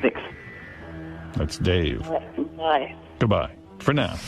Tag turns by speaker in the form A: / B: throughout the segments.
A: 6.
B: That's Dave.
A: Bye.
B: Goodbye. For now.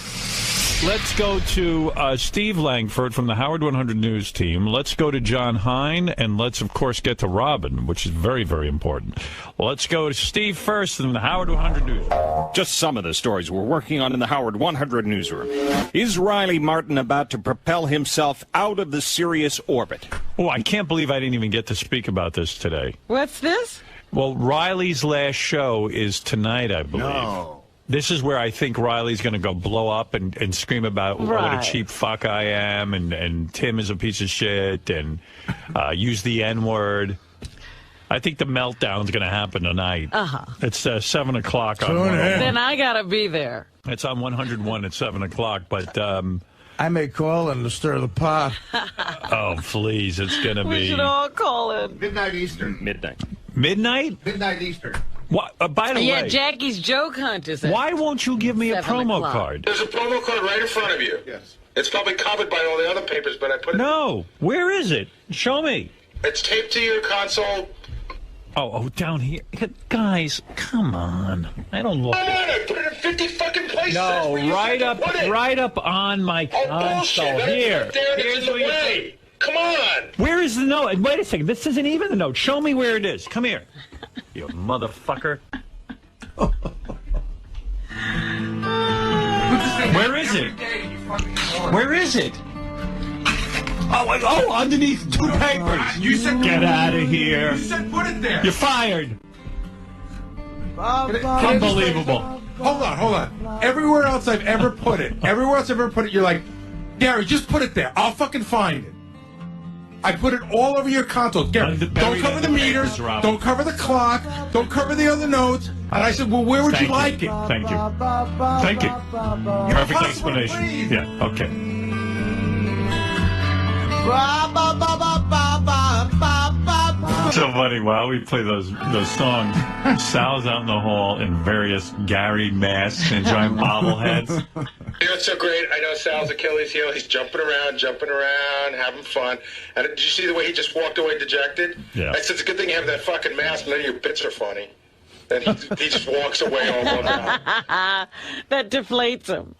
B: Let's go to Steve Langford from the Howard 100 News team. Let's go to John Hine, and let's, of course, get to Robin, which is very, very important. Let's go to Steve first from the Howard 100 News.
C: Just some of the stories we're working on in the Howard 100 newsroom. Is Riley Martin about to propel himself out of the Sirius orbit?
B: Oh, I can't believe I didn't even get to speak about this today.
D: What's this?
B: Well, Riley's last show is tonight, I believe.
E: No.
B: This is where I think Riley's going to go blow up and scream about what a cheap fuck I am, and Tim is a piece of shit, and use the N-word. I think the meltdown's going to happen tonight. It's 7 o'clock on 101.
D: Then I got to be there.
B: It's on 101 at 7 o'clock, but...
E: I may call in to stir the pot.
B: Oh, please, it's going to be...
D: We should all call in.
F: Midnight Eastern.
C: Midnight.
B: Midnight?
F: Midnight Eastern.
B: What, by the
D: Yeah,
B: way...
D: Jackie's joke hunt is at
B: Why won't you give me a
D: 7
B: promo
D: o'clock.
B: card?
G: There's a promo code right in front of you.
F: Yes.
G: It's probably covered by all the other papers, but I put it...
B: No. Where is it? Show me.
G: It's taped to your console.
B: Oh, down here. Guys, come on. I don't look...
G: Come on, I put it in 50 fucking places.
B: No,
G: Where you
B: right
G: fucking
B: up,
G: put it.
B: right up on my
G: Oh,
B: console.
G: bullshit.
B: Here.
G: There it
B: Here's
G: is in
B: where
G: the
B: you
G: way. Come on.
B: Where is the note? Wait a second. This isn't even the note. Show me where it is. Come here. You motherfucker. Where is it? Where is it? Oh, underneath 2 papers.
F: You said
B: Get out of here.
F: You said put it there.
B: You're fired. Unbelievable.
F: Hold on. Everywhere else I've ever put it, you're like, Gary, just put it there. I'll fucking find it. I put it all over your console. Gary, don't cover the meters. Don't cover the clock. Don't cover the other notes. And I said, well, where would you like it?
B: Thank you. Thank you. Perfect explanation. Yeah, okay. So funny. While we play those songs, Sal's out in the hall in various Gary masks, enjoying bobbleheads.
G: You know, it's so great. I know Sal's Achilles heel. He's jumping around, having fun. And did you see the way he just walked away dejected?
B: Yeah.
G: I said, it's a good thing you have that fucking mask. None of your bits are funny. And he just walks away all over.
D: That deflates him.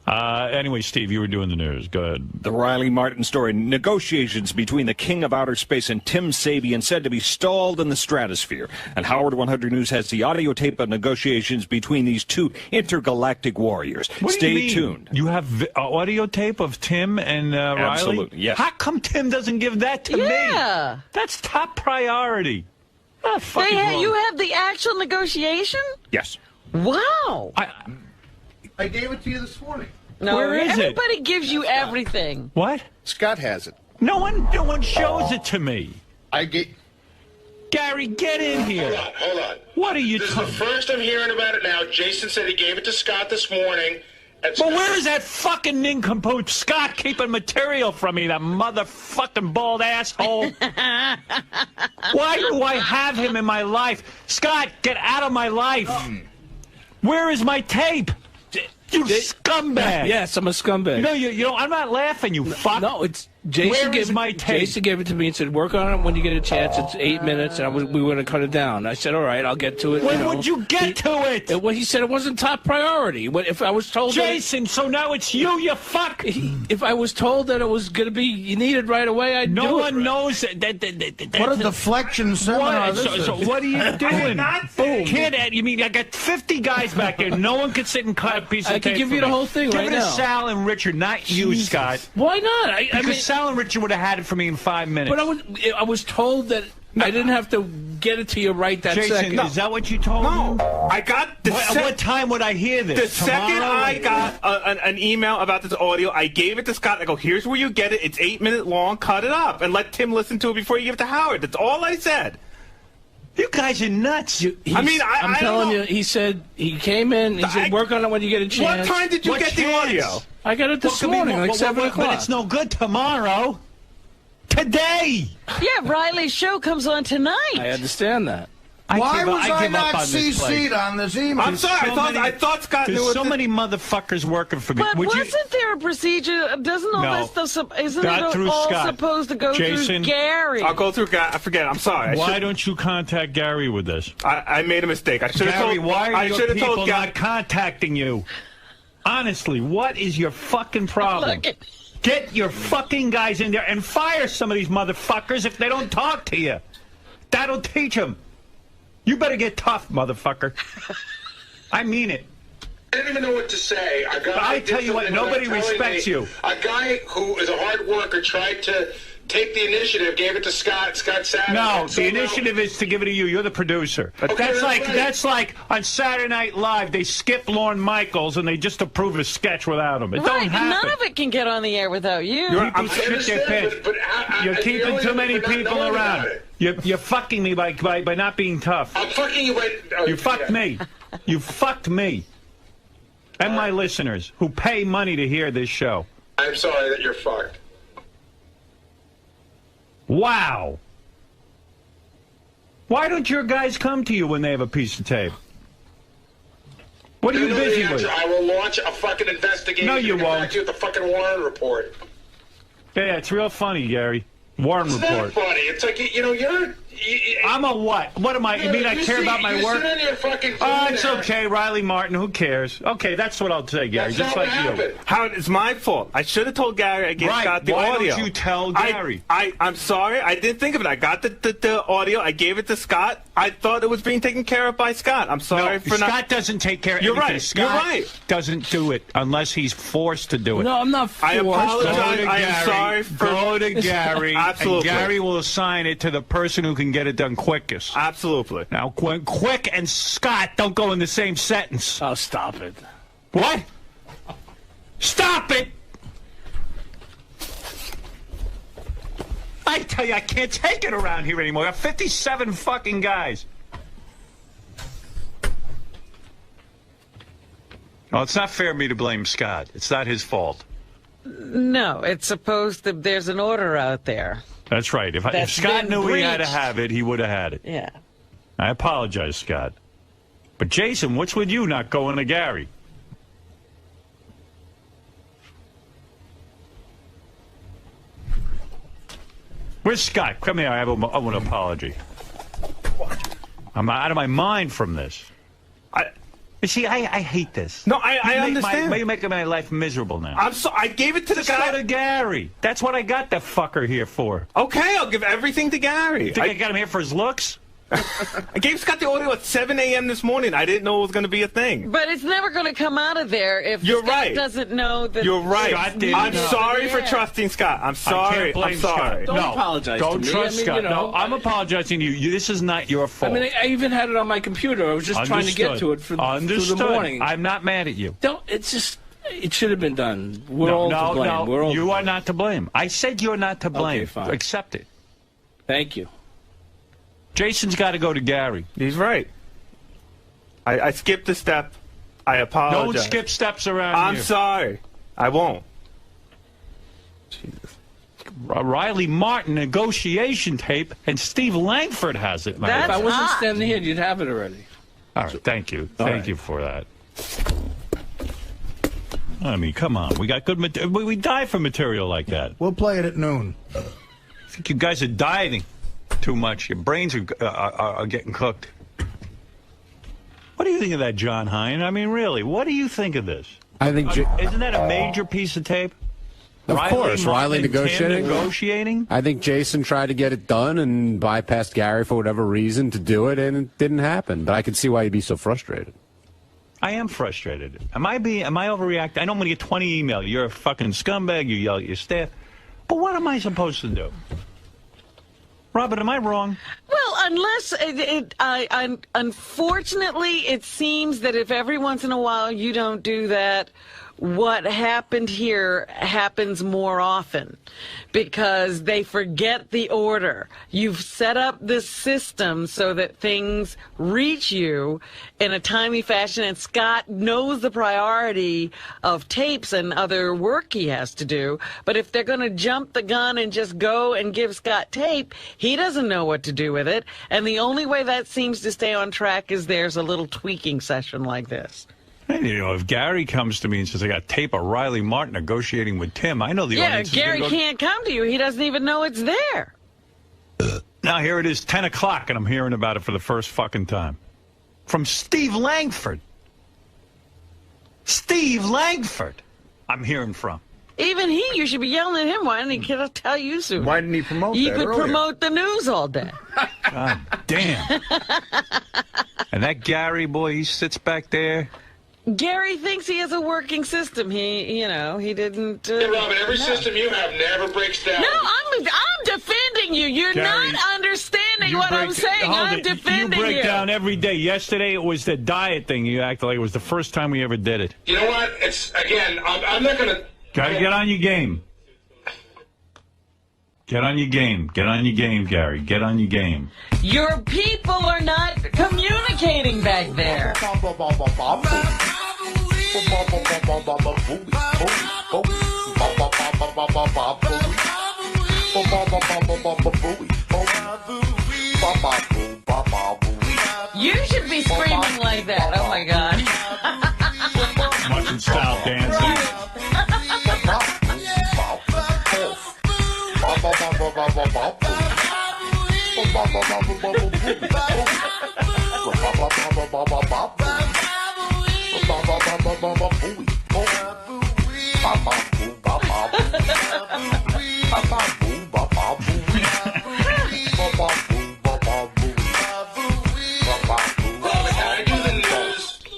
B: Anyway, Steve, you were doing the news. Go ahead.
C: The Riley Martin story. Negotiations between the King of Outer Space and Tim Sabian said to be stalled in the stratosphere. And Howard 100 News has the audio tape of negotiations between these two intergalactic warriors. Stay tuned.
B: You have audio tape of Tim and Riley?
C: Absolutely, yes.
B: How come Tim doesn't give that to me?
D: Yeah.
B: That's top priority.
D: You have the actual negotiation?
C: Yes.
D: Wow.
F: I gave it to you this morning.
D: No,
B: Where is it?
D: everybody gives you everything.
B: What?
F: Scott has it.
B: No one shows it to me. Gary, get in here.
G: Hold on.
B: What are you
G: This is the
B: talking?
G: first I'm hearing about it now. Jason said he gave it to Scott this morning. And
B: But where is that fucking nincompoop Scott keeping material from me, that motherfucking bald asshole? Why do I have him in my life? Scott, get out of my life. Where is my tape? You scumbag.
H: Yes, I'm a scumbag.
B: No, you know, I'm not laughing, you fuck.
H: No, it's Jason.
B: Where
H: gave
B: is
H: it,
B: my tape?
H: Jason gave it to me and said, "Work on it when you get a chance. It's 8 minutes, and we were going to cut it down." I said, "All right, I'll get to it."
B: When would you get to it?
H: Well, he said it wasn't top priority. If I was told,
B: Jason, so now it's you fuck.
H: If I was told that it was going to be needed right away, I'd do it.
B: No one knows that.
E: What a deflection seminar this is.
B: So what are you doing? Boom. Kid, you mean I got 50 guys back there. No one could sit and cut a piece of tape.
H: I could give you the whole thing right now.
B: Give it to Sal and Richard, not you, Scott.
H: Why not?
B: Because Sal and Richard would have had it for me in 5 minutes.
H: But I was told that I didn't have to get it to you right that
B: Jason,
H: second.
B: is that what you told me?
I: No, I got the
B: What time would I hear this?
I: The second
B: Tomorrow?
I: I got an email about this audio, I gave it to Scott. I go, here's where you get it. It's 8 minutes long. Cut it up and let Tim listen to it before you give it to Howard. That's all I said.
B: You guys are nuts.
I: I'm
H: telling you, he said he came in. He said, "Work on it when you get a chance."
I: What time did you get the audio?
H: I got it this morning, like 7 o'clock.
B: But it's no good tomorrow. Today.
D: Yeah, Riley's show comes on tonight.
H: I understand that.
E: Why was I
B: give up
E: not
B: on this place.
E: CC'd on this email?
I: I'm sorry. I thought Scott knew.
B: There's so many motherfuckers working for me.
D: But wasn't there a procedure? Doesn't all that stuff? Isn't
B: Not
D: it all
B: Scott.
D: supposed to go
B: Jason,
D: through Gary?
I: I'll go through. I forget. I'm sorry.
B: Why don't you contact Gary with this?
I: I made a mistake. I should have told.
B: Gary, why are your people
I: told Gary.
B: not contacting you? Honestly, what is your fucking problem? Get your fucking guys in there and fire some of these motherfuckers if they don't talk to you. That'll teach them. You better get tough, motherfucker. I mean it.
G: I didn't even know what to say.
B: I tell you what, nobody respects you.
G: A guy who is a hard worker tried to take the initiative, gave it to Scott. Scott sat.
B: No, the initiative is to give it to you. You're the producer. But
G: Okay,
B: that's like on Saturday Night Live, they skip Lorne Michaels and they just approve a sketch without him. It don't happen.
D: None of it can get on the air without you.
B: People shit their pants. You're keeping too many people around. You're fucking me by not being tough.
G: I'm fucking you by... Oh,
B: you fucked me. You fucked me. And my listeners who pay money to hear this show.
G: I'm sorry that you're fucked.
B: Wow. Why don't your guys come to you when they have a piece of tape? What are you busy with?
G: I will launch a fucking investigation.
B: No, you won't.
G: Back to you with the fucking Warren report.
B: Yeah, it's real funny, Gary. Warren
G: It's
B: report.
G: not funny. It's like, you're...
B: I'm a what? What am I? You mean I care about my work? Oh, it's okay, Riley Martin. Who cares? Okay, that's what I'll say, Gary. Just like you.
I: Howard, it's my fault. I should have told Gary. I gave Scott the audio.
B: Why don't you tell Gary?
I: I'm sorry. I didn't think of it. I got the audio. I gave it to Scott. I thought it was being taken care of by Scott. I'm sorry for not.
B: Scott doesn't take care of
I: You're
B: anything.
I: right.
B: Scott
I: You're right.
B: doesn't do it unless he's forced to do it.
H: No, I'm not forced.
I: I apologize.
B: Go to
I: I
B: Gary.
I: am sorry for...
B: Go to Gary.
I: Absolutely.
B: And Gary will assign it to the person who can get it done quickest.
I: Absolutely.
B: Now, quick and Scott don't go in the same sentence.
H: Oh, stop it.
B: What? Stop it! I tell you, I can't take it around here anymore. I have 57 fucking guys. Well, it's not fair of me to blame Scott. It's not his fault.
D: No, it's supposed to. There's an order out there.
B: That's right. If Scott knew he had to have it, he would have had it.
D: Yeah.
B: I apologize, Scott. But Jason, what's with you not going to Gary? Where's Scott? Come here. I want an apology. I'm out of my mind from this. You see, I hate this.
I: No, I understand.
B: You're making my life miserable now.
I: I gave it to the guy.
B: Go to Gary. That's what I got that fucker here for.
I: Okay, I'll give everything to Gary.
B: You think I got him here for his looks?
I: I gave Scott the audio at 7 a.m. this morning. I didn't know it was going to be a thing.
D: But it's never going to come out of there if Scott doesn't know that.
I: You're right. I'm sorry for
D: Yeah.
I: trusting Scott. I'm sorry.
B: I can't blame
I: I'm sorry.
B: Scott.
H: Don't apologize
B: Don't
H: to me.
B: trust
H: I mean,
B: Scott.
H: you know,
B: No, I'm apologizing to you. This is not your fault.
H: I mean, I even had it on my computer. I was just trying to get to it through the morning.
B: I'm not mad at you.
H: It's just, it should have been done. We're all to blame.
B: No,
H: We're all
B: you are not to blame. I said you're not to blame.
H: Okay, fine.
B: Accept it.
H: Thank you.
B: Jason's got to go to Gary.
I: He's right. I skipped a step. I apologize.
B: Don't skip steps around
I: I'm
B: here.
I: sorry. I won't. Jesus.
B: Riley Martin negotiation tape, and Steve Langford has it.
H: If I wasn't standing here, you'd have it already.
B: All right, thank you. Thank you for that. I mean, come on. We got good material. We die for material like that.
E: We'll play it at noon.
B: I think you guys are dieting too much. Your brains are getting cooked. What do you think of that, John Hine? I mean, really, what do you think of this?
A: I think...
B: Isn't that a major piece of tape?
A: Of course, Riley
B: negotiating.
A: I think Jason tried to get it done and bypassed Gary for whatever reason to do it, and it didn't happen. But I can see why you'd be so frustrated.
B: I am frustrated. Am I overreacting? I know I'm going to get 20 emails. You're a fucking scumbag. You yell at your staff. But what am I supposed to do? Robert, am I wrong?
D: Well, unless unfortunately, it seems that if every once in a while you don't do that, what happened here happens more often because they forget the order. You've set up this system so that things reach you in a timely fashion, and Scott knows the priority of tapes and other work he has to do. But if they're going to jump the gun and just go and give Scott tape, he doesn't know what to do with it. And the only way that seems to stay on track is there's a little tweaking session like this.
J: You know, if Gary comes to me and says, I got tape of Riley Martin negotiating with Tim, I know the audience is
D: Gary can't come to you. He doesn't even know it's there.
J: Now, here it is, 10 o'clock, and I'm hearing about it for the first fucking time. From Steve Langford. Steve Langford, I'm hearing from.
D: Even you should be yelling at him. Why didn't he tell you soon?
E: Why didn't he promote
D: You
E: that
D: could
E: earlier?
D: promote the news all day.
J: God damn. And that Gary boy, he sits back there.
D: Gary thinks he has a working system. He didn't.
G: Hey, Robin, every system you have never breaks down.
D: No, I'm defending you. You're
B: Gary,
D: not understanding what I'm saying. I'm defending you.
B: You break down every day. Yesterday it was the diet thing. You act like it was the first time we ever did it.
G: You know what? It's again. I'm not gonna.
J: Gotta get on your game. Get on your game. Get on your game, Gary. Get on your game.
D: Your people are not communicating back there. You should be screaming like that. Oh my God.
J: Martin style dancing.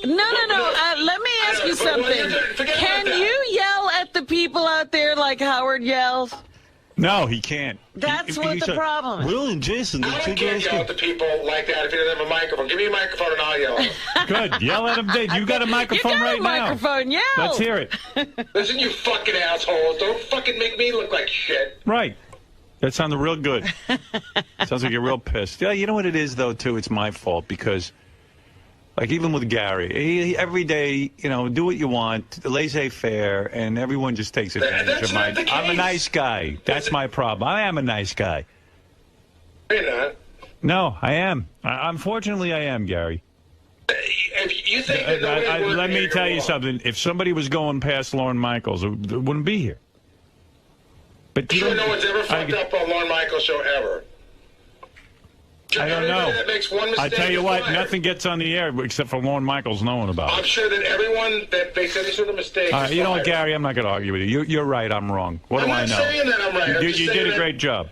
D: No. Let me ask you something. Can you yell at the people out there like Howard yells?
J: No, he can't.
D: That's what the problem is.
J: Will and Jason,
G: I can't yell at the people like that if you don't have a microphone. Give me a microphone and I'll yell.
B: Good. Yell at him, Dave. You got a microphone right now.
D: Microphone, yell.
B: Let's hear it.
G: Listen, you fucking assholes. Don't fucking make me look like shit.
J: Right. That sounded real good. Sounds like you're real pissed. Yeah, you know what it is, though, too? It's my fault because, like, even with Gary, he every day, do what you want, laissez-faire, and everyone just takes advantage of my... I'm a nice guy. That's my problem. I am a nice guy.
G: You're not.
J: No, I am. Unfortunately, I am, Gary.
G: If you think that
J: let me tell you something. If somebody was going past Lorne Michaels, it wouldn't be here. But
G: I'm sure no one's ever fucked up on Lorne Michaels' show ever.
J: I don't know.
G: That makes one mistake.
J: I tell you what,
G: fired.
J: nothing gets on the air except for Lorne Michaels knowing about it.
G: I'm sure that everyone that makes any sort of mistake.
J: You know what, Gary? I'm not going to argue with you. You're right. I'm wrong. What do I know?
G: I'm not saying that I'm right.
J: You did a great job.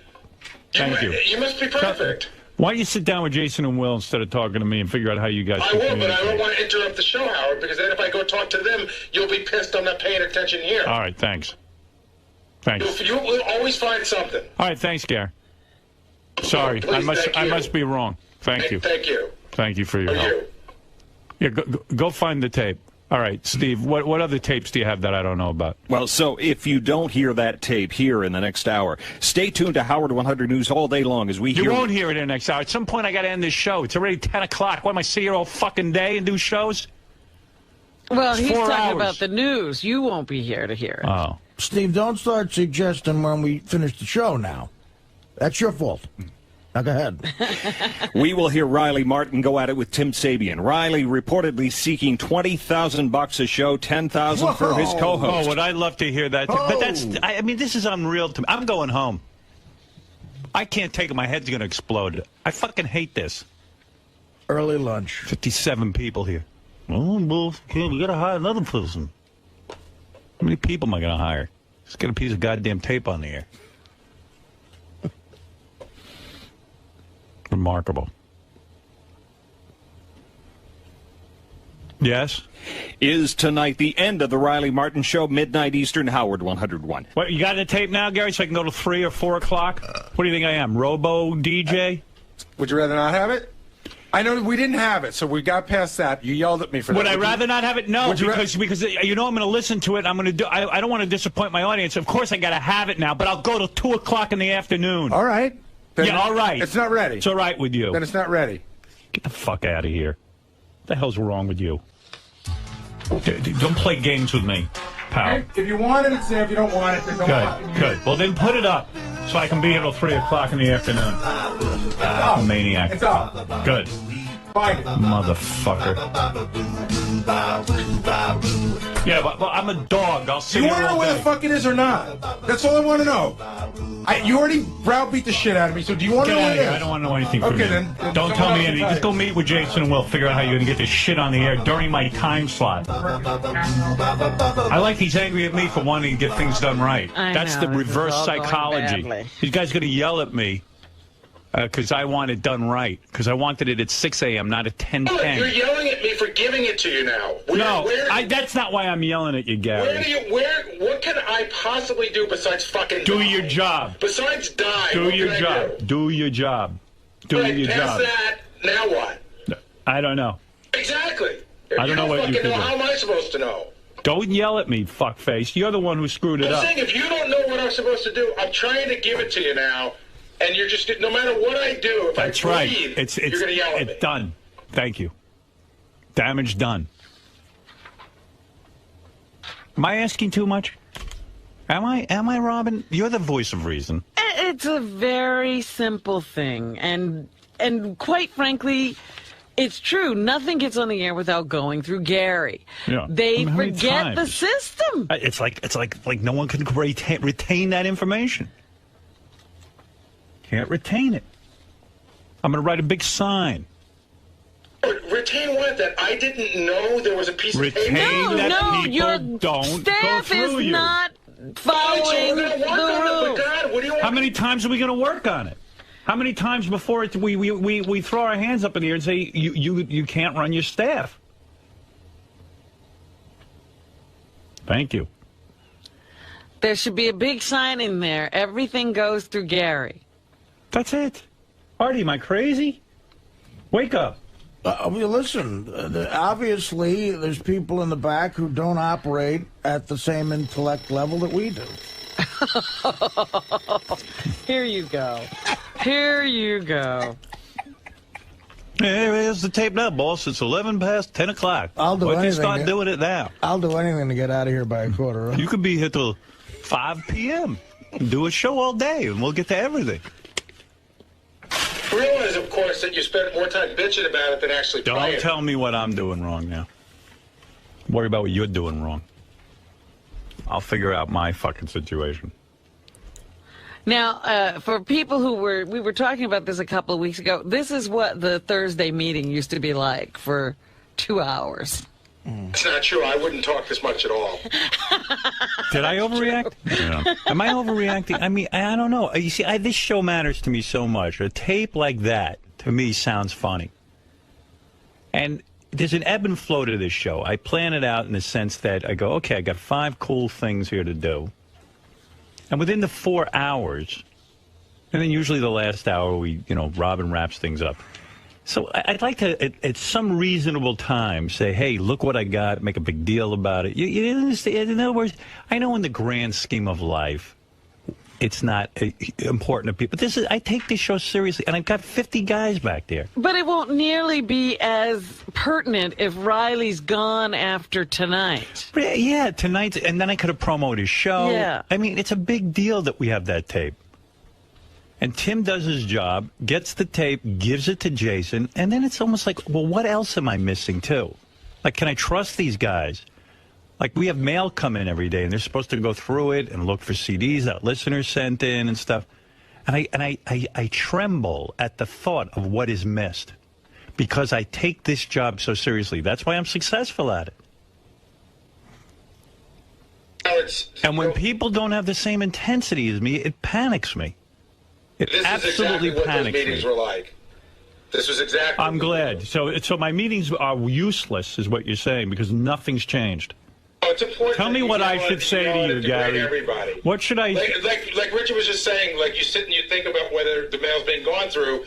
J: Thank you.
G: You must be perfect.
J: Why don't you sit down with Jason and Will instead of talking to me and figure out how you guys
G: I
J: can
G: will, but I
J: communicate?
G: don't want to interrupt the show, Howard, because then if I go talk to them, you'll be pissed I'm not paying attention here.
J: All right, thanks. Thanks.
G: You will always find something.
J: All right, thanks, Gary. Sorry,
G: Please,
J: I must be wrong. Thank you.
G: Thank you.
J: Thank you for your help. Yeah, go find the tape. All right, Steve, what other tapes do you have that I don't know about?
C: Well, so if you don't hear that tape here in the next hour, stay tuned to Howard 100 News all day long as we hear...
J: You won't hear it in the next hour. At some point, I got to end this show. It's already 10 o'clock. What, am I sit here all fucking day and do shows?
D: Well,
J: It's
D: he's
J: 4
D: talking
J: hours.
D: about the news. You won't be here to hear it.
J: Oh.
E: Steve, don't start suggesting when we finish the show now. That's your fault. Now go ahead.
C: We will hear Riley Martin go at it with Tim Sabian. Riley reportedly seeking $20,000 a show, $10,000 for his co-host.
J: Oh, would I love to hear that? But I mean, this is unreal to me. I'm going home. I can't take it. My head's going to explode. I fucking hate this.
E: Early lunch.
J: 57 people here. Oh, well, we got to hire another person. How many people am I going to hire? Just get a piece of goddamn tape on the air. Remarkable. Yes?
C: Is tonight the end of the Riley Martin Show, midnight Eastern, Howard 101.
J: What, you got the tape now, Gary, so I can go to 3 or 4 o'clock? What do you think I am, Robo DJ?
F: Would you rather not have it? I know we didn't have it, so we got past that. You yelled at me for that.
B: Would I rather not have it? No, because you know I'm going to listen to it. I'm going to do. I don't want to disappoint my audience. Of course, I got to have it now, but I'll go till 2 o'clock in the afternoon.
F: All right. Then
B: yeah, all right.
F: It's not ready.
B: It's all right with you.
F: Then it's not ready.
B: Get the fuck out of here. What the hell's wrong with you? Don't play games with me, pal.
F: Hey, if you want it, it's there. If you don't want it, then don't want it.
B: Good. Well, then put it up so I can be here till 3 o'clock in the afternoon. Maniac.
F: It's up.
B: Good.
F: Find it.
B: Motherfucker. Yeah, but I'm a dog. I'll see you.
F: You want to know where the fuck it is or not? That's all I want to know. You already browbeat the shit out of me, so do you want to know what it is?
B: I don't want to know anything from you.
F: Then
B: don't tell me anything. Just go meet with Jason and we'll figure out how you're going to get this shit on the air during my time slot. I like he's angry at me for wanting to get things done right. That's the reverse psychology. These guys going to yell at me. Because I want it done right. Because I wanted it at 6 a.m., not at 10:10.
G: You're yelling at me for giving it to you now.
B: That's not why I'm yelling at you, Gary.
G: What can I possibly do besides fucking
B: do your job?
G: Besides die.
B: Do your job. Do your job. Do your job.
G: Past that, now what?
B: I don't know.
G: Exactly.
B: I don't know what you can do.
G: How am I supposed to know?
B: Don't yell at me, fuckface. You're the one who screwed it up.
G: I'm saying if you don't know what I'm supposed to do, I'm trying to give it to you now. And you're just, no matter what I do, if
B: That's
G: I
B: right.
G: breathe,
B: It's
G: you're going to yell at me.
B: It's done. Thank you. Damage done. Am I asking too much? Am I, Robin? You're the voice of reason.
D: It's a very simple thing. And quite frankly, it's true. Nothing gets on the air without going through Gary.
B: Yeah.
D: They forget the system.
B: It's like no one can retain that information. Can't retain it. I'm going to write a big sign.
G: Retain what? That I didn't know there was a piece of paper?
D: No, your staff is not following the rules.
B: How many times are we going to work on it? How many times before we throw our hands up in the air and say, you can't run your staff? Thank you.
D: There should be a big sign in there. Everything goes through Gary.
B: That's it. Artie, am I crazy? Wake up.
E: Listen, obviously there's people in the back who don't operate at the same intellect level that we do.
D: Here you go. Here you go.
J: Here's the tape now, boss. It's 11 past 10 o'clock.
E: I'll do anything.
J: Why don't you start doing it now?
E: I'll do anything to get out of here by a quarter.
J: You could be here till 5 p.m. Do a show all day, and we'll get to everything.
G: Realize, of course, that you spent more time bitching about it than actually playing.
J: Don't tell me what I'm doing wrong now. Worry about what you're doing wrong. I'll figure out my fucking situation.
D: Now, for people we were talking about this a couple of weeks ago, this is what the Thursday meeting used to be like for 2 hours.
G: It's not true. I wouldn't talk this much at all.
J: Did I overreact? Yeah. Am I overreacting? I mean, I don't know. You see, this show matters to me so much. A tape like that, to me, sounds funny. And there's an ebb and flow to this show. I plan it out in the sense that I go, okay, I got 5 cool things here to do. And within the 4 hours, and then usually the last hour, Robin wraps things up. So I'd like to, at some reasonable time, say, hey, look what I got, make a big deal about it. You understand? In other words, I know in the grand scheme of life, it's not important to people. I take this show seriously, and I've got 50 guys back there.
D: But it won't nearly be as pertinent if Riley's gone after tonight.
J: Yeah, tonight, and then I could have promoted his show.
D: Yeah.
J: I mean, it's a big deal that we have that tape. And Tim does his job, gets the tape, gives it to Jason, and then it's almost like, well, what else am I missing, too? Like, can I trust these guys? Like, we have mail come in every day, and they're supposed to go through it and look for CDs that listeners sent in and stuff. And I tremble at the thought of what is missed because I take this job so seriously. That's why I'm successful at it. And when people don't have the same intensity as me, it panics me.
G: This is exactly what those meetings were like. This was exactly.
B: I'm glad. So my meetings are useless, is what you're saying, because nothing's changed.
G: Oh, it's important.
B: Tell me what I should say to you, Gary.
G: Everybody.
B: What should I?
G: Like Richard was just saying, like you sit and you think about whether the mail's been gone through.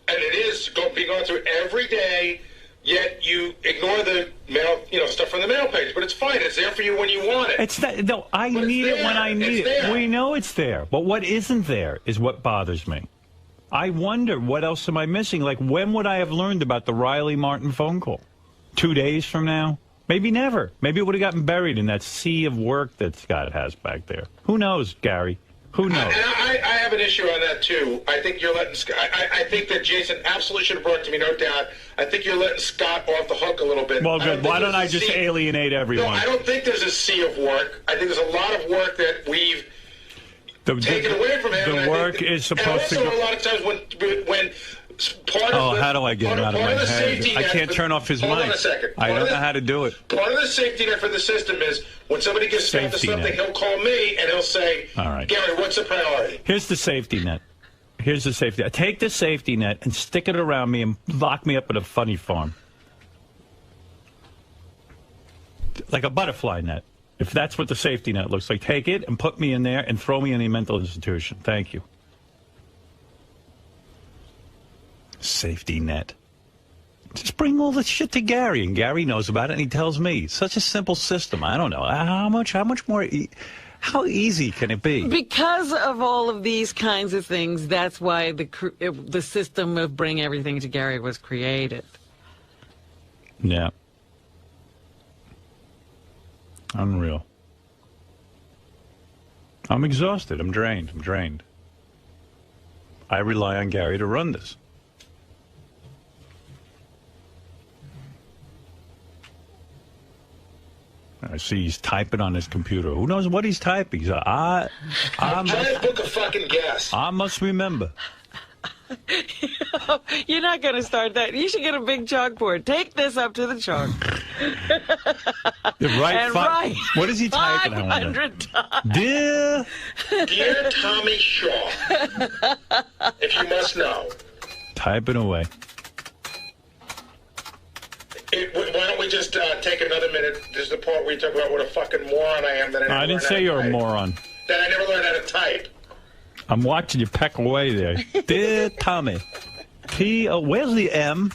G: and it is being gone through every day. Yet you ignore the mail, stuff from the mail page. But it's fine. It's there for you when you want it.
J: It's not, no, I need it when I need it. We know it's there. But what isn't there is what bothers me. I wonder, what else am I missing? Like, when would I have learned about the Riley Martin phone call? 2 days from now? Maybe never. Maybe it would have gotten buried in that sea of work that Scott has back there. Who knows, Gary? Who knows?
G: And I have an issue on that, too. I think you're letting Scott... I think that Jason absolutely should have brought it to me, no doubt. I think you're letting Scott off the hook a little bit.
J: Well, good. Why don't I just alienate everyone?
G: No, I don't think there's a sea of work. I think there's a lot of work that we've taken away from him.
J: The work is supposed to go...
G: And also, a lot of times when part of the...
J: how do I get it out of my head? I can't turn off his mic.
G: Hold on a second.
J: I don't know how to do it.
G: Part of the safety net for the system is when somebody gets stuck to something, he'll call me and he'll say,
J: all right,
G: Gary, what's the priority?
J: Here's the safety net. Here's the safety net. Take the safety net and stick it around me and lock me up at a funny farm. Like a butterfly net. If that's what the safety net looks like, take it and put me in there and throw me in a mental institution. Thank you. Safety net. Just bring all this shit to Gary, and Gary knows about it, and he tells me. Such a simple system. I don't know. How much more... How easy can it be?
D: Because of all of these kinds of things, that's why the system of bring everything to Gary was created.
J: Yeah. Unreal. I'm exhausted. I'm drained. I rely on Gary to run this. I see he's typing on his computer. Who knows what he's typing? He's I'm
G: trying to book a fucking guest.
J: I must remember.
D: You're not going to start that. You should get a big chalkboard. Take this up to the chalk.
J: Right. What is he typing?
D: 500 times.
G: Dear Tommy Shaw, if you must know.
J: Typing away.
G: Why don't we just take another minute? This is the part where you talk about what a fucking moron I am.
J: I didn't say you're a moron.
G: That I never learned how to type.
J: I'm watching you peck away there. Dear Tommy. Where's the M?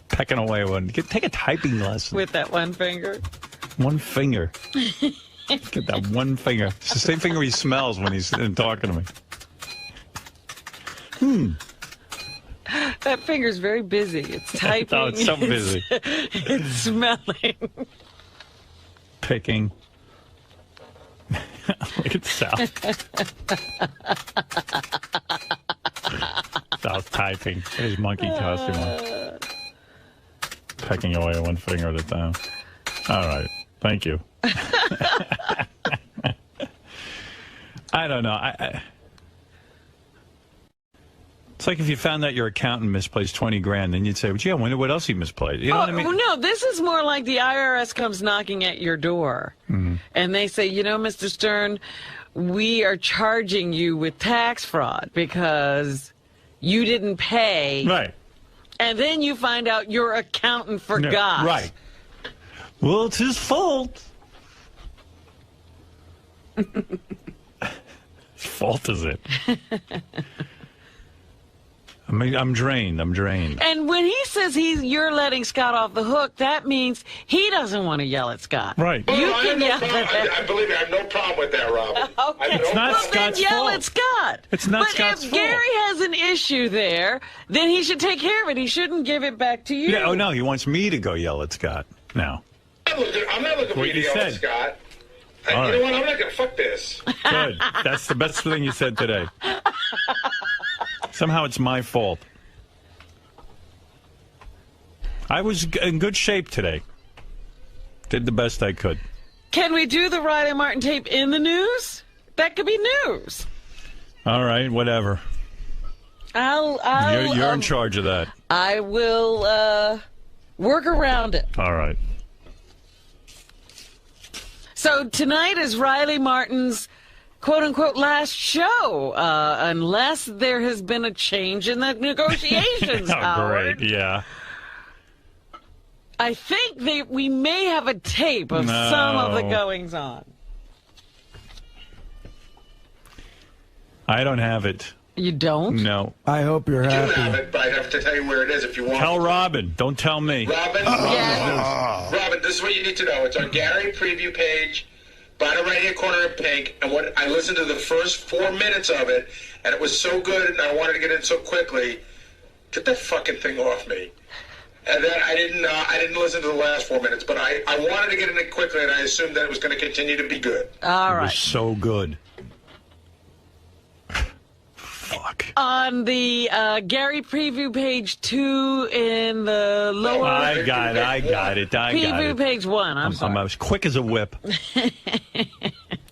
J: Pecking away one. Take a typing lesson.
D: With that one finger?
J: One finger. Get that one finger. It's the same finger he smells when he's talking to me.
D: That finger's very busy. It's typing.
J: Oh, it's so busy.
D: It's smelling.
J: Picking. Look at Sal. Sal's typing. His monkey costume on. Pecking away one finger at a time. All right. Thank you. I don't know. It's like if you found out your accountant misplaced 20 grand, then you'd say, well, gee, I wonder what else he misplaced. You know what I mean?
D: No, this is more like the IRS comes knocking at your door. Mm-hmm. And they say, Mr. Stern, we are charging you with tax fraud because you didn't pay.
J: Right.
D: And then you find out your accountant forgot.
J: No, right. Well, it's his fault. His fault, is it? I mean, I'm drained.
D: And when he says you're letting Scott off the hook, that means he doesn't want to yell at Scott.
J: Right.
G: You can yell I believe me, I have no problem with that, Robin.
D: Okay.
J: It's not Scott's
D: then yell
J: fault.
D: at Scott.
J: It's not Scott's fault.
D: But if Gary has an issue there, then he should take care of it. He shouldn't give it back to you.
J: Yeah. Oh, no, he wants me to go yell at Scott now.
G: I'm not looking for you to yell at Scott. You know what? I'm not going to fuck this.
J: Good. That's the best thing you said today. Somehow it's my fault. I was in good shape today. Did the best I could.
D: Can we do the Riley Martin tape in the news? That could be news.
J: All right, whatever. You're in charge of that.
D: I will work around it.
J: All right.
D: So tonight is Riley Martin's quote-unquote last show, unless there has been a change in the negotiations, Howard.
J: Great, yeah.
D: I think we may have a tape of some of the goings-on.
J: I don't have it.
D: You don't?
J: No.
E: I hope you're
G: I do have
E: happy.
G: it, but I have to tell you where it is if you want.
J: Tell Robin. Don't tell me.
G: Robin, Robin, this is what you need to know. It's our Gary preview page, bottom right-hand corner in pink, and what I listened to the first 4 minutes of it, and it was so good, and I wanted to get in so quickly. Get that fucking thing off me. And then I didn't listen to the last 4 minutes, but I wanted to get in it quickly, and I assumed that it was going to continue to be good.
D: All
J: It
D: right.
J: was so good. Fuck.
D: On the Gary preview page 2 in the lower
J: I got it.
D: preview page 1. I'm sorry.
J: I'm as quick as a whip.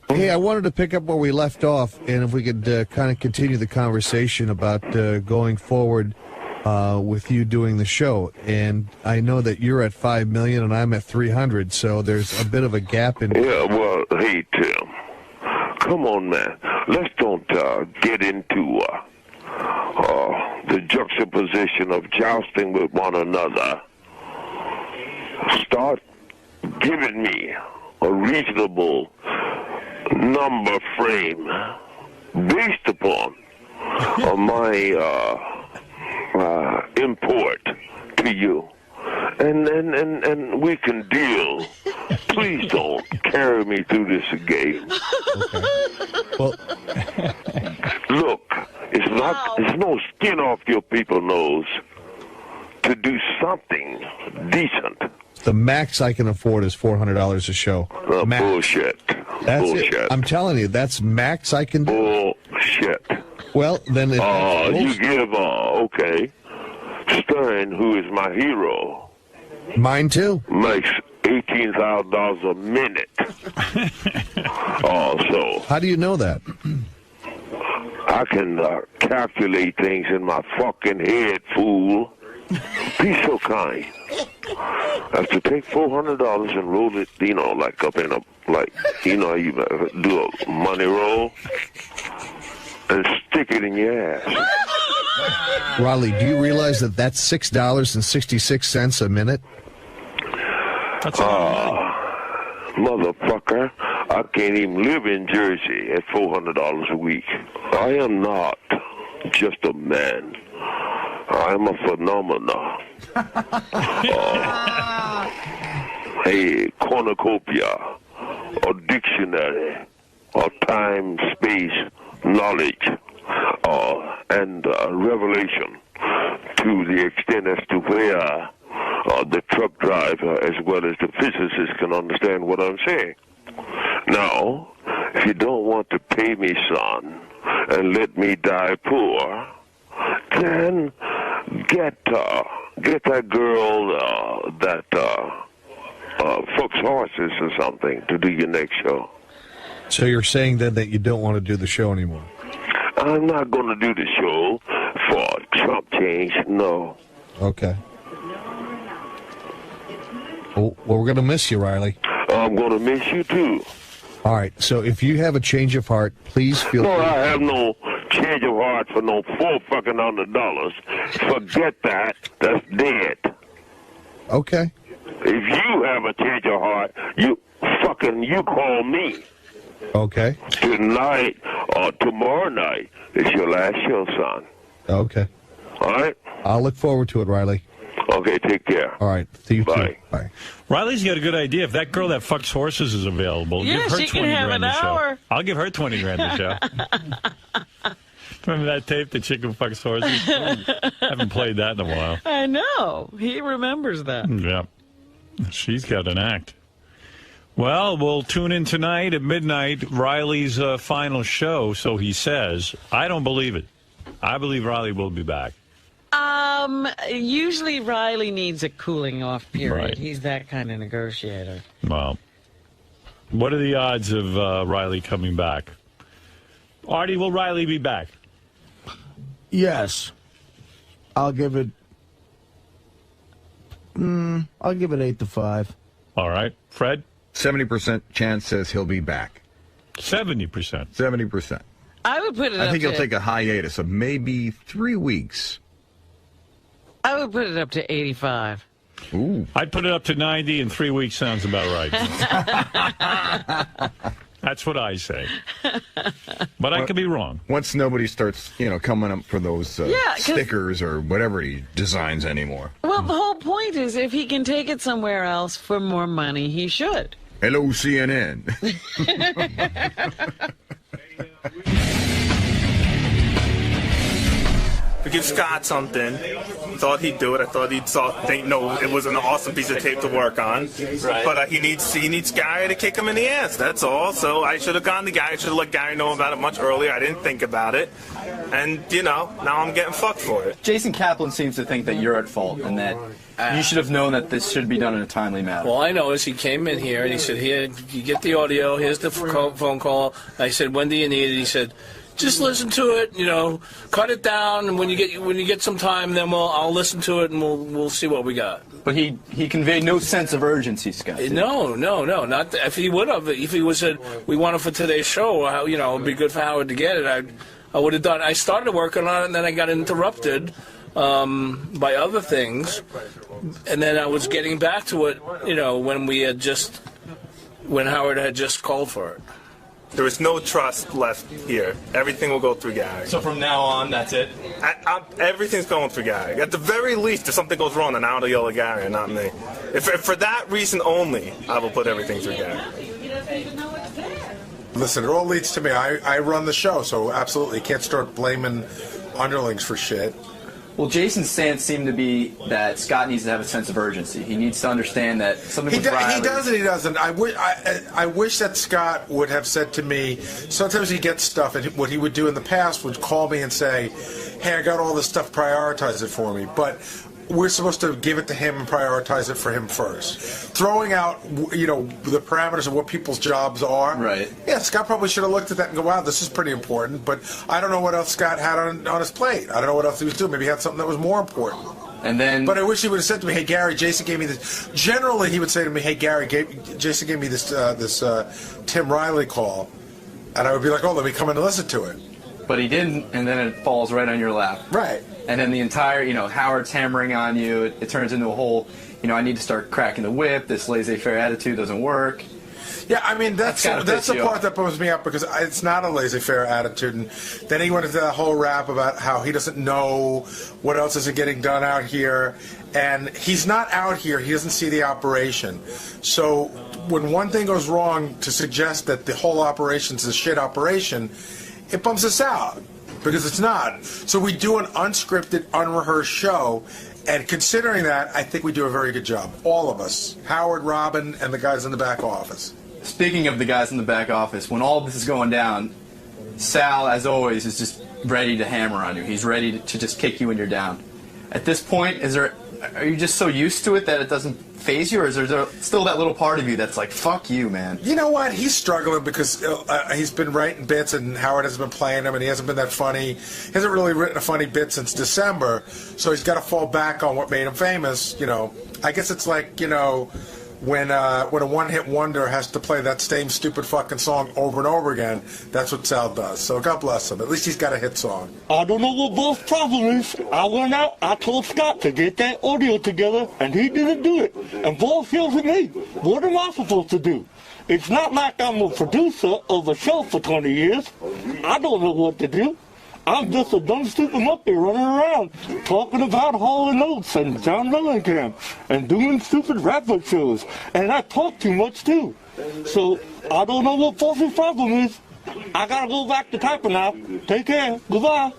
K: Hey, I wanted to pick up where we left off, and if we could kind of continue the conversation about going forward with you doing the show. And I know that you're at 5 million and I'm at 300, so there's a bit of a gap in.
L: Yeah, well, hey Tim, come on, man. Let's don't get into the juxtaposition of jousting with one another. Start giving me a reasonable number frame based upon my import to you, and we can deal. Please don't carry me through this game.
K: Okay. Well,
L: look, it's no skin off your people's nose to do something decent.
K: the max I can afford is $400 a show. Max.
L: Bullshit.
K: That's
L: Bullshit.
K: it. I'm telling you, that's max I can do.
L: Bullshit.
K: Well, then if
L: you give, okay. Stern, who is my hero.
K: Mine too.
L: Makes $18,000 a minute. So
K: how do you know that?
L: I can calculate things in my fucking head, fool. Be so kind. I have to take $400 and roll it, like up in a, you do a money roll and stick it in your ass.
K: Riley, do you realize that that's $6.66 a minute?
J: That's
L: motherfucker, I can't even live in Jersey at $400 a week. I am not just a man. I am a phenomenon. A cornucopia, a dictionary, a time, space, knowledge, and revelation to the extent as to where the truck driver as well as the physicist can understand what I'm saying. Now, if you don't want to pay me, son, and let me die poor, then get that girl that fucks horses or something to do your next show.
K: So you're saying then that you don't want to do the show anymore?
L: I'm not going to do the show for Trump change, no.
K: Okay. Well, we're going to miss you, Riley.
L: I'm going to miss you, too.
K: All right, so if you have a change of heart, please feel
L: No,
K: free.
L: I have no change of heart for no $400. Forget that. That's dead.
K: Okay.
L: If you have a change of heart, you call me.
K: Okay.
L: Tonight or tomorrow night is your last show, son.
K: Okay.
L: All right?
K: I'll look forward to it, Riley.
L: Okay, take care.
K: All right. See you
L: Bye.
K: too. Bye.
J: Riley's got a good idea. If that girl that fucks horses is available,
D: Yeah,
J: give her
D: she
J: 20
D: can have
J: grand
D: an
J: a show.
D: hour.
J: I'll give her 20 grand a show. Remember that tape, The Chick Who Fucks Horses? Haven't played that in a while.
D: I know. He remembers that.
J: Yeah. She's got an act. Well, we'll tune in tonight at midnight, Riley's final show, so he says. I don't believe it. I believe Riley will be back.
D: Usually Riley needs a cooling off period.
J: Right.
D: He's that kind of negotiator.
J: Well, what are the odds of Riley coming back? Artie, will Riley be back?
E: Yes. I'll give it 8 to 5.
J: All right. Fred?
M: 70% chance says he'll be back.
J: 70%.
M: 70%.
D: I would put it
M: I
D: up
M: think
D: to,
M: he'll take a hiatus of maybe 3 weeks.
D: I would put it up to 85.
M: Ooh.
J: I'd put it up to 90 in 3 weeks. Sounds about right. That's what I say. But I could be wrong.
M: Once nobody starts, coming up for those
D: Yeah, 'cause-
M: stickers or whatever he designs anymore.
D: Well, the whole point is if he can take it somewhere else for more money, he should.
M: Hello, CNN.
I: To give Scott something, thought he'd do it. I thought he'd know it was an awesome piece of tape to work on.
H: Right.
I: But he needs Gary to kick him in the ass. That's all. So I should have gone to Gary. I should have let Gary know about it much earlier. I didn't think about it, and now I'm getting fucked for it.
N: Jason Kaplan seems to think that you're at fault and that you should have known that this should be done in a timely manner.
H: Well, I noticed he came in here and he said, "Here, you get the audio. Here's the phone call." I said, "When do you need it?" He said, "Just listen to it. Cut it down, and when you get some time, then I'll listen to it and we'll see what we got."
N: But he conveyed no sense of urgency, Scott.
H: No. Not if he would have. If he would said, "We want it for today's show," it'd be good for Howard to get it. I would have done. I started working on it, and then I got interrupted by other things, and then I was getting back to it. When Howard had just called for it.
I: There is no trust left here. Everything will go through Gary.
N: So from now on, that's it?
I: Everything's going through Gary. At the very least, if something goes wrong, then I'll yell at Gary and not me. If for that reason only, I will put everything through Gary.
F: Listen, it all leads to me. I run the show, so absolutely can't start blaming underlings for shit.
N: Well, Jason's stance seemed to be that Scott needs to have a sense of urgency. He needs to understand that something with Riley...
F: He does and he doesn't. I wish that Scott would have said to me, sometimes he gets stuff, and what he would do in the past would call me and say, "Hey, I got all this stuff, prioritize it for me." But we're supposed to give it to him and prioritize it for him first. Throwing out, the parameters of what people's jobs are.
N: Right.
F: Yeah, Scott probably should have looked at that and go, "Wow, this is pretty important." But I don't know what else Scott had on his plate. I don't know what else he was doing. Maybe he had something that was more important. But I wish he would have said to me, "Hey, Gary, Jason gave me this." Generally, he would say to me, "Hey, Gary, Jason gave me this Tim Riley call," and I would be like, "Oh, let me come in and listen to it."
N: But he didn't, and then it falls right on your lap.
F: Right.
N: And then the entire, Howard's hammering on you. It turns into a whole, I need to start cracking the whip. This laissez-faire attitude doesn't work.
F: Yeah, I mean, that's the part that bums me up because it's not a laissez-faire attitude. And then he went into that whole rap about how he doesn't know what else isn't getting done out here. And he's not out here. He doesn't see the operation. So when one thing goes wrong, to suggest that the whole operation's a shit operation, it bumps us out. Because it's not. So we do an unscripted, unrehearsed show, and considering that, I think we do a very good job. All of us. Howard, Robin, and the guys in the back office.
N: Speaking of the guys in the back office, when all of this is going down, Sal, as always, is just ready to hammer on you. He's ready to just kick you when you're down. At this point, are you just so used to it that it doesn't faze you, or is there still that little part of you that's like, "Fuck you, man"?
F: You know what? He's struggling because he's been writing bits and Howard hasn't been playing them and he hasn't been that funny. He hasn't really written a funny bit since December, so he's got to fall back on what made him famous. I guess it's like, when a one-hit wonder has to play that same stupid fucking song over and over again. That's what Sal does. So God bless him. At least he's got a hit song.
O: I don't know what Bill's problem is. I went out, I told Scott to get that audio together, and he didn't do it. And Bill yells at me, "What am I supposed to do? It's not like I'm a producer of a show for 20 years. I don't know what to do. I'm just a dumb stupid monkey running around talking about Hall & Oates and John Mellencamp and doing stupid rap-up shows. And I talk too much too. So I don't know what Bill's problem is. I gotta go back to typing now. Take care. Goodbye."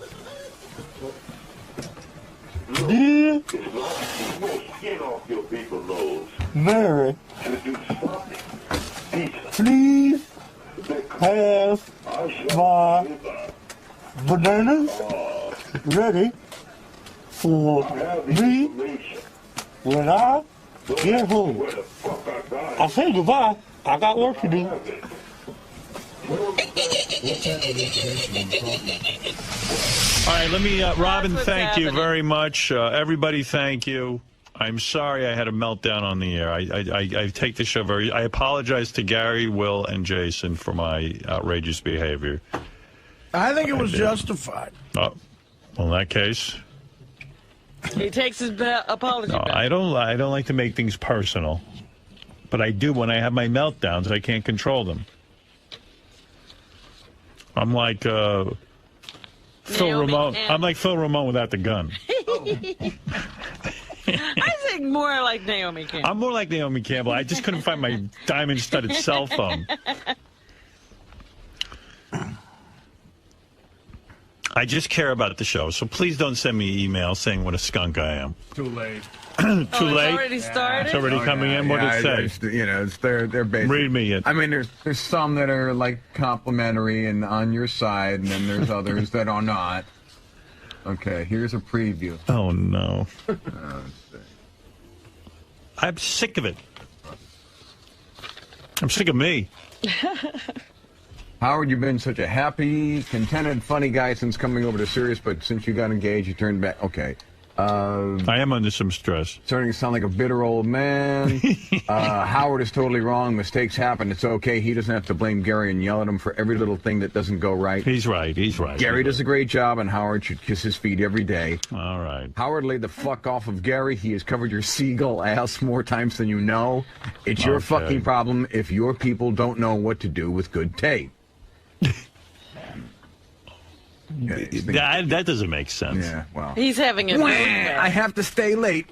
O: Dear Mary, please have my bananas ready for me when I get home. I'll say goodbye. I got work to do.
J: All right, let me, Robin, thank you very much. Everybody, thank you. I'm sorry I had a meltdown on the air. I take the show I apologize to Gary, Will, and Jason for my outrageous behavior.
E: I think it was justified.
J: Oh, well, in that case,
D: He takes his apology back.
J: I don't like to make things personal, but I do when I have my meltdowns. I can't control them. I'm like Phil Ramone. I'm like Phil Ramone without the gun.
D: I think more like Naomi Campbell.
J: I'm more like Naomi Campbell. I just couldn't find my diamond-studded cell phone. I just care about the show, so please don't send me emails saying what a skunk I am.
F: Too late.
J: Too late?
D: It's already started?
J: It's already coming in? What did it say?
M: It's they're basic.
J: Read me it.
M: I mean, there's some that are, like, complimentary and on your side, and then there's others that are not. Okay, here's a preview.
J: Oh, no. I'm sick of it. I'm sick of me.
M: Howard, you've been such a happy, contented, funny guy since coming over to Sirius, but since you got engaged, you turned back. Okay.
J: I am under some stress.
M: Starting to sound like a bitter old man. Howard is totally wrong. Mistakes happen. It's okay. He doesn't have to blame Gary and yell at him for every little thing that doesn't go right.
J: He's right. He's right.
M: Gary does a great job, and Howard should kiss his feet every day.
J: All right.
M: Howard, lay the fuck off of Gary. He has covered your seagull ass more times than you know. It's your fucking problem if your people don't know what to do with good tape.
J: That doesn't make sense.
M: Yeah, well.
D: He's having a
M: I have to stay late.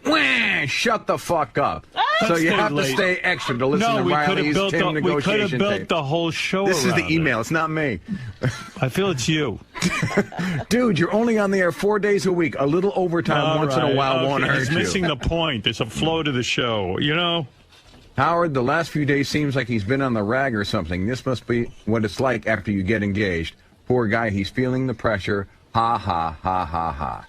M: Shut the fuck up. So you have to stay extra to listen to Riley's Tim negotiation
J: we could have built
M: tape.
J: the whole show
M: This is the
J: around
M: email. It's not me.
J: I feel it's you.
M: Dude, you're only on the air 4 days a week. A little overtime once in a while won't hurt
J: He's
M: you.
J: missing the point. There's a flow to the show, you know?
M: Howard, the last few days seems like he's been on the rag or something. This must be what it's like after you get engaged. Poor guy, he's feeling the pressure. Ha, ha, ha, ha, ha.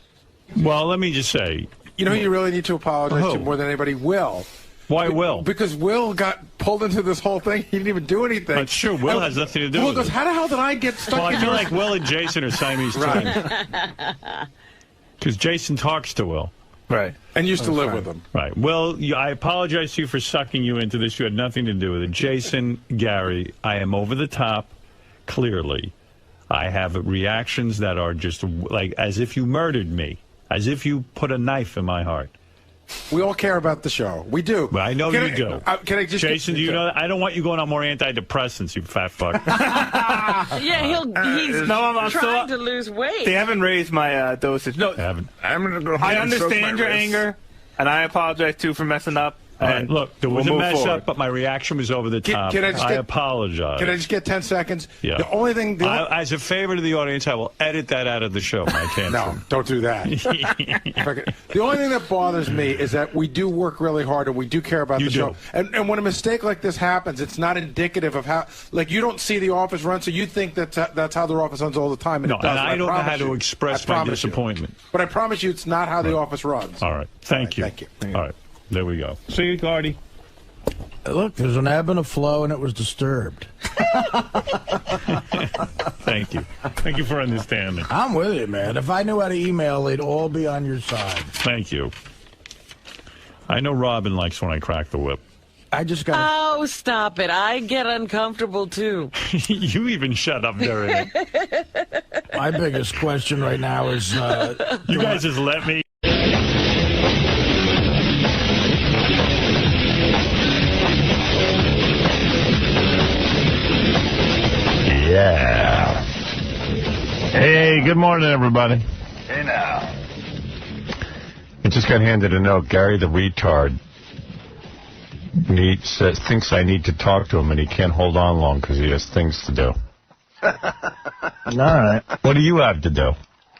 J: Well, let me just say.
F: You know who you really need to apologize to more than anybody? Will.
J: Why Will?
F: Because Will got pulled into this whole thing. He didn't even do anything.
J: That's true. Will has nothing to do
F: Will
J: with
F: goes,
J: it.
F: how the hell did I get stuck
J: Well, I
F: in
J: feel
F: your...
J: like Will and Jason are Siamese twins. Because Jason talks to Will.
F: Right. And used to live with him.
J: Right. Will, I apologize to you for sucking you into this. You had nothing to do with it. Jason, Gary, I am over the top, clearly. I have reactions that are just like as if you murdered me, as if you put a knife in my heart.
F: We all care about the show. We do.
J: But I know you do.
F: Can I just
J: Jason, do you know that? I don't want you going on more antidepressants, you fat fuck.
D: Yeah, he's trying to lose weight.
I: They haven't raised my dosage. No,
J: I haven't.
M: I'm going to go
I: I understand your anger, and I apologize, too, for messing up.
J: All right, look, there was a mess up, but my reaction was over the top. I apologize.
F: Can I just get 10 seconds?
J: Yeah.
F: The only thing...
J: as a favor to the audience, I will edit that out of the show. I can't.
F: No, don't do that. The only thing that bothers me is that we do work really hard and we do care about the show. And when a mistake like this happens, it's not indicative of how... Like, you don't see the office run, so you think that's how their office runs all the time. And
J: No,
F: it doesn't.
J: and I don't know how to express my disappointment.
F: But I promise you it's not how the office runs.
J: All right. Thank you.
F: Thank you.
J: All right. There we go. See you, Artie.
E: Look, there's an ebb and a flow, and it was disturbed.
J: Thank you. Thank you for understanding.
E: I'm with you, man. If I knew how to email, they'd all be on your side.
J: Thank you. I know Robin likes when I crack the whip.
E: I just got.
D: Oh, stop it. I get uncomfortable, too.
J: You even shut up during it.
E: My biggest question right now is...
J: you guys just let me...
P: Yeah. Hey, good morning, everybody.
L: Hey, now.
P: I just got handed a note. Gary the retard thinks I need to talk to him, and he can't hold on long because he has things to do. All right. What do you have to do?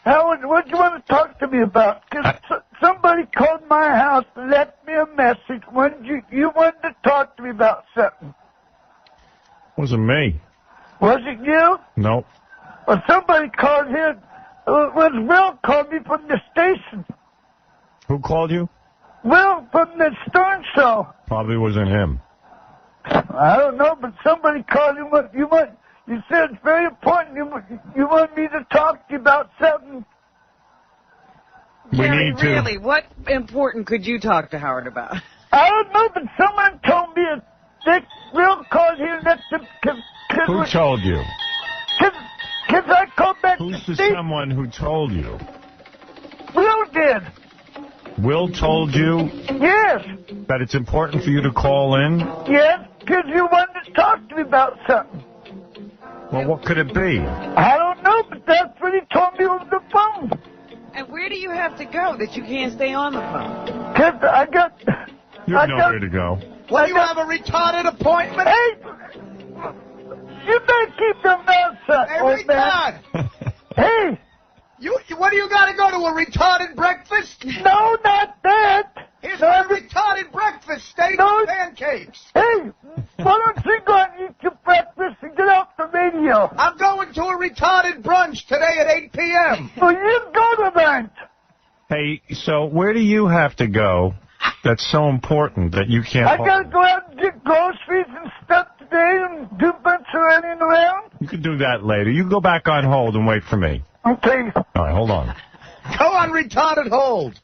Q: Howard, what do you want to talk to me about? Because somebody called my house and left me a message when you wanted to talk to me about something.
P: Wasn't me.
Q: Was it you?
P: Nope.
Q: Well, somebody called here. It was Will called me from the station.
P: Who called you?
Q: Will from the Stern Show.
P: Probably wasn't him.
Q: I don't know, but somebody called you. You said it's very important. You want me to talk to you about something.
D: Gary, really, what important could you talk to Howard about?
Q: I don't know, but someone told me that Will called here next to...
P: Who told you?
Q: Because I called back
P: Who's
Q: to
P: the someone who told you?
Q: Will did.
P: Will told you
Q: Yes.
P: that it's important for you to call in?
Q: Yes, because you wanted to talk to me about something.
P: Well, what could it be?
Q: I don't know, but that's what he told me over the phone.
D: And where do you have to go that you can't stay on the phone?
Q: 'Cause I got...
P: You have nowhere to go.
Q: Well, you have a retarded appointment? Hey! You better keep your mouth shut, old man. Hey!
R: What do you got to go to, a retarded breakfast?
Q: No, not that.
R: Here's a retarded breakfast, steak and pancakes.
Q: Hey, why don't you go and eat your breakfast and get off the radio?
R: I'm going to a retarded brunch today at 8 p.m.
Q: Well, you go to that.
P: Hey, so where do you have to go that's so important that you can't...
Q: I gotta go out and get groceries and stuff today and do a bunch of running around.
P: You can do that later. You go back on hold and wait for me.
Q: Okay.
P: All right, hold on.
R: Go on retarded hold.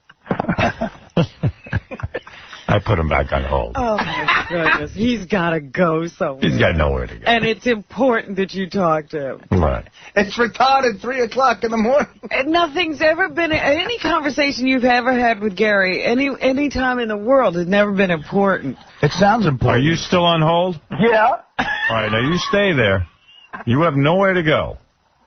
P: I put him back on hold.
D: Oh, my goodness. He's got to go somewhere.
P: He's got nowhere to go.
D: And it's important that you talk to him.
P: Right.
R: It's retarded 3 o'clock in the morning.
D: And nothing's ever been, any conversation you've ever had with Gary, any time in the world has never been important.
E: It sounds important.
P: Are you still on hold?
Q: Yeah.
P: All right, now you stay there. You have nowhere to go.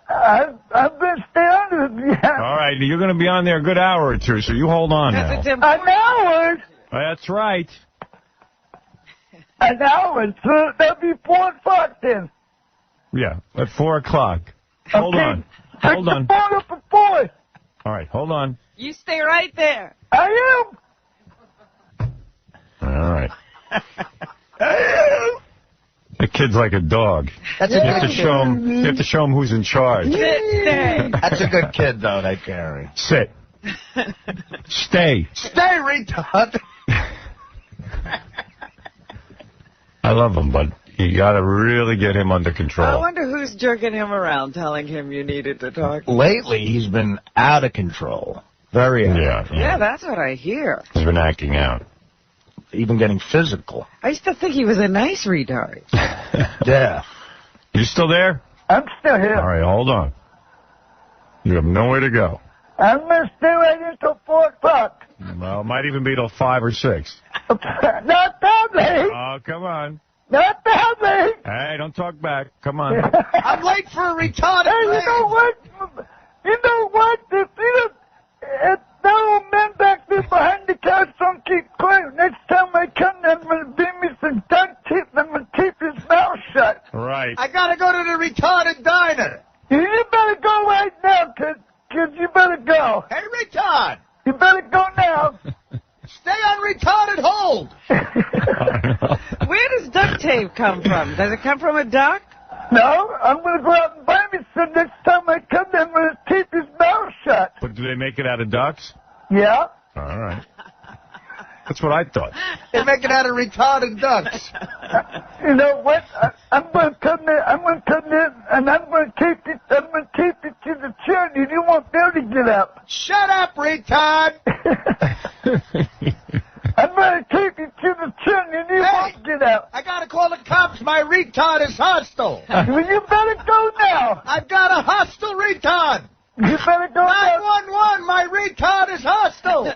Q: I've been staying with you.
P: All right, you're going to be on there a good hour or two, so you hold on now.
Q: An hour?
P: That's right.
Q: An hour? So that'll be 4 o'clock then.
P: Yeah, at 4 o'clock. Hold on. Hold on.
Q: Take the phone up at 4.
P: All right, hold on.
D: You stay right there.
Q: I am.
P: All right. The kid's like a dog.
E: That's
P: you
E: a
P: have
E: good
P: to show him. You have to show him who's in charge.
E: That's a good kid, though, that Gary.
P: Sit. Stay.
R: Stay, retard.
P: I love him, but you got to really get him under control.
D: I wonder who's jerking him around, telling him you needed to talk.
E: Lately, he's been out of control. Very out.
D: Yeah, that's what I hear.
P: He's been acting out.
E: Even getting physical.
D: I used to think he was a nice retard.
E: Yeah.
P: You still there?
Q: I'm still here.
P: All right, hold on. You have nowhere to go.
Q: I'm going to stay right until 4 o'clock.
P: Well, it might even be till 5 or 6.
Q: Not that late.
P: Oh, come on.
Q: Not that late.
P: Hey, don't talk back. Come on.
R: I'm late for a retarded
Q: Hey, you know what? You know what? If no men back there behind the couch don't keep quiet. Next time I come, I'm going to bring me some duct tape and I'm going to keep his mouth shut.
P: Right.
R: I got to go to the retarded diner.
Q: You better go right now, kid. You better go.
R: Hey, retard.
Q: You better go now.
R: Stay on retarded hold.
D: Where does duct tape come from? Does it come from a duck?
Q: No, I'm going to go out and buy me some next time I come there. I'm going to keep his mouth shut.
P: But do they make it out of ducks?
Q: Yeah.
P: All right. That's what I thought.
R: They make it out of retarded ducks.
Q: You know what? I'm going to come there. I'm going to come there, and I'm going to keep it. I'm going to keep it to the chin. You won't be able to get up.
R: Shut up, retard.
Q: I'm going to keep it to the chin, and you won't get up.
R: I got to call the cops. My retard is hostile.
Q: Well, you better go now.
R: I've got a hostile retard.
Q: You better go now.
R: 911, my retard is hostile.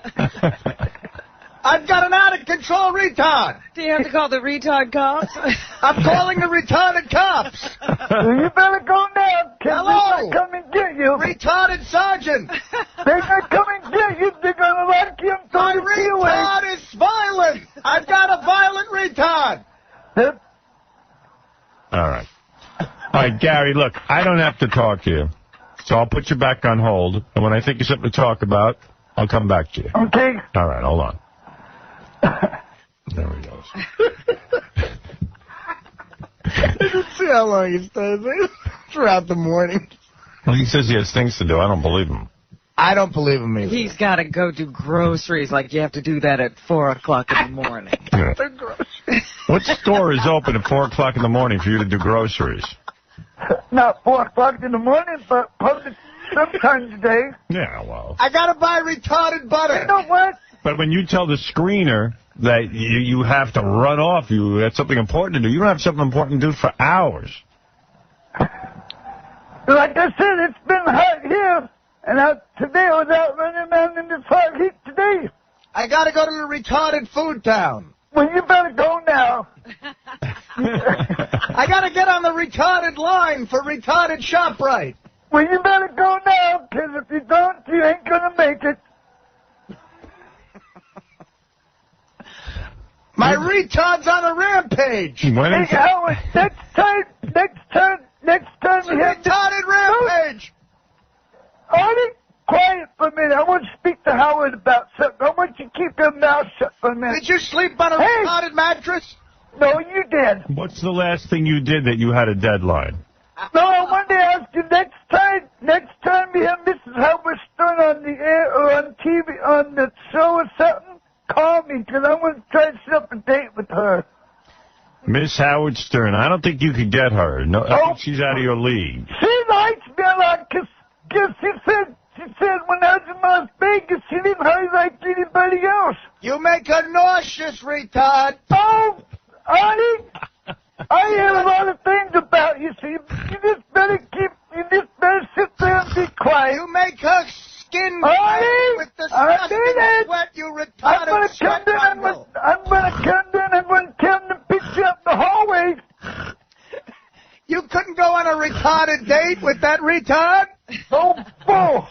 R: I've got an out-of-control retard.
D: Do you have to call the retard cops?
R: I'm calling the retarded cops.
Q: Well, you better go now.
R: Hello.
Q: They're come and get you.
R: Retarded sergeant.
Q: They're going to come and get you. They're going to lock you and
R: My
Q: throw you away.
R: retard is violent. I've got a violent retard.
P: All right. All right, Gary, look, I don't have to talk to you. So I'll put you back on hold. And when I think of something to talk about, I'll come back to you.
Q: Okay.
P: All right, hold on. There he goes.
R: Let's see how long he stays throughout the morning.
P: Well, he says he has things to do. I don't believe him.
R: I don't believe him either.
D: He's got to go do groceries. Like you have to do that at 4 o'clock in the morning.
P: Yeah. What store is open at 4 o'clock in the morning for you to do groceries?
Q: Not 4 o'clock in the morning, but probably sometime today.
P: Yeah, well.
R: I got to buy retarded butter.
Q: You know what?
P: But when you tell the screener that you have to run off, you have something important to do. You don't have something important to do for hours.
Q: Like I said, it's been hot here. And today I was out running around in this hot heat today.
R: I got to go to the retarded food town.
Q: Well, you better go now.
R: I gotta get on the retarded line for retarded ShopRite.
Q: Well, you better go now, because if you don't, you ain't gonna make it.
R: My retard's on a rampage.
Q: Hey, Howard, next time you have
R: retarded rampage.
Q: Artie, quiet for a minute. I want to speak to Howard about something. I want you to keep your mouth shut for a minute.
R: Did you sleep on a retarded mattress?
Q: No, you did.
P: What's the last thing you did that you had a deadline?
Q: No, I wanted to ask you next time you have Mrs. Howard Stern on the air or on TV, on the show or something, call me, because I want to try to set up a date with her.
P: Miss Howard Stern. I don't think you could get her. No, I think she's out of your league.
Q: She likes me a lot, because she said when I was in Las Vegas, she didn't hardly like anybody else.
R: You make her nauseous, retard.
Q: Oh, Artie, I hear a lot of things about you, so you just better sit there and be quiet.
R: You make her skin with disgusting sweat, you retarded sweat bundle.
Q: I'm gonna come in and tell them to pick you up the hallway.
R: You couldn't go on a retarded date with that retard?
Q: Oh, bull.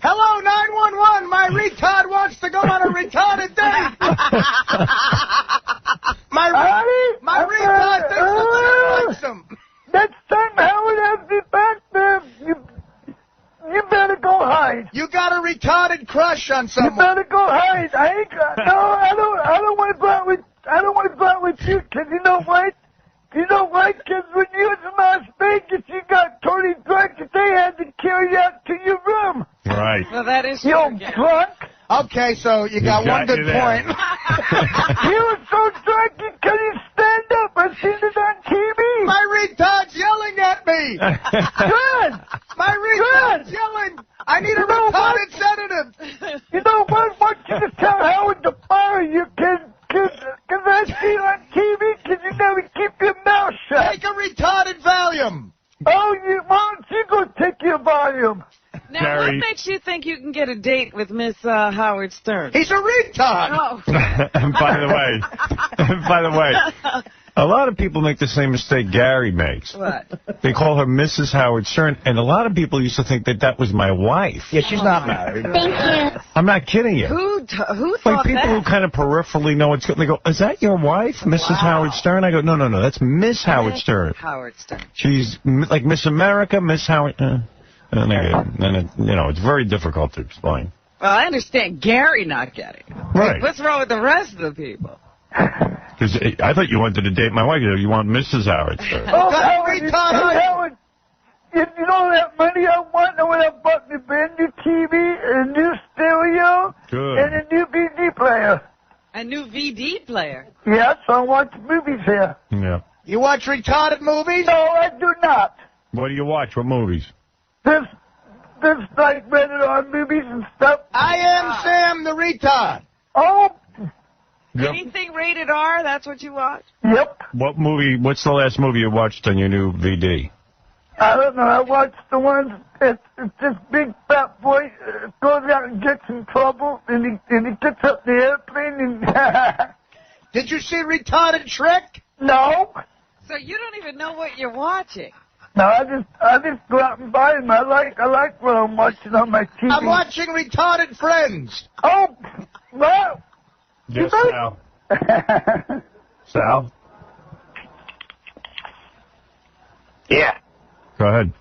R: Hello, 911. My retard wants to go on a retarded date. My retard thinks the chick likes him.
Q: Next time Howard has me back there, you better go hide.
R: You got a retarded crush on someone.
Q: You better go hide. I don't want to go out with you, because you know what? Because when you was in Las Vegas, you got totally drunk, and they had to carry you out to your room.
P: Right.
D: Well, that is
Q: you drunk.
R: Okay, so you got one good point.
Q: You were so drunk you couldn't stand up. I've seen it on TV.
R: My retard's yelling at me.
Q: Good.
R: My retard's yelling. I need a retarded sedative.
Q: You know what? I want you to tell Howard to fire you, because I see it on TV, because you never keep your mouth shut.
R: Take a retarded Valium.
Q: Oh, why don't you go take your Valium?
D: Now,
P: Gary.
D: what makes you think you can get a date with Miss Howard Stern?
R: He's a retard.
D: Oh.
P: And by the way, a lot of people make the same mistake Gary makes.
D: What?
P: They call her Mrs. Howard Stern, and a lot of people used to think that was my wife.
R: Yeah, she's not married.
Q: Thank you.
P: I'm not kidding you.
D: Who thought
P: Like people
D: that?
P: who kind of peripherally know what's good. They go, "Is that your wife, Mrs. Howard Stern?" I go, "No, that's Miss Howard Stern.
D: Howard Stern.
P: She's like Miss America, Miss Howard." And it's very difficult to explain.
D: Well, I understand Gary not getting it.
P: Right.
D: What's wrong with the rest of the people?
P: Because I thought you wanted to date my wife. You want Mrs. Howard Stern.
Q: Oh, Howard, you know that money I want when I bought me a brand new TV, a new stereo,
P: Good.
Q: and a new VD player.
D: A new VD player?
Q: Yes, I watch movies here.
P: Yeah.
R: You watch retarded movies?
Q: No, I do not.
P: What do you watch? What movies?
Q: There's like rated R movies and stuff.
R: I am Sam the retard.
Q: Oh.
P: Yep.
D: Anything rated R, that's what you watch?
Q: Yep.
P: What movie? What's the last movie you watched on your new VD?
Q: I don't know. I watched the ones. It's this big fat boy goes out and gets in trouble, and he gets up the airplane and.
R: Did you see Retarded Shrek?
Q: No.
D: So you don't even know what you're watching.
Q: No, I just go out and buy them. I like what I'm watching on my TV.
R: I'm watching Retarded Friends.
Q: Oh, well.
P: Yes, Sal. Sal?
S: Yeah.
P: Go ahead.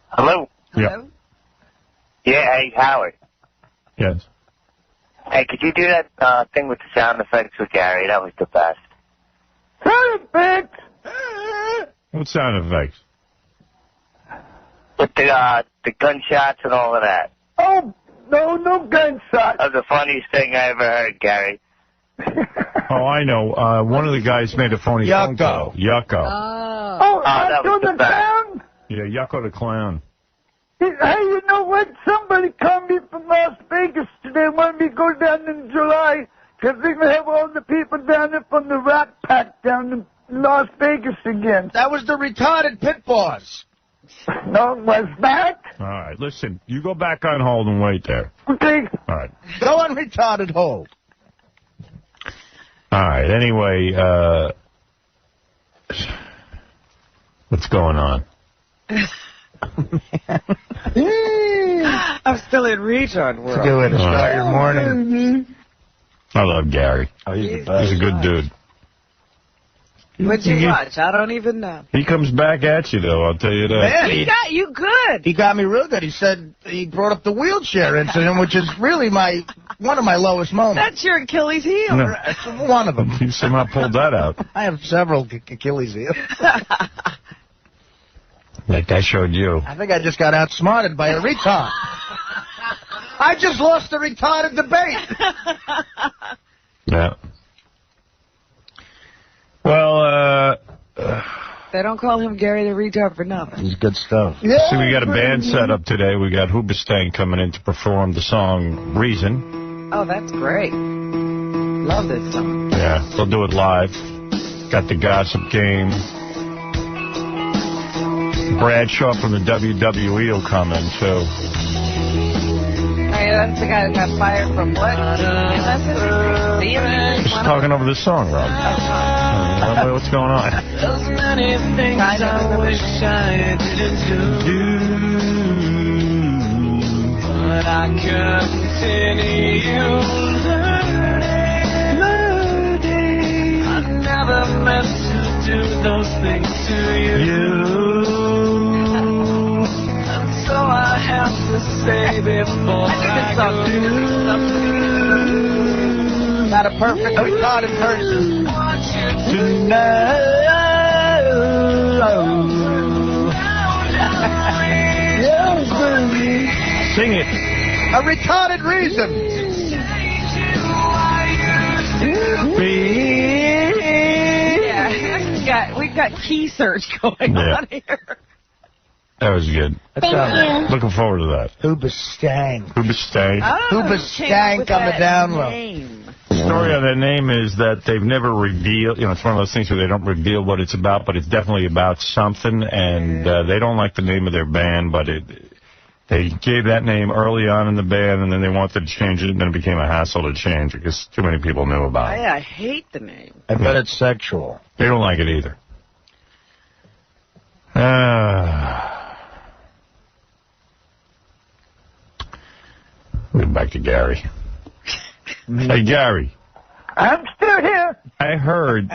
S: Hello?
P: Yeah.
S: Yeah, hey, Howard.
P: Yes.
S: Hey, could you do that thing with the sound effects with Gary? That was the best.
Q: Sound effects?
P: What sound effects?
S: With the gunshots and all of that.
Q: Oh, no gunshots.
S: That was the funniest thing I ever heard, Gary.
P: Oh, I know. One of the guys made a phony phone call. Yucko.
Q: Oh,
S: that was the
Q: clown?
P: Yeah, Yucko the clown.
Q: Hey, you know what? Somebody called me from Las Vegas today. Wanted me to go down in July because they're going to have all the people down there from the Rat Pack down in Las Vegas again.
R: That was the retarded pit boss.
Q: No, it was that.
P: All right, listen. You go back on hold and wait there.
Q: Okay.
P: All right.
R: Go on retarded hold.
P: All right. Anyway, What's going on?
D: I'm still in retard world.
R: It's a good way to start your morning.
P: I love Gary.
R: Oh, he's the best.
P: He's a good dude.
D: What'd you watch? I don't even know.
P: He comes back at you, though, I'll tell you that.
R: Man,
D: He got you good.
R: He got me real good. He said he brought up the wheelchair incident, which is really one of my lowest moments.
D: That's your Achilles heel.
P: No.
R: It's one of them.
P: You somehow pulled that out.
R: I have several Achilles heels.
P: Like I showed you.
R: I think I just got outsmarted by a retard. I just lost the retarded debate.
P: Yeah. Well,
D: They don't call him Gary the retard for nothing.
R: He's good stuff.
P: Yeah, see, we got a band set up today. We got Hoobastank coming in to perform the song Reason.
D: Oh, that's great. Love this song.
P: Yeah, they'll do it live. Got the Gossip Game. Bradshaw from the WWE will come in, too.
D: Hey, that's the guy that got fired from what?
P: Just talking over this song, Rob. What's going on?
T: There's many things I wish I didn't do, but I continue learning. I never meant to do those things to you. So I have to say before I go
R: Not a perfect retarded person.
P: Sing it.
R: A retarded reason.
D: Yeah, we got key search going on here.
P: That was good.
R: Thank you.
P: Looking forward to that.
R: Hoobastank.
P: Hoobastank.
R: Hoobastank on the down low.
P: The story on that name is that they've never revealed, it's one of those things where they don't reveal what it's about, but it's definitely about something, and they don't like the name of their band, but they gave that name early on in the band, and then they wanted to change it, and then it became a hassle to change because too many people knew about it.
D: I hate the name.
R: I bet it's sexual.
P: They don't like it either. We'll get back to Gary. Hey, Gary.
Q: I'm still here.
P: I heard.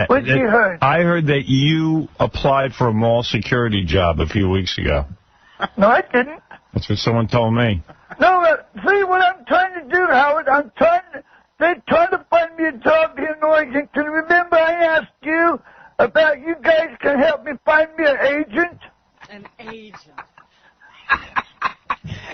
Q: What you heard?
P: I heard that you applied for a mall security job a few weeks ago.
Q: No, I didn't.
P: That's what someone told me.
Q: No, see what I'm trying to do, Howard? They're trying to find me a job here in Oregon. Can you remember I asked you about you guys can help me find me an agent?
D: An agent.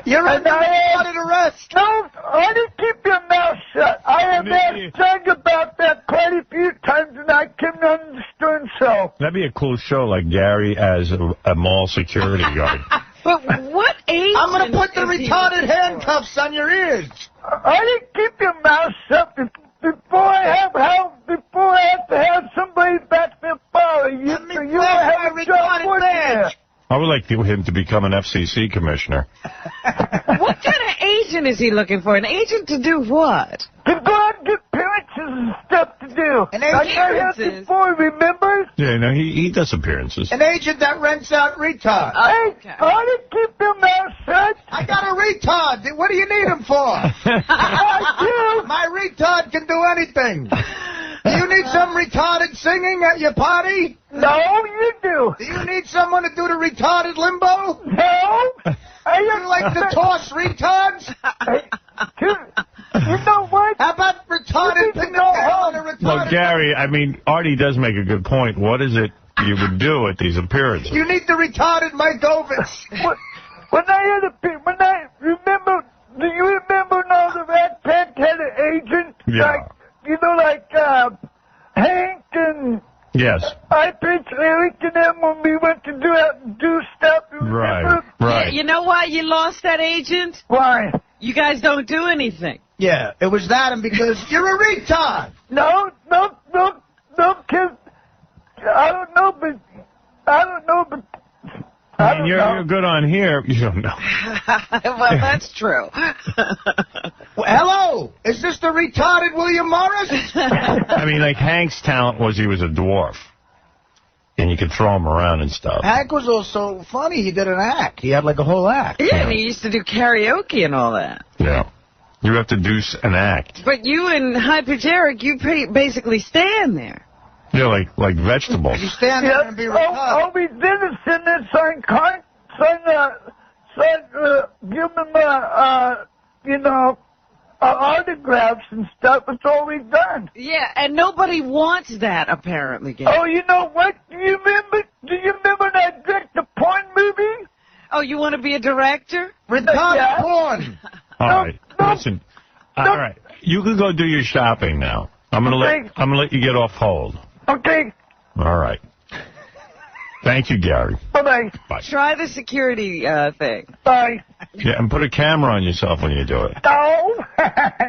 R: You're under arrest.
Q: No, I didn't keep your mouth shut. I have asked Doug about that quite a few times, and I couldn't understand so.
P: That'd be a cool show, like Gary as a mall security guard.
D: But what agent?
R: I'm going to put the retarded handcuffs on your ears.
Q: I didn't keep your mouth shut before I have to have somebody back there follow you.
R: Let me
Q: So you have a job working there.
P: I would like him to become an FCC commissioner.
D: What kind of agent is he looking for? An agent to do what?
Q: To go out and get appearances and stuff to do.
R: An
Q: I
R: agent
Q: got help before, remember?
P: Yeah, no, he does appearances.
R: An agent that rents out retards.
Q: Hey, I didn't keep your mouth shut.
R: I got a retard. What do you need him for? My retard can do anything. Do you need some retarded singing at your party?
Q: No, you do.
R: Do you need someone to do the retarded limbo?
Q: No.
R: You like to toss retards?
Q: You know what?
R: How about retarded picking up on a retarded?
P: Well, Gary, I mean, Artie does make a good point. What is it you would do at these appearances?
R: You need the retarded Mike Ovitz.
Q: When I remember, do you remember now the Rat Pack had an agent?
P: Yeah.
Q: Like Hank and
P: Yes.
Q: I pitched Eric and them when we went to do stuff.
P: Right.
D: Yeah, you know why you lost that agent?
Q: Why?
D: You guys don't do anything.
R: Yeah, it was that and because you're a retard.
Q: No, kid. I don't know, but
P: I mean, you're good on here. You don't know.
D: Well, that's true.
R: Well, hello, is this the retarded William Morris?
P: I mean, like Hank's talent was he was a dwarf. and you could throw them around and stuff.
R: Hank was also funny. He did an act. He had like a whole act.
D: Yeah, and he used to do karaoke and all that.
P: Yeah. You have to do an act.
D: But you and Hypergeric, you basically stand there.
P: Yeah, like vegetables.
R: You stand there and be retarded.
Q: I'll be dinner sitting there saying, give him autographs and stuff. That's all we've done.
D: Yeah, and nobody wants that, apparently, Gary.
Q: Oh, you know what? Do you remember that Direct the Porn movie?
D: Oh, you want to be a director?
R: Retarded porn.
P: All right. Listen. All right. You can go do your shopping now. I'm gonna let you get off hold.
Q: Okay.
P: All right. Thank you, Gary.
Q: Bye-bye.
P: Bye.
D: Try the security thing.
Q: Bye.
P: Yeah, and put a camera on yourself when you do it.
Q: No.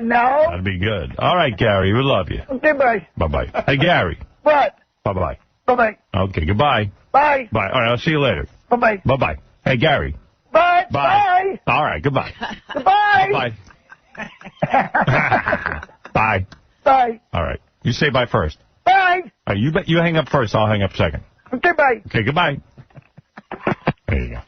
Q: No.
P: That'd be good. All right, Gary. We love you.
Q: Okay, bye.
P: Bye-bye. Hey, Gary.
Q: What?
P: Bye-bye.
Q: Bye-bye.
P: Okay, goodbye.
Q: Bye.
P: Bye. All right, I'll see you later.
Q: Bye-bye.
P: Bye-bye. Hey, Gary.
Q: Bye.
P: Bye. All right, goodbye.
Q: Goodbye.
P: Bye. Bye.
Q: Bye.
P: All right. You say bye first.
Q: Bye.
P: All right, you hang up first. I'll hang up second.
Q: Okay, bye.
P: Okay, goodbye. There you go.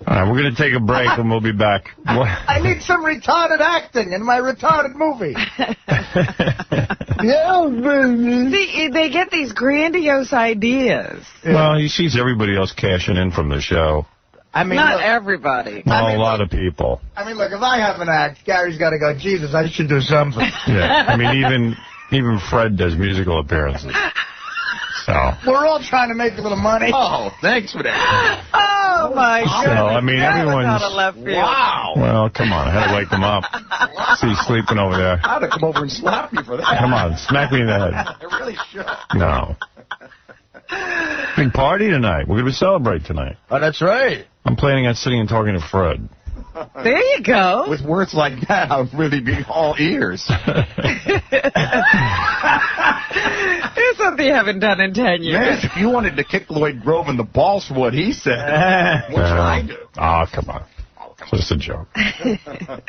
P: All right, we're going to take a break, and we'll be back.
R: I need some retarded acting in my retarded movie. Yeah, baby.
D: See, they get these grandiose ideas.
P: Well, he sees everybody else cashing in from the show.
R: I mean,
D: Not
R: look,
D: everybody.
P: Well, a lot of people.
R: I mean, look, if I have an act, Gary's got to go, Jesus, I should do something.
P: Yeah, I mean, even Fred does musical appearances. So.
R: We're all trying to make a little money.
M: Oh, thanks for that.
D: Oh, my God.
P: So, I mean, everyone's...
D: Out of left field.
M: Wow.
P: Well, come on. I had to wake them up. See, he's sleeping over there.
M: I ought to come over and slap you for that.
P: Come on, smack me in the head.
M: I really should.
P: No. Big party tonight. We're going to celebrate tonight.
R: Oh, that's right.
P: I'm planning on sitting and talking to Fred.
D: There you go.
M: With words like that, I'll really be all ears.
D: There's something you haven't done in 10 years.
M: Man, if you wanted to kick Lloyd Grove in the balls for what he said, what should I do?
P: Oh, come on. Just a joke.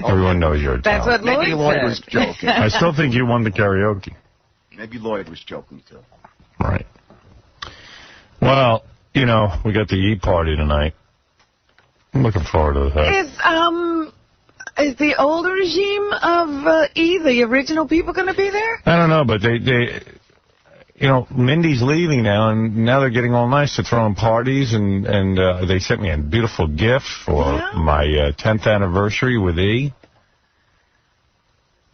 P: Everyone knows you're a
D: That's
P: talent.
D: what
M: Maybe Lloyd was joking.
P: I still think you won the karaoke.
M: Maybe Lloyd was joking, too.
P: Right. Well, you know, we got the E-party tonight. I'm looking forward to that.
D: Is the old regime of E, the original people, going to be there?
P: I don't know, but they you know, Mindy's leaving now, and now they're getting all nice to throwing parties, and they sent me a beautiful gift for my 10th anniversary with E.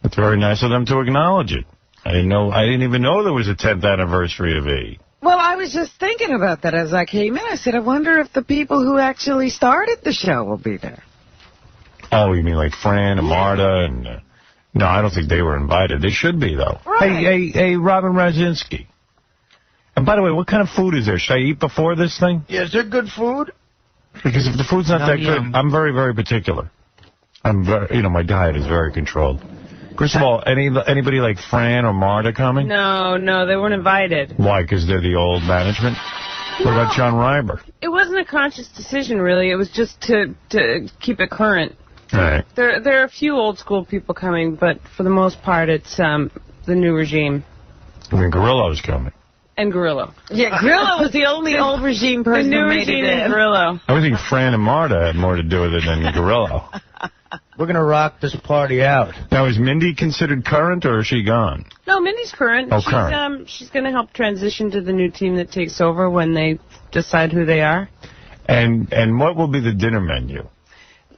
P: It's very nice of them to acknowledge it. I didn't even know there was a 10th anniversary of E.
D: Well, I was just thinking about that as I came in. I said, I wonder if the people who actually started the show will be there.
P: Oh, you mean like Fran and Marta and... no, I don't think they were invited. They should be, though.
D: Right.
P: Hey, Robin Razinski. And by the way, what kind of food is there? Should I eat before this thing?
R: Yeah, is there good food?
P: Because if the food's not that good, I'm very, very particular. My diet is very controlled. First of all, anybody like Fran or Marta coming?
U: No, they weren't invited.
P: Why? Because they're the old management? What about John Reiber?
U: It wasn't a conscious decision, really. It was just to keep it current.
P: All right.
U: There are a few old school people coming, but for the most part, it's the new regime.
P: I mean, Gorillo's coming.
U: And Gorillo.
D: Yeah, Gorillo was the only old regime person
U: the new
D: who made
U: regime
D: it in.
U: and Gorillo.
P: I would think Fran and Marta had more to do with it than Gorillo.
R: We're going to rock this party out.
P: Now, is Mindy considered current, or is she gone?
U: No, Mindy's current.
P: Oh, current.
U: She's going to help transition to the new team that takes over when they decide who they are.
P: And what will be the dinner menu?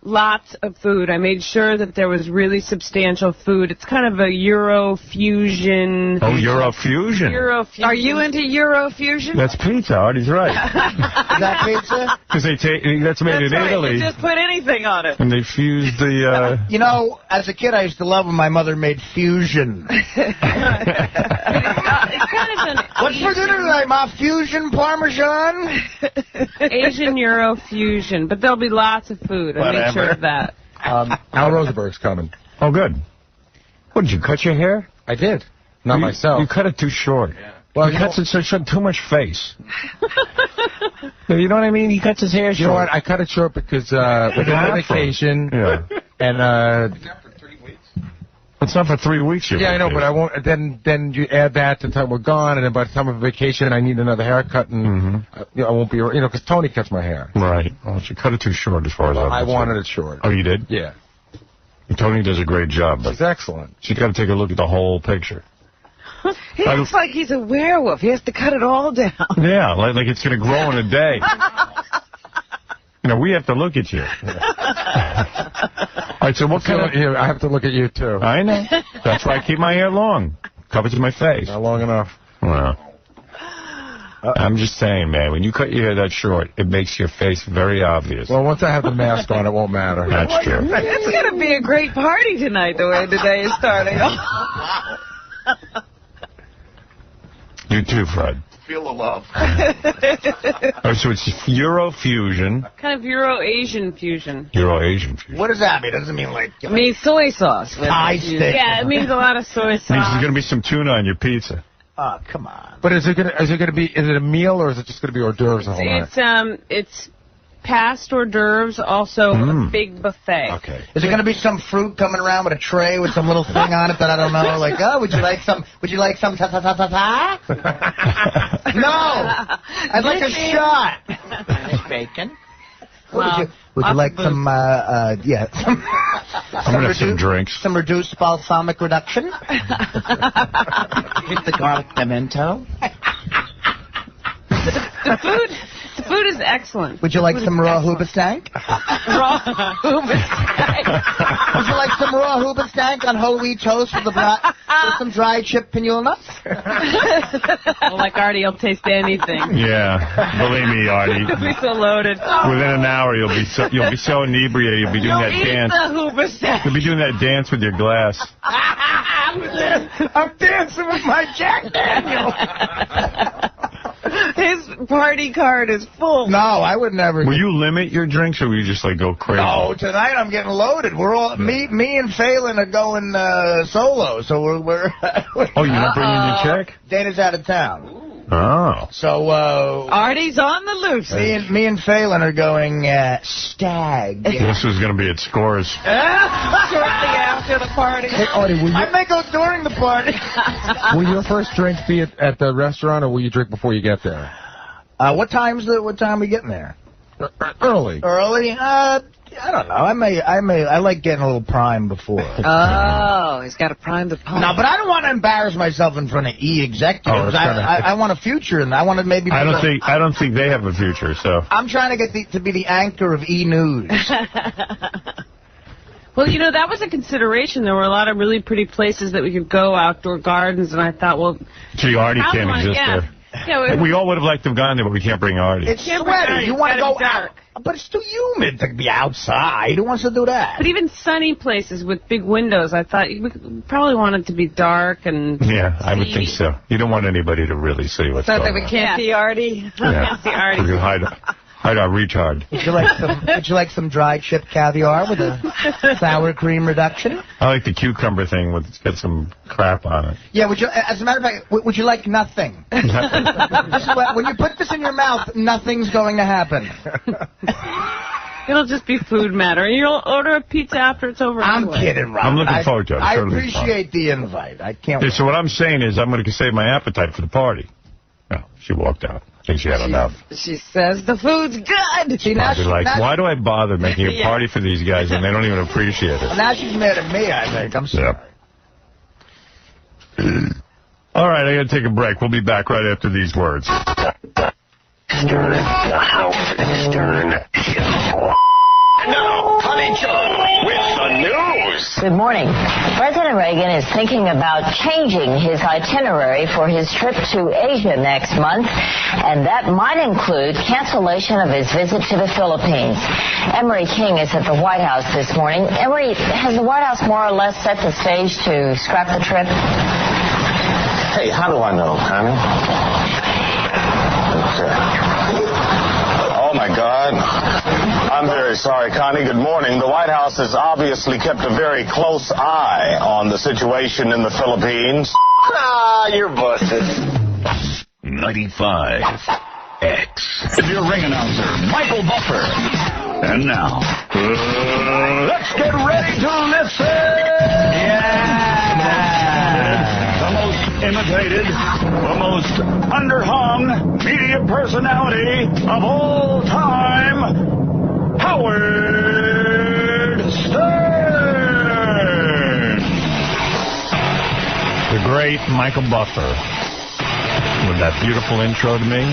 U: Lots of food. I made sure that there was really substantial food. It's kind of a Euro-fusion.
P: Oh, Euro-fusion.
U: Euro-fusion.
D: Are you into Euro-fusion?
P: That's pizza. Artie's right.
R: Is that pizza?
P: Because that's made in Italy.
D: You just put anything on it.
P: And they fused the...
R: You know, as a kid, I used to love when my mother made fusion.
U: It's kind of an
R: What's for dinner tonight, Ma? Fusion Parmesan?
U: Asian Euro-fusion. But there'll be lots of food. I made sure of that.
M: Al Rosenberg's coming.
P: Oh, good. What, did you cut your hair?
M: I did. Not myself.
P: You cut it too short.
M: Yeah.
P: Well, he cuts it so too much face. You know what I mean? He cuts his hair short.
M: You know what? I cut it short because with the vacation and
P: It's not for 3 weeks.
A: Yeah, I know, but I won't. Then you add that to the time we're gone, and then by the time of vacation, I need another haircut, and I won't be, because Tony cuts my hair.
P: Right. Well, she cut it too short as far as
A: I wanted it short.
P: Oh, you did?
A: Yeah.
P: Tony does a great job. But
A: she's excellent.
P: She's got to take a look at the whole picture.
U: He looks like he's a werewolf. He has to cut it all down.
P: Yeah, like it's going to grow in a day. We have to look at you. All right, so what kind of...
A: I have to look at you, too.
P: I know. That's why I keep my hair long. Covers my face.
A: Not long enough.
P: Well, I'm just saying, man, when you cut your hair that short, it makes your face very obvious.
A: Well, once I have the mask on, it won't matter.
P: That's true.
U: It's going to be a great party tonight, the way the day is starting.
P: You too, Fred.
R: Feel the love.
P: Oh, so it's Euro-fusion.
U: Kind of Euro-Asian fusion.
P: Euro-Asian fusion.
R: What does that mean? It doesn't mean like...
U: It means soy sauce.
R: Thai stick.
U: Yeah, it means a lot of soy sauce.
P: It means there's going to be some tuna on your pizza.
R: Oh, come on.
A: But is it gonna be? Is it a meal or is it just gonna be hors d'oeuvres the whole night?
U: It's past hors d'oeuvres, also a big buffet.
A: Okay.
R: Is there going to be some fruit coming around with a tray with some little thing on it that I don't know? Like, oh, would you like some ta-ta-ta-ta-ta? No! I'd like a shot. Bacon. Would you like some,
P: I'm going to have some drinks.
R: Some reduced balsamic reduction? With the garlic pimento?
U: The food is excellent.
R: Would you like some raw hoobastank?
U: Raw hoobastank.
R: Would you like some raw hoobastank on whole wheat toast with some dried chipped pinule nuts?
U: Well, like Artie, you'll taste anything.
P: Yeah, believe me, Artie.
U: You'll be so loaded.
P: Within an hour, you'll be so inebriated. You'll be doing that dance.
U: The hoobastank.
P: You'll be doing that dance with your glass.
R: I'm dancing with my Jack Daniel.
U: His party card is full.
R: No, I would never.
P: Will you limit your drinks, or will you just like go crazy?
R: No, tonight I'm getting loaded. We're all me and Phelan are going solo, so we're.
P: Oh, you're not bringing your check?
R: Dana's out of town.
P: Oh.
R: So
U: Artie's on the loose.
R: Me and Phelan are going stag.
P: This is going to be at Scores.
U: Shortly after the party.
A: Hey, Artie,
R: I may go during the party.
A: Will your first drink be at the restaurant, or will you drink before you get there?
R: What time are we getting there?
A: Early.
R: Early? I don't know. I like getting a little prime before.
U: Oh, he's got to prime the pump.
R: No, but I don't want to embarrass myself in front of executives. I want a future, and I want to maybe.
P: I don't think they have a future. So
R: I'm trying to get to be the anchor of News.
U: Well, that was a consideration. There were a lot of really pretty places that we could go, outdoor gardens, and I thought, well,
P: gee, Artie can't exist there.
U: Yeah,
P: we all would have liked to have gone there, but we can't bring Artie.
R: It's sweaty. You want to go out, but it's too humid to be outside. Who wants to do that?
U: But even sunny places with big windows, I thought we probably want it to be dark and.
P: Yeah, I would think so. You don't want anybody to really see what's going on.
U: So that we can't see Artie.
P: Yeah.
U: See Artie.
P: We can hide our retard.
R: Would you like some dry chipped caviar with a sour cream reduction?
P: I like the cucumber thing with get some crap on it.
R: Yeah, as a matter of fact, would you like nothing? When you put this in your mouth, nothing's going to happen.
U: It'll just be food matter. You'll order a pizza after it's over.
R: I'm
U: anyway.
R: kidding, Rob.
P: I'm looking forward to it.
R: I appreciate the invite. I can't wait.
P: So what I'm saying is I'm going to save my appetite for the party. No, she walked out. I think she had enough.
U: She says the food's good.
P: Why do I bother making a party for these guys and they don't even appreciate it?
R: Now she's mad at me, I think. I'm sorry.
P: Yep. All right, I got to take a break. We'll be back right after these words.
T: Stern, the Howard Stern Show. And now, Honey John with the news.
V: Good morning. President Reagan is thinking about changing his itinerary for his trip to Asia next month, and that might include cancellation of his visit to the Philippines. Emery King is at the White House this morning. Emery, has the White House more or less set the stage to scrap the trip?
W: Hey, how do I know, honey? Oh, my God. I'm very sorry, Connie. Good morning. The White House has obviously kept a very close eye on the situation in the Philippines. You're busted.
X: 95X. With your ring announcer, Michael Buffer. And now, let's get ready to listen. Yeah. imitated, the most underhung media personality of all time, Howard Stern.
P: The great Michael Buffer with that beautiful intro to me.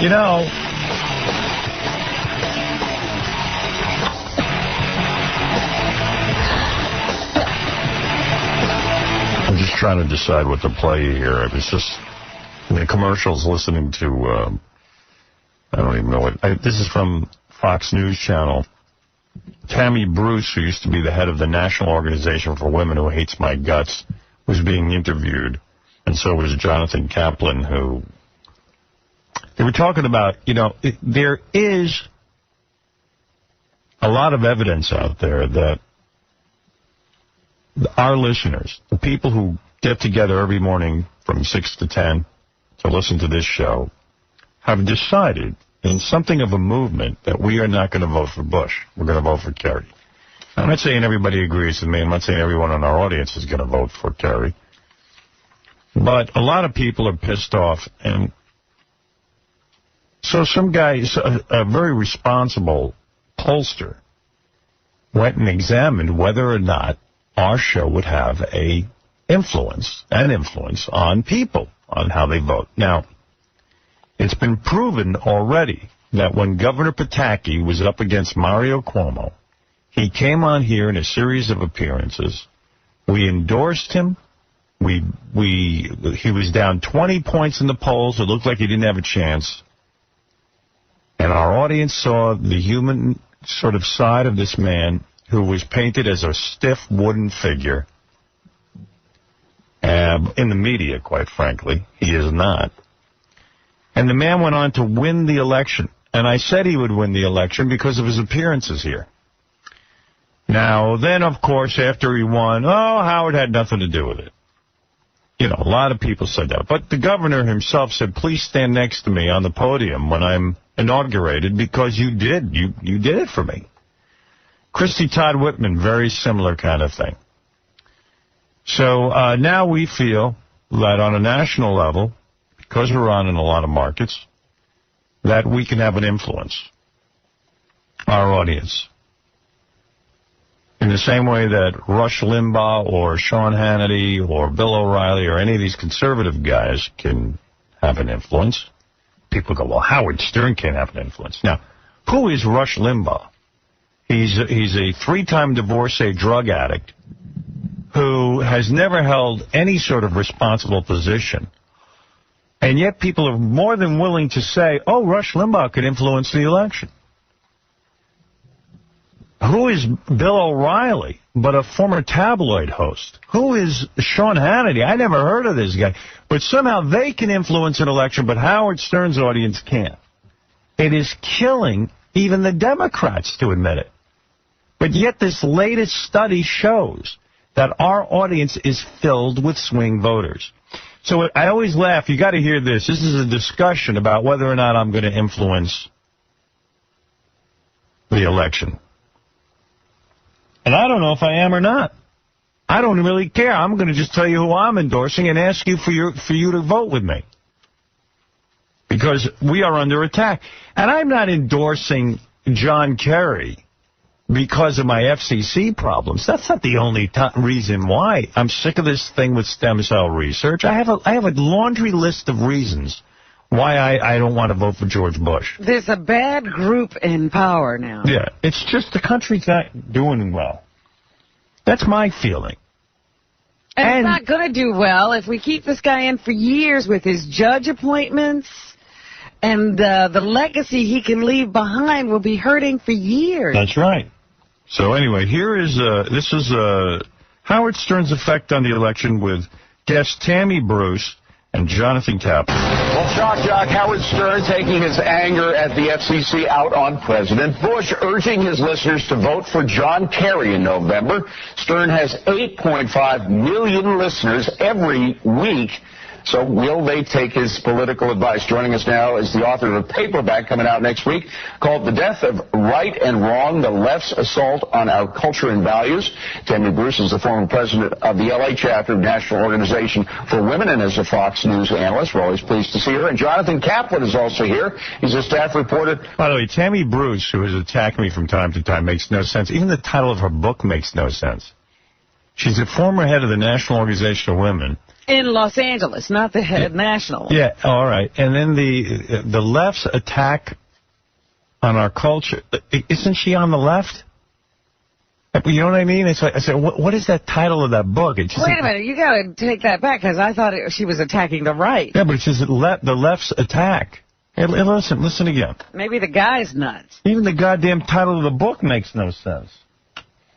P: You know, I'm just trying to decide what to play here. I was just in the commercials listening to, I don't even know what, this is from Fox News Channel. Tammy Bruce, who used to be the head of the National Organization for Women Who Hates My Guts, was being interviewed. And so was Jonathan Kaplan, who, they were talking about, you know, there is a lot of evidence out there that our listeners, the people who get together every morning from 6 to 10 to listen to this show, have decided in something of a movement that we are not going to vote for Bush. We're going to vote for Kerry. I'm not saying everybody agrees with me. I'm not saying everyone in our audience is going to vote for Kerry. But a lot of people are pissed off. And so some guy, a very responsible pollster, went and examined whether or not our show would have an influence on people, on how they vote. Now, it's been proven already that when Governor Pataki was up against Mario Cuomo, he came on here in a series of appearances. We endorsed him. He was down 20 points in the polls. It looked like he didn't have a chance. And our audience saw the human sort of side of this man, who was painted as a stiff wooden figure. In the media, quite frankly. He is not. And the man went on to win the election. And I said he would win the election because of his appearances here. Now, then, of course, after he won, Howard had nothing to do with it. You know, a lot of people said that. But the governor himself said, please stand next to me on the podium when I'm inaugurated, because you did. You did it for me. Christy Todd Whitman, very similar kind of thing. So now we feel that on a national level, because we're on in a lot of markets, that we can have an influence, our audience. In the same way that Rush Limbaugh or Sean Hannity or Bill O'Reilly or any of these conservative guys can have an influence. People go, well, Howard Stern can't have an influence. Now, who is Rush Limbaugh? He's a 3-time divorcee drug addict who has never held any sort of responsible position. And yet people are more than willing to say, oh, Rush Limbaugh could influence the election. Who is Bill O'Reilly but a former tabloid host? Who is Sean Hannity? I never heard of this guy. But somehow they can influence an election, but Howard Stern's audience can't. It is killing even the Democrats to admit it. But yet this latest study shows that our audience is filled with swing voters. So I always laugh. You got to hear this. This is a discussion about whether or not I'm going to influence the election. And I don't know if I am or not. I don't really care. I'm going to just tell you who I'm endorsing and ask you for you to vote with me. Because we are under attack. And I'm not endorsing John Kerry because of my FCC problems. That's not the only reason why. I'm sick of this thing with stem cell research. I have a laundry list of reasons why I don't want to vote for George Bush.
D: There's a bad group in power now.
P: Yeah, it's just the country's not doing well. That's my feeling.
D: And it's not going to do well if we keep this guy in for years with his judge appointments. And the legacy he can leave behind will be hurting for years.
P: That's right. So anyway, this is Howard Stern's effect on the election with guests Tammy Bruce and Jonathan Kaplan.
W: Well, shock jock Howard Stern taking his anger at the FCC out on President Bush, urging his listeners to vote for John Kerry in November. Stern has 8.5 million listeners every week. So will they take his political advice? Joining us now is the author of a paperback coming out next week called The Death of Right and Wrong, The Left's Assault on Our Culture and Values. Tammy Bruce is the former president of the L.A. chapter of National Organization for Women and is a Fox News analyst. We're always pleased to see her. And Jonathan Kaplan is also here. He's a staff reporter.
P: By the way, Tammy Bruce, who has attacked me from time to time, makes no sense. Even the title of her book makes no sense. She's a former head of the National Organization of Women.
D: In Los Angeles, not the head national.
P: Yeah, all right. And then the left's attack on our culture. Isn't she on the left? You know what I mean? It's like, I said, what is that title of that book? It's just
D: Wait a minute, you got to take that back, because I thought she was attacking the right.
P: Yeah, but it says the left's attack. Hey, listen again.
D: Maybe the guy's nuts.
P: Even the goddamn title of the book makes no sense.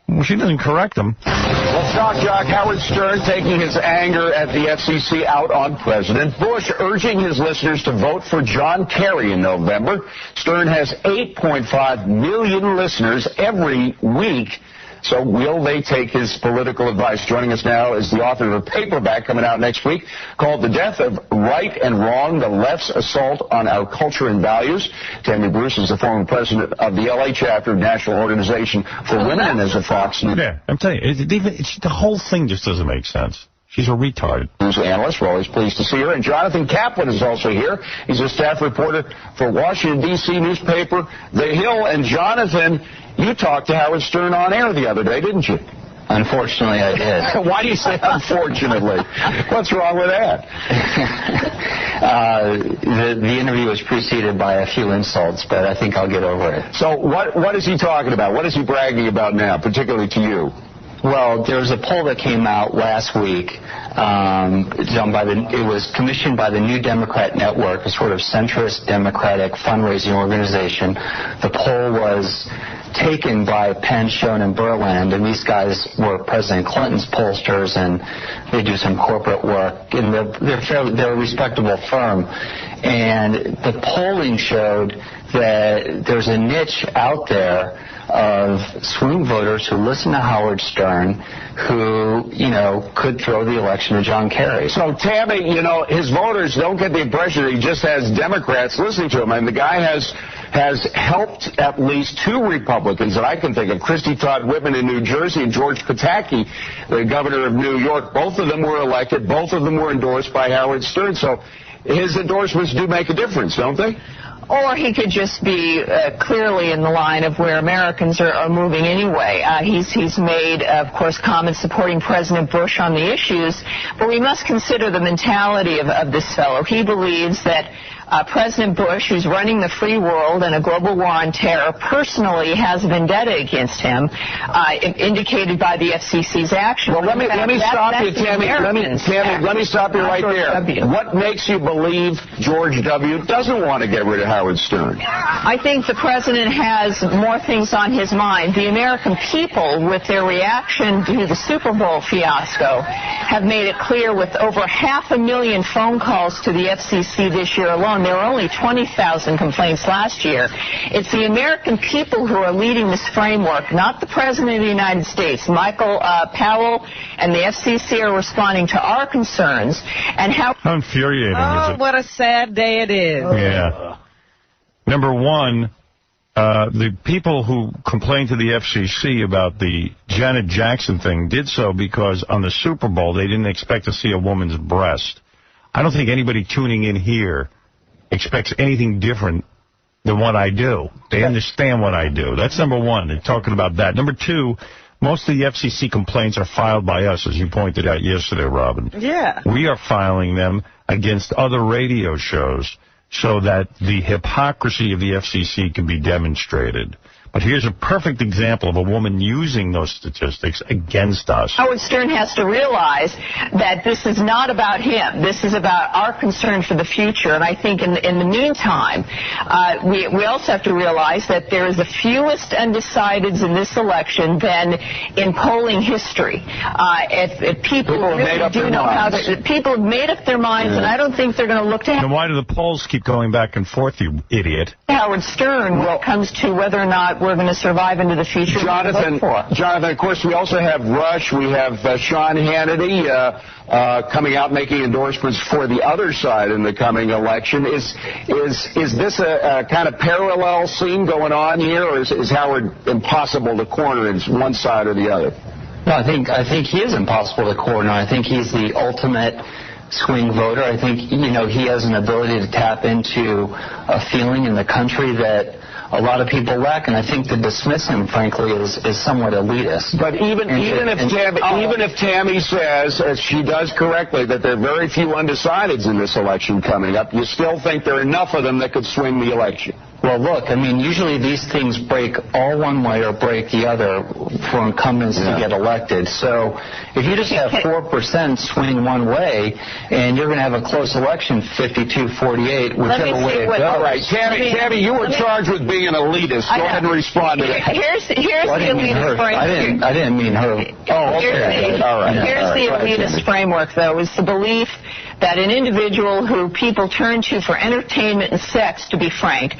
P: Well, she doesn't correct them.
W: Well, shock jock Howard Stern taking his anger at the FCC out on President Bush, urging his listeners to vote for John Kerry in November. Stern has 8.5 million listeners every week. So will they take his political advice? Joining us now is the author of a paperback coming out next week called The Death of Right and Wrong, The Left's Assault on Our Culture and Values. Tammy Bruce is the former president of the L.A. chapter of National Organization for Women and is a Fox News.
P: Yeah, I'm telling you, the whole thing just doesn't make sense. She's a retard.
W: News analyst. We're always pleased to see her. And Jonathan Kaplan is also here. He's a staff reporter for Washington, D.C. newspaper The Hill. And Jonathan, you talked to Howard Stern on air the other day, didn't you?
B: Unfortunately, I did.
W: Why do you say unfortunately? What's wrong with that?
B: The interview was preceded by a few insults, but I think I'll get over it.
W: So what is he talking about? What is he bragging about now, particularly to you?
B: Well, there was a poll that came out last week. It was commissioned by the New Democrat Network, a sort of centrist Democratic fundraising organization. The poll was taken by Penn, Schoen, and Berland, and these guys were President Clinton's pollsters, and they do some corporate work, and they're a respectable firm. And the polling showed that there's a niche out there of swing voters who listen to Howard Stern who, could throw the election to John Kerry.
W: So, Tammy, his voters don't get the impression that he just has Democrats listening to him. And the guy has helped at least two Republicans that I can think of, Christy Todd Whitman in New Jersey and George Pataki, the governor of New York. Both of them were elected. Both of them were endorsed by Howard Stern. So his endorsements do make a difference, don't they?
C: Or he could just be clearly in the line of where Americans are moving anyway. He's made, of course, comments supporting President Bush on the issues, but we must consider the mentality of this fellow. He believes that President Bush, who's running the free world and a global war on terror, personally has a vendetta against him, indicated by the FCC's action.
W: Well, let me stop you, Tammy. Let me stop you right there. What makes you believe George W. doesn't want to get rid of Howard Stern?
C: I think the president has more things on his mind. The American people, with their reaction to the Super Bowl fiasco, have made it clear with over 500,000 phone calls to the FCC this year alone. There were only 20,000 complaints last year. It's the American people who are leading this framework, not the President of the United States. Michael Powell and the FCC are responding to our concerns. And how
P: infuriating is it?
D: What a sad day it is.
P: Yeah. Number one, the people who complained to the FCC about the Janet Jackson thing did so because on the Super Bowl they didn't expect to see a woman's breast. I don't think anybody tuning in here expects anything different than what I do. They understand what I do. That's number one. They're talking about that. Number two, most of the FCC complaints are filed by us, as you pointed out yesterday, Robin.
D: Yeah.
P: We are filing them against other radio shows so that the hypocrisy of the FCC can be demonstrated. But here's a perfect example of a woman using those statistics against us.
C: Howard Stern has to realize that this is not about him. This is about our concern for the future. And I think in the meantime, we also have to realize that there is the fewest undecideds in this election than in polling history. If people really do know how to... People have made up their minds, and I don't think they're going to look to...
P: Then why do the polls keep going back and forth, you idiot?
C: Howard Stern when it comes to whether or not we're going to survive into the future.
W: Jonathan, of course, we also have Rush. We have Sean Hannity coming out making endorsements for the other side in the coming election. Is this a kind of parallel scene going on here, or is Howard impossible to corner in one side or the other?
B: No, I think he is impossible to corner. I think he's the ultimate swing voter. I think, he has an ability to tap into a feeling in the country that a lot of people lack, and I think to dismiss him, frankly, is somewhat elitist.
W: But even if Tammy says, as she does correctly, that there are very few undecideds in this election coming up, you still think there are enough of them that could swing the election?
B: Well, look, usually these things break all one way or break the other for incumbents to get elected. So if you just have 4% swing one way, and you're going to have a close election, 52-48, whichever way it goes.
W: All right, Tammy, you were charged with being an elitist. Go ahead and respond to that.
C: Here's the elitist framework.
B: I didn't mean her.
W: Oh, okay. All right.
C: Here's the elitist framework, though, is the belief that an individual who people turn to for entertainment and sex, to be frank,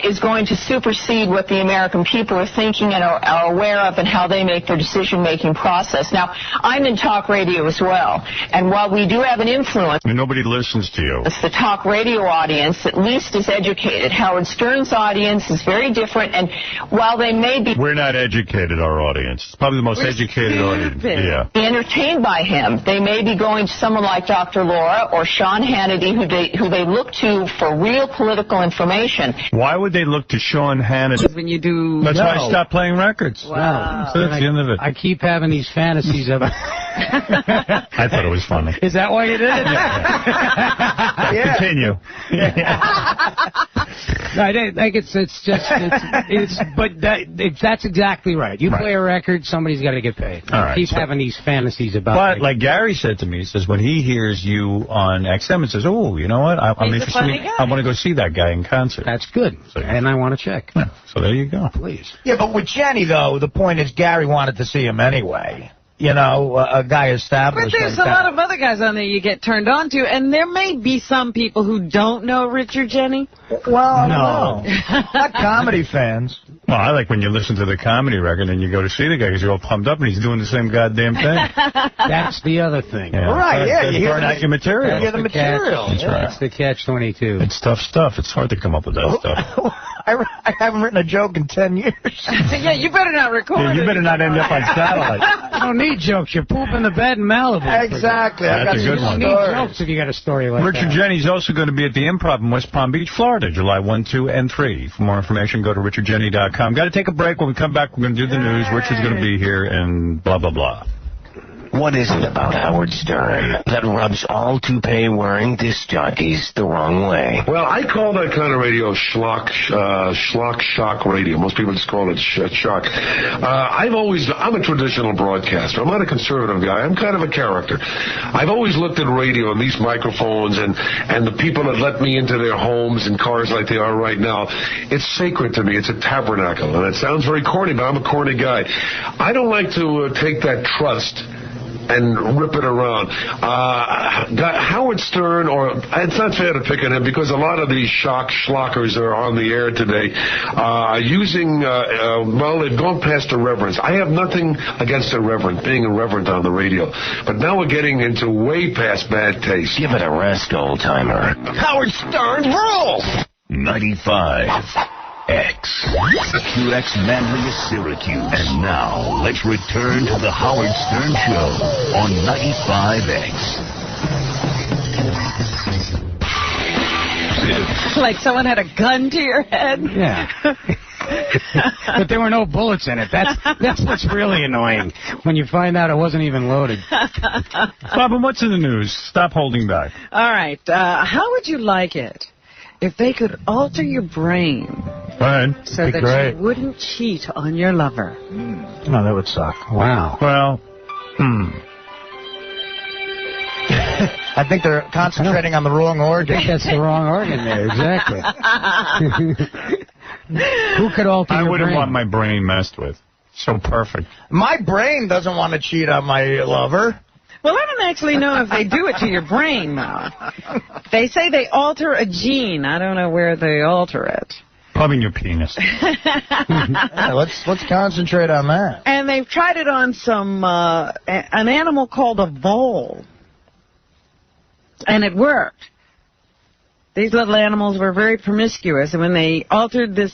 C: is going to supersede what the American people are thinking and are aware of and how they make their decision-making process. Now, I'm in talk radio as well, and while we do have an influence...
P: And nobody listens to you.
C: The talk radio audience, at least, is educated. Howard Stern's audience is very different, and while they may be...
P: We're not educated, our audience. It's probably the most educated audience. Yeah.
C: Be entertained by him. They may be going to someone like Dr. Laura or Sean Hannity, who they look to for real political information.
P: Why would they look to Sean Hannity?
U: When you do...
P: That's why I stopped playing records.
U: Wow.
P: So that's the end of it.
G: I keep having these fantasies of...
P: I thought it was funny.
G: Is that why you did it?
P: Yeah. Continue.
G: No, I think that's exactly right. You play a record, somebody's got to get paid.
P: All right,
G: keep having these fantasies about.
P: But like Gary said to me, he says when he hears you on XM, it says, "Oh, you know what? I'm interested. I want to go see that guy in concert."
G: That's good, and I want to check.
P: Yeah, so there you go.
G: Please.
R: Yeah, but with Jenny though, the point is Gary wanted to see him anyway. A guy established.
U: But there's
R: like
U: a lot of other guys on there you get turned on to, and there may be some people who don't know Richard Jenny.
R: Well, no. Not comedy fans.
P: Well, I like when you listen to the comedy record and you go to see the guy because you're all pumped up and he's doing the same goddamn thing.
G: That's the other thing.
P: Yeah.
R: Right, yeah.
P: You burn out your material.
R: You hear the material.
P: That's right.
G: That's the catch-22.
P: It's tough stuff. It's hard to come up with that stuff.
R: I haven't written a joke in 10 years.
U: Yeah, you better not record it.
P: You better not end up on satellite.
G: You don't need jokes. You poop in the bed in Malibu.
R: Exactly.
P: That's a good one.
G: You don't need jokes if you got a story like
P: Richard
G: that.
P: Jenny's also going to be at the Improv in West Palm Beach, Florida, July 1, 2, and 3. For more information, go to richardjenny.com. Got to take a break. When we come back, we're going to do the news. Richard's going to be here and blah, blah, blah.
H: What is it about Howard Stern that rubs all toupee-wearing disc jockeys the wrong way?
L: Well, I call that kind of radio schlock shock radio. Most people just call it shock. I'm a traditional broadcaster. I'm not a conservative guy. I'm kind of a character. I've always looked at radio and these microphones and the people that let me into their homes and cars like they are right now. It's sacred to me. It's a tabernacle. And it sounds very corny, but I'm a corny guy. I don't like to take that trust and rip it around. Howard Stern, it's not fair to pick on him because a lot of these schlockers are on the air today they've gone past irreverence. I have nothing against being irreverent on the radio, but now we're getting into way past bad taste.
H: Give it a rest, old-timer.
R: Howard Stern rules!
H: 95. X. QX Manly is Syracuse. And now, let's return to the Howard Stern Show on 95X.
U: Like someone had a gun to your head?
G: Yeah. But there were no bullets in it. That's what's really annoying, when you find out it wasn't even loaded.
P: Bob, what's in the news? Stop holding back.
U: All right. How would you like it if they could alter your brain so that you wouldn't cheat on your lover?
R: No, that would suck.
G: Wow.
P: Well,
R: I think they're concentrating on the wrong organ.
G: I think that's the wrong organ there, exactly. Who could alter your brain?
P: I wouldn't want my brain messed with. So perfect.
R: My brain doesn't want to cheat on my lover.
U: Well, I don't actually know if they do it to your brain, though. They say they alter a gene. I don't know where they alter it.
P: Pumping your penis.
R: Yeah, let's concentrate on that.
U: And they've tried it on some an animal called a vole, and it worked. These little animals were very promiscuous, and when they altered this,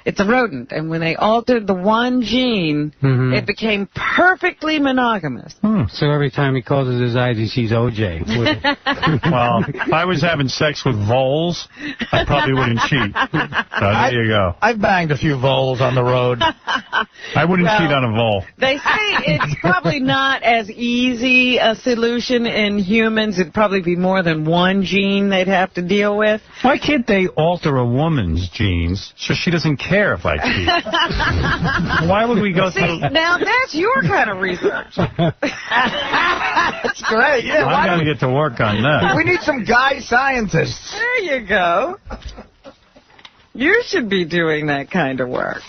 U: it's a rodent, and when they altered the one gene, it became perfectly monogamous.
G: So every time he closes his eyes, he sees OJ.
P: Well, if I was having sex with voles, I probably wouldn't cheat. So there you go.
R: I've banged a few voles on the road.
P: I wouldn't cheat on a vole.
U: They say it's probably not as easy a solution in humans. It'd probably be more than one gene they'd have to deal with.
P: Why can't they alter a woman's genes so she doesn't care if I cheat? Why would we go through...
U: Now that's your kind of research.
R: That's great. Yeah,
P: I'm going to get to work on that.
R: We need some guy scientists.
U: There you go. You should be doing that kind of work.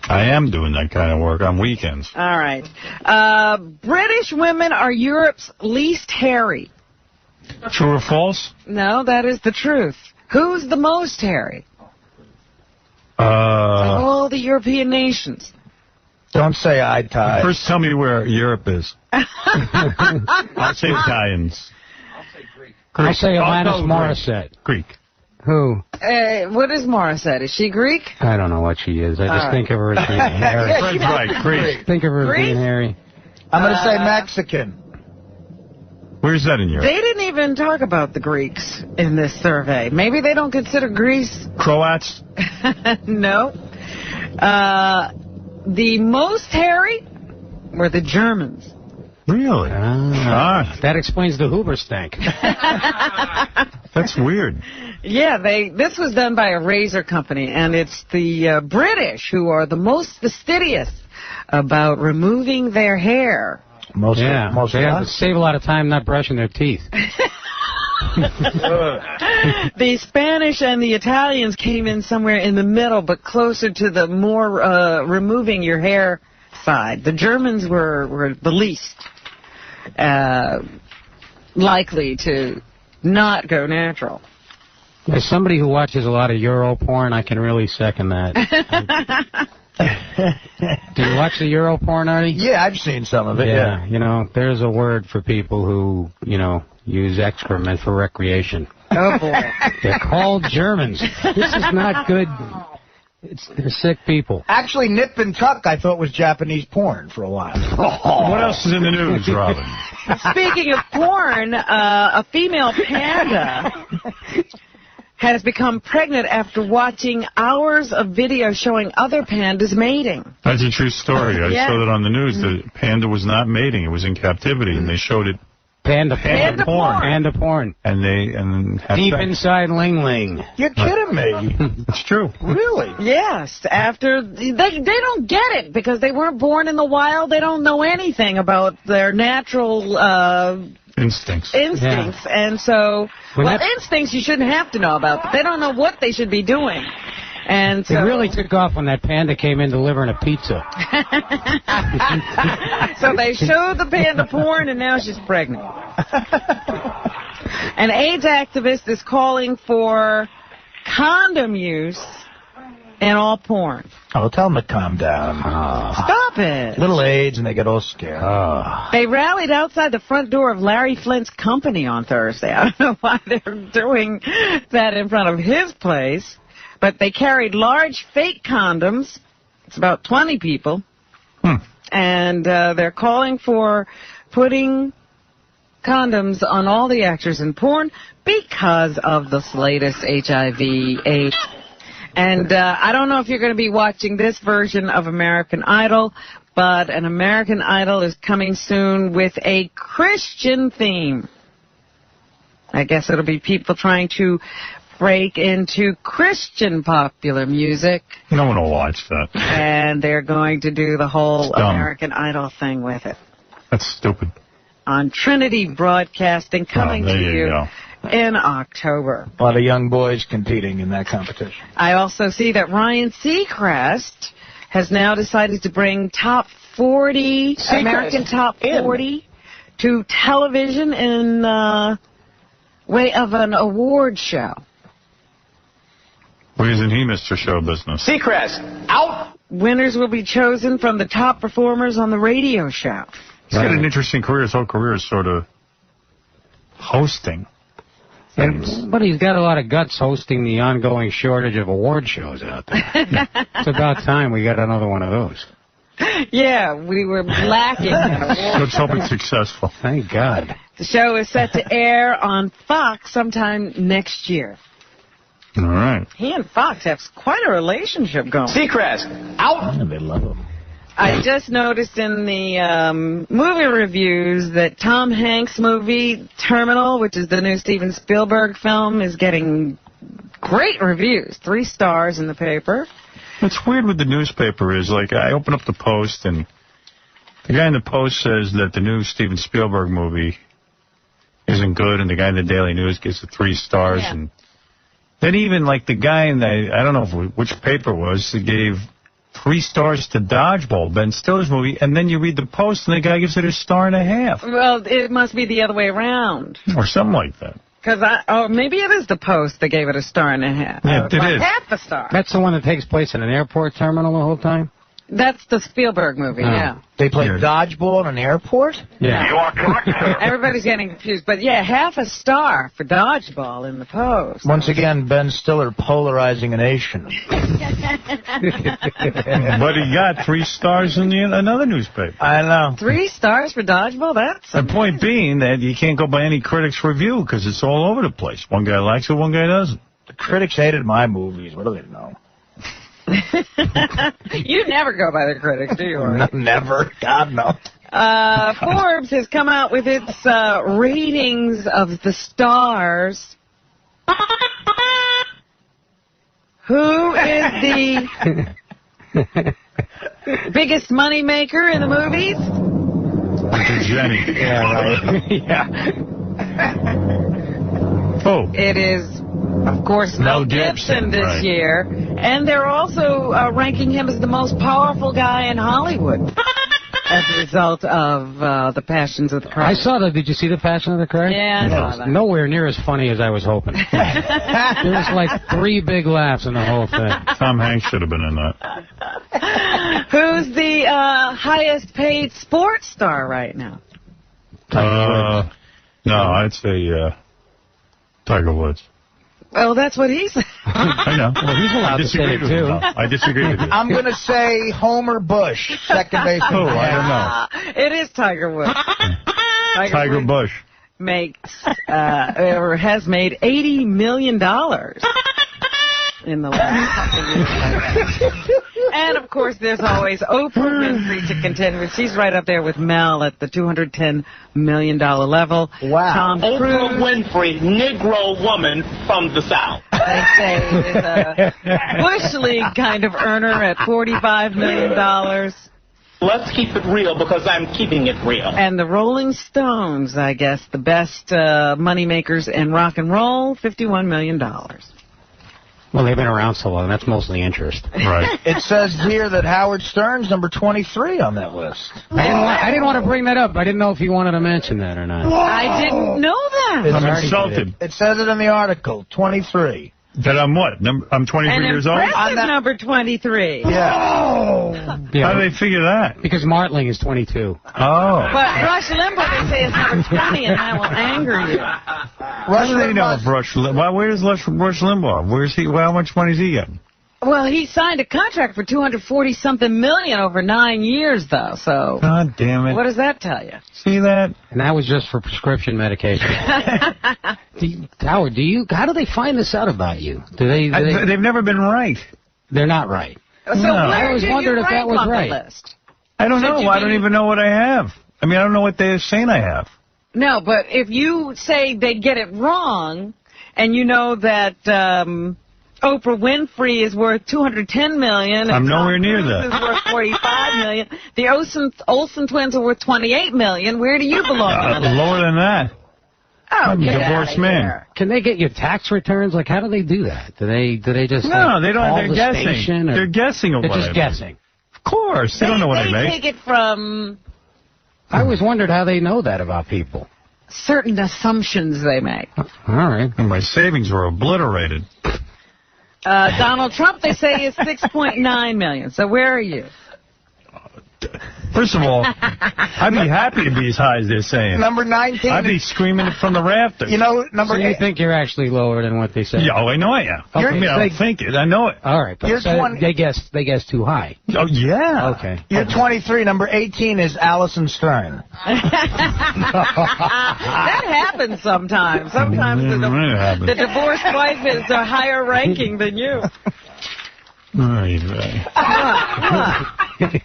P: I am doing that kind of work on weekends.
U: All right. British women are Europe's least hairy.
P: True or false?
U: No, that is the truth. Who's the most hairy? Of all the European nations.
R: Don't say eye tie.
P: First, tell me where Europe is. I'll say Italians.
G: I'll say Alanis Morissette.
P: Greek.
G: Who?
U: What is Morissette? Is she Greek?
G: I don't know what she is. I just think of her as being hairy.
P: Fred's right, Greek.
G: Think of her as being hairy.
R: I'm going to say Mexican.
P: Where's that in Europe?
U: They didn't even talk about the Greeks in this survey. Maybe they don't consider Greece.
P: Croats?
U: No. The most hairy were the Germans.
P: Really?
G: That explains the Hoover stank.
P: That's weird.
U: Yeah, this was done by a razor company, and it's the British who are the most fastidious about removing their hair.
G: They have to save a lot of time not brushing their teeth.
U: The Spanish and the Italians came in somewhere in the middle, but closer to the more removing your hair side. The Germans were the least likely to not go natural.
G: As somebody who watches a lot of Euro porn, I can really second that. Do you watch the Euro porn, Artie?
R: Yeah, I've seen some of it.
G: Yeah, you know, there's a word for people who, you know, use excrement for recreation.
U: Oh, boy.
G: They're called Germans. This is not good. They're sick people.
R: Actually, Nip and Tuck I thought was Japanese porn for a while.
P: What else is in the news, Robin?
U: Speaking of porn, a female panda has become pregnant after watching hours of video showing other pandas mating.
P: That's a true story. I
U: Yeah.
P: saw that on the news. The panda was not mating. It was in captivity, and they showed it.
G: Panda porn. Panda porn.
P: And
G: deep inside Ling Ling.
R: You're kidding me.
P: It's true.
R: Really?
U: Yes. After they don't get it because they weren't born in the wild. They don't know anything about their natural
P: instincts.
U: Yeah. And so, instincts you shouldn't have to know about, but they don't know what they should be doing. And so,
G: it really took off when that panda came in delivering a pizza.
U: So they showed the panda porn, and now she's pregnant. An AIDS activist is calling for condom use in all porn.
R: Oh, tell them to calm down.
U: Stop it.
R: Little AIDS, and they get all scared.
U: They rallied outside the front door of Larry Flint's company on Thursday. I don't know why they're doing that in front of his place. But they carried large fake condoms. It's about 20 people. And they're calling for putting condoms on all the actors in porn because of this latest HIV/AIDS. And I don't know if you're going to be watching this version of American Idol, but an American Idol is coming soon with a Christian theme. I guess it'll be people trying to break into Christian popular music.
P: No one will watch that.
U: And they're going to do the whole American Idol thing with it.
P: That's stupid.
U: On Trinity Broadcasting, coming to you in October.
R: A lot of young boys competing in that competition.
U: I also see that Ryan Seacrest has now decided to bring top 40, American top 40 to television in way of an award show.
P: Why isn't he Mr. Show Business?
I: Seacrest, out.
U: Winners will be chosen from the top performers on the radio show.
P: He's got an interesting career. His whole career is sort of hosting.
G: But he's got a lot of guts hosting the ongoing shortage of award shows out there. It's about time we got another one of those.
U: Yeah, we were lacking.
P: Let's hope it's successful.
G: Thank God.
U: The show is set to air on Fox sometime next year.
P: All right.
U: He and Fox have quite a relationship going.
I: Seacrest, out.
G: Yeah, they love him.
U: I just noticed in the movie reviews that Tom Hanks' movie Terminal, which is the new Steven Spielberg film, is getting great reviews. 3 stars in the paper.
P: What's weird with the newspaper is, like, I open up the Post, and the guy in the Post says that the new Steven Spielberg movie isn't good, and the guy in the Daily News gives it 3 stars.
U: Yeah.
P: And then even, like, the guy in the, I don't know which paper it was, that gave 3 stars to Dodgeball, Ben Stiller's movie, and then you read the Post, and the guy gives it 1.5 stars.
U: Well, it must be the other way around.
P: Or something like that.
U: Because maybe it is the Post that gave it 1.5 stars.
P: Yeah, it is.
U: Half a star.
G: That's the one that takes place in an airport terminal the whole time?
U: That's the Spielberg movie, yeah.
R: They play dodgeball in an airport?
G: Yeah.
L: You are correct, sir.
U: Everybody's getting confused. But, yeah, 1/2 star for Dodgeball in the Post.
R: Once again, Ben Stiller polarizing a nation.
P: But he got 3 stars in another newspaper.
R: I know.
U: 3 stars for Dodgeball? That's
P: the point being that you can't go by any critic's review because it's all over the place. One guy likes it, one guy doesn't.
R: The critics hated my movies. What do they know?
U: You never go by the critics, do you?
R: Never. God, no.
U: Forbes has come out with its ratings of the stars. Who is the biggest money maker in the movies?
P: Jenny.
G: Yeah, right. Yeah.
P: Oh.
U: It is, of course, Mel Gibson this year. And they're also ranking him as the most powerful guy in Hollywood as a result of The Passions of the Christ.
G: I saw that. Did you see The Passion of the Christ?
U: Yeah, I saw that.
G: Nowhere near as funny as I was hoping. There was like 3 big laughs in the whole thing.
P: Tom Hanks should have been in that.
U: Who's the highest paid sports star right now?
P: No, I'd say Tiger Woods.
U: Well, that's what he said.
P: I know.
G: Well, he's allowed to say it, too.
P: I disagree with you.
R: I'm going to say Homer Bush, second baseman.
P: Oh, I don't know.
U: It is Tiger Woods.
P: Tiger Bush.
U: Has made $80 million in the last couple of years. And, of course, there's always Oprah Winfrey to contend with. She's right up there with Mel at the $210 million level.
R: Wow.
U: Tom Cruise,
I: Oprah Winfrey, Negro woman from the South.
U: they say, is a Bush League kind of earner at $45 million.
I: Let's keep it real because I'm keeping it real.
U: And the Rolling Stones, I guess, the best money makers in rock and roll, $51 million.
G: Well, they've been around so long. That's mostly interest.
P: Right.
R: It says here that Howard Stern's number 23 on that list.
G: I didn't want to bring that up. I didn't know if you wanted to mention that or not.
U: I didn't know that.
P: I'm insulted.
R: It says it in the article, 23.
P: That I'm what? I'm 23 years old?
U: I'm number 23.
R: Yeah.
G: Oh.
P: How do they figure that?
G: Because Martling is 22.
P: Oh.
U: But Rush Limbaugh, they say, is number 20, and that will anger you.
P: How do they know if Rush Limbaugh? Where's Rush Limbaugh? Where's he? How much money is he getting?
U: Well, he signed a contract for $240-something million over 9 years, though, so...
P: God damn it.
U: What does that tell you?
P: See that?
G: And that was just for prescription medication. Howard, how do they find this out about you?
P: They've never been right.
G: They're not right.
U: So
P: No.
U: where
G: I was
U: did
G: wondering
U: you
G: if that
U: rank
G: was
U: on
G: right.
U: the list?
P: I don't know. I don't even know what I have. I mean, I don't know what they're saying I have.
U: No, but if you say they get it wrong, and you know that Oprah Winfrey is worth $210 million,
P: I'm
U: and
P: nowhere
U: Tom
P: near
U: Cruise
P: that.
U: is worth $45 million. The Olsen twins are worth $28 million. Where do you belong?
P: Lower than that.
U: Oh,
P: I'm a
U: get
P: divorced
U: outta
P: man.
U: here.
G: Can they get your tax returns? Like, how do they do that? Do they just
P: No, they don't.
G: call
P: They're
G: the
P: guessing.
G: station, or-
P: They're guessing.
G: They're
P: what
G: just
P: I make.
G: guessing.
P: Of course, they don't know what I
U: They
P: make.
U: take it from
G: I always wondered how they know that about people.
U: certain assumptions they make.
G: All right.
P: And my savings were obliterated.
U: Donald Trump, they say, is 6.9 million. So where are you?
P: First of all, I'd be happy to be as high as they're saying.
R: Number 19.
P: I'd be screaming it from the rafters.
R: You know, number
G: So you think you're actually lower than what they say?
P: Yeah, oh, I know I am. I mean, I don't think it. I know it.
G: All right, but
R: You're
G: so
R: 20
G: they guess too high.
P: Oh, yeah.
G: Okay.
R: You're 23. Number 18 is Allison Stern.
U: That happens sometimes. Sometimes the divorced wife is a higher ranking than you.
P: Right.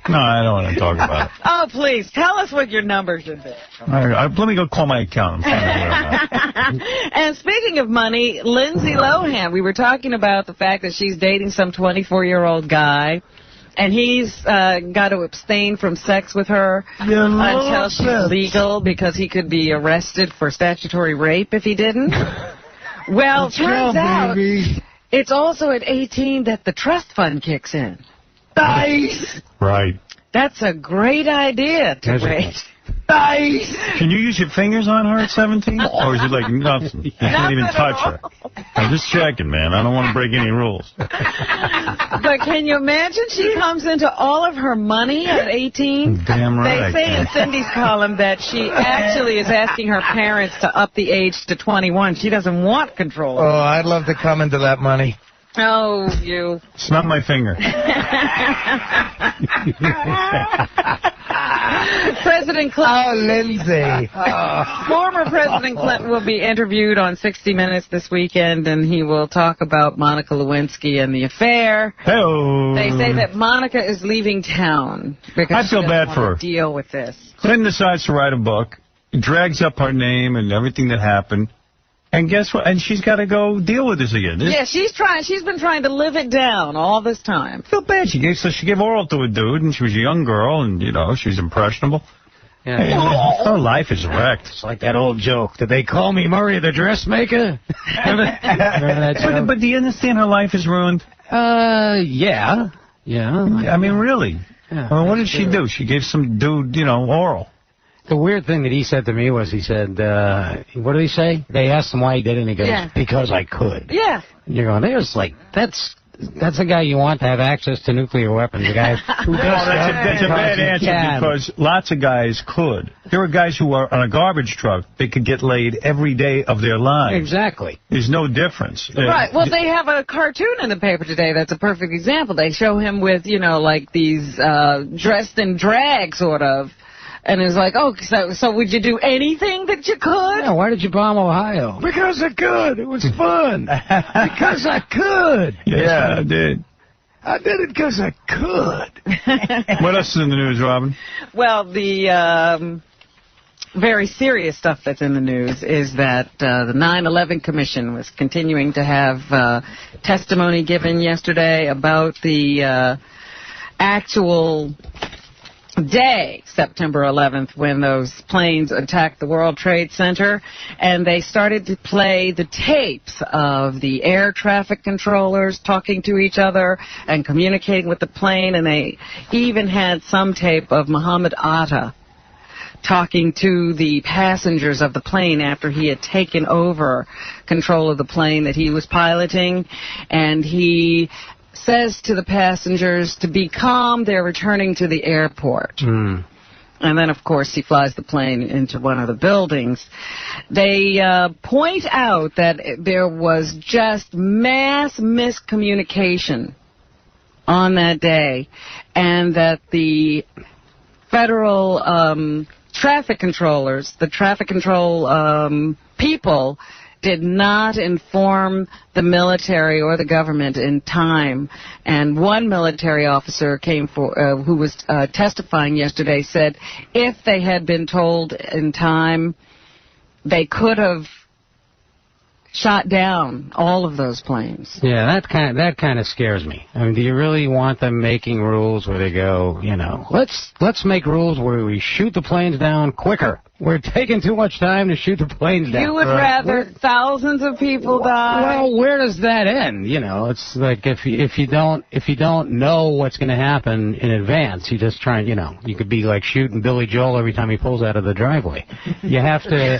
P: No, I don't want to talk about it.
U: Oh, please, tell us what your number should be.
P: Let me go call my accountant.
U: And speaking of money, Lindsay Lohan, we were talking about the fact that she's dating some 24-year-old guy, and he's got to abstain from sex with her until she's legal because he could be arrested for statutory rape if he didn't. Well, turns out it's also at 18 that the trust fund kicks in.
R: Nice!
P: Right.
U: That's a great idea to raise.
R: Nice!
P: Can you use your fingers on her at 17? Or is it like nothing? You can't even touch her. I'm just checking, man. I don't want to break any rules.
U: But can you imagine she comes into all of her money at 18?
P: Damn right.
U: They say in Cindy's column that she actually is asking her parents to up the age to 21. She doesn't want control.
R: Oh, I'd love to come into that money.
U: Oh, you.
P: Snap my finger.
U: President Clinton.
R: Oh, Lindsay.
U: Former President Clinton will be interviewed on 60 Minutes this weekend, and he will talk about Monica Lewinsky and the affair.
P: Hey-oh.
U: They say that Monica is leaving town because
P: I feel
U: she
P: bad
U: doesn't
P: for
U: want
P: her.
U: to deal with this.
P: Clinton decides to write a book, drags up her name and everything that happened, and guess what? And she's got to go deal with this again.
U: Yeah, she's been trying to live it down all this time.
P: I feel bad. She gave oral to a dude, and she was a young girl, and, you know, she's impressionable.
G: Yeah.
P: Hey, her life is wrecked.
G: It's like that old joke. Did they call me Murray the dressmaker? Remember that joke?
P: But do you understand her life is ruined?
G: Yeah.
P: I mean, really.
G: Yeah,
P: I mean, what did she do? She gave some dude, you know, oral.
G: The weird thing that he said to me was, he said, what did he say? They asked him why he did it, and he goes, because I could.
U: Yeah.
G: And you're going, there's like, that's a guy you want to have access to nuclear weapons. A guy who does
P: that's a bad answer because lots of guys could. There are guys who are on a garbage truck. They could get laid every day of their lives.
G: Exactly.
P: There's no difference.
U: Right. Well, they have a cartoon in the paper today that's a perfect example. They show him with, you know, like these dressed in drag, sort of. And it's like, oh, so would you do anything that you could?
G: Yeah, why did you bomb Ohio? Because I could. It was fun. Because I could.
P: Yeah, I did.
G: I did it because I could.
P: What else is in the news, Robin?
U: Well, the very serious stuff that's in the news is that the 9/11 Commission was continuing to have testimony given yesterday about the actual day, September 11th, when those planes attacked the World Trade Center, and they started to play the tapes of the air traffic controllers talking to each other and communicating with the plane, and they even had some tape of Muhammad Atta talking to the passengers of the plane after he had taken over control of the plane that he was piloting, and he says to the passengers to be calm, they're returning to the airport. And then, of course, he flies the plane into one of the buildings. They point out that there was just mass miscommunication on that day, and that the federal traffic controllers, the traffic control people, did not inform the military or the government in time. And one military officer who was testifying yesterday said if they had been told in time, they could have shot down all of those planes.
G: Yeah, that kind of scares me. I mean, do you really want them making rules where they go, you know, let's make rules where we shoot the planes down quicker. We're taking too much time to shoot the planes down.
U: You would rather thousands of people die?
G: Well, where does that end? You know, it's like if you don't know what's going to happen in advance, you just try and, you know, you could be like shooting Billy Joel every time he pulls out of the driveway. You have to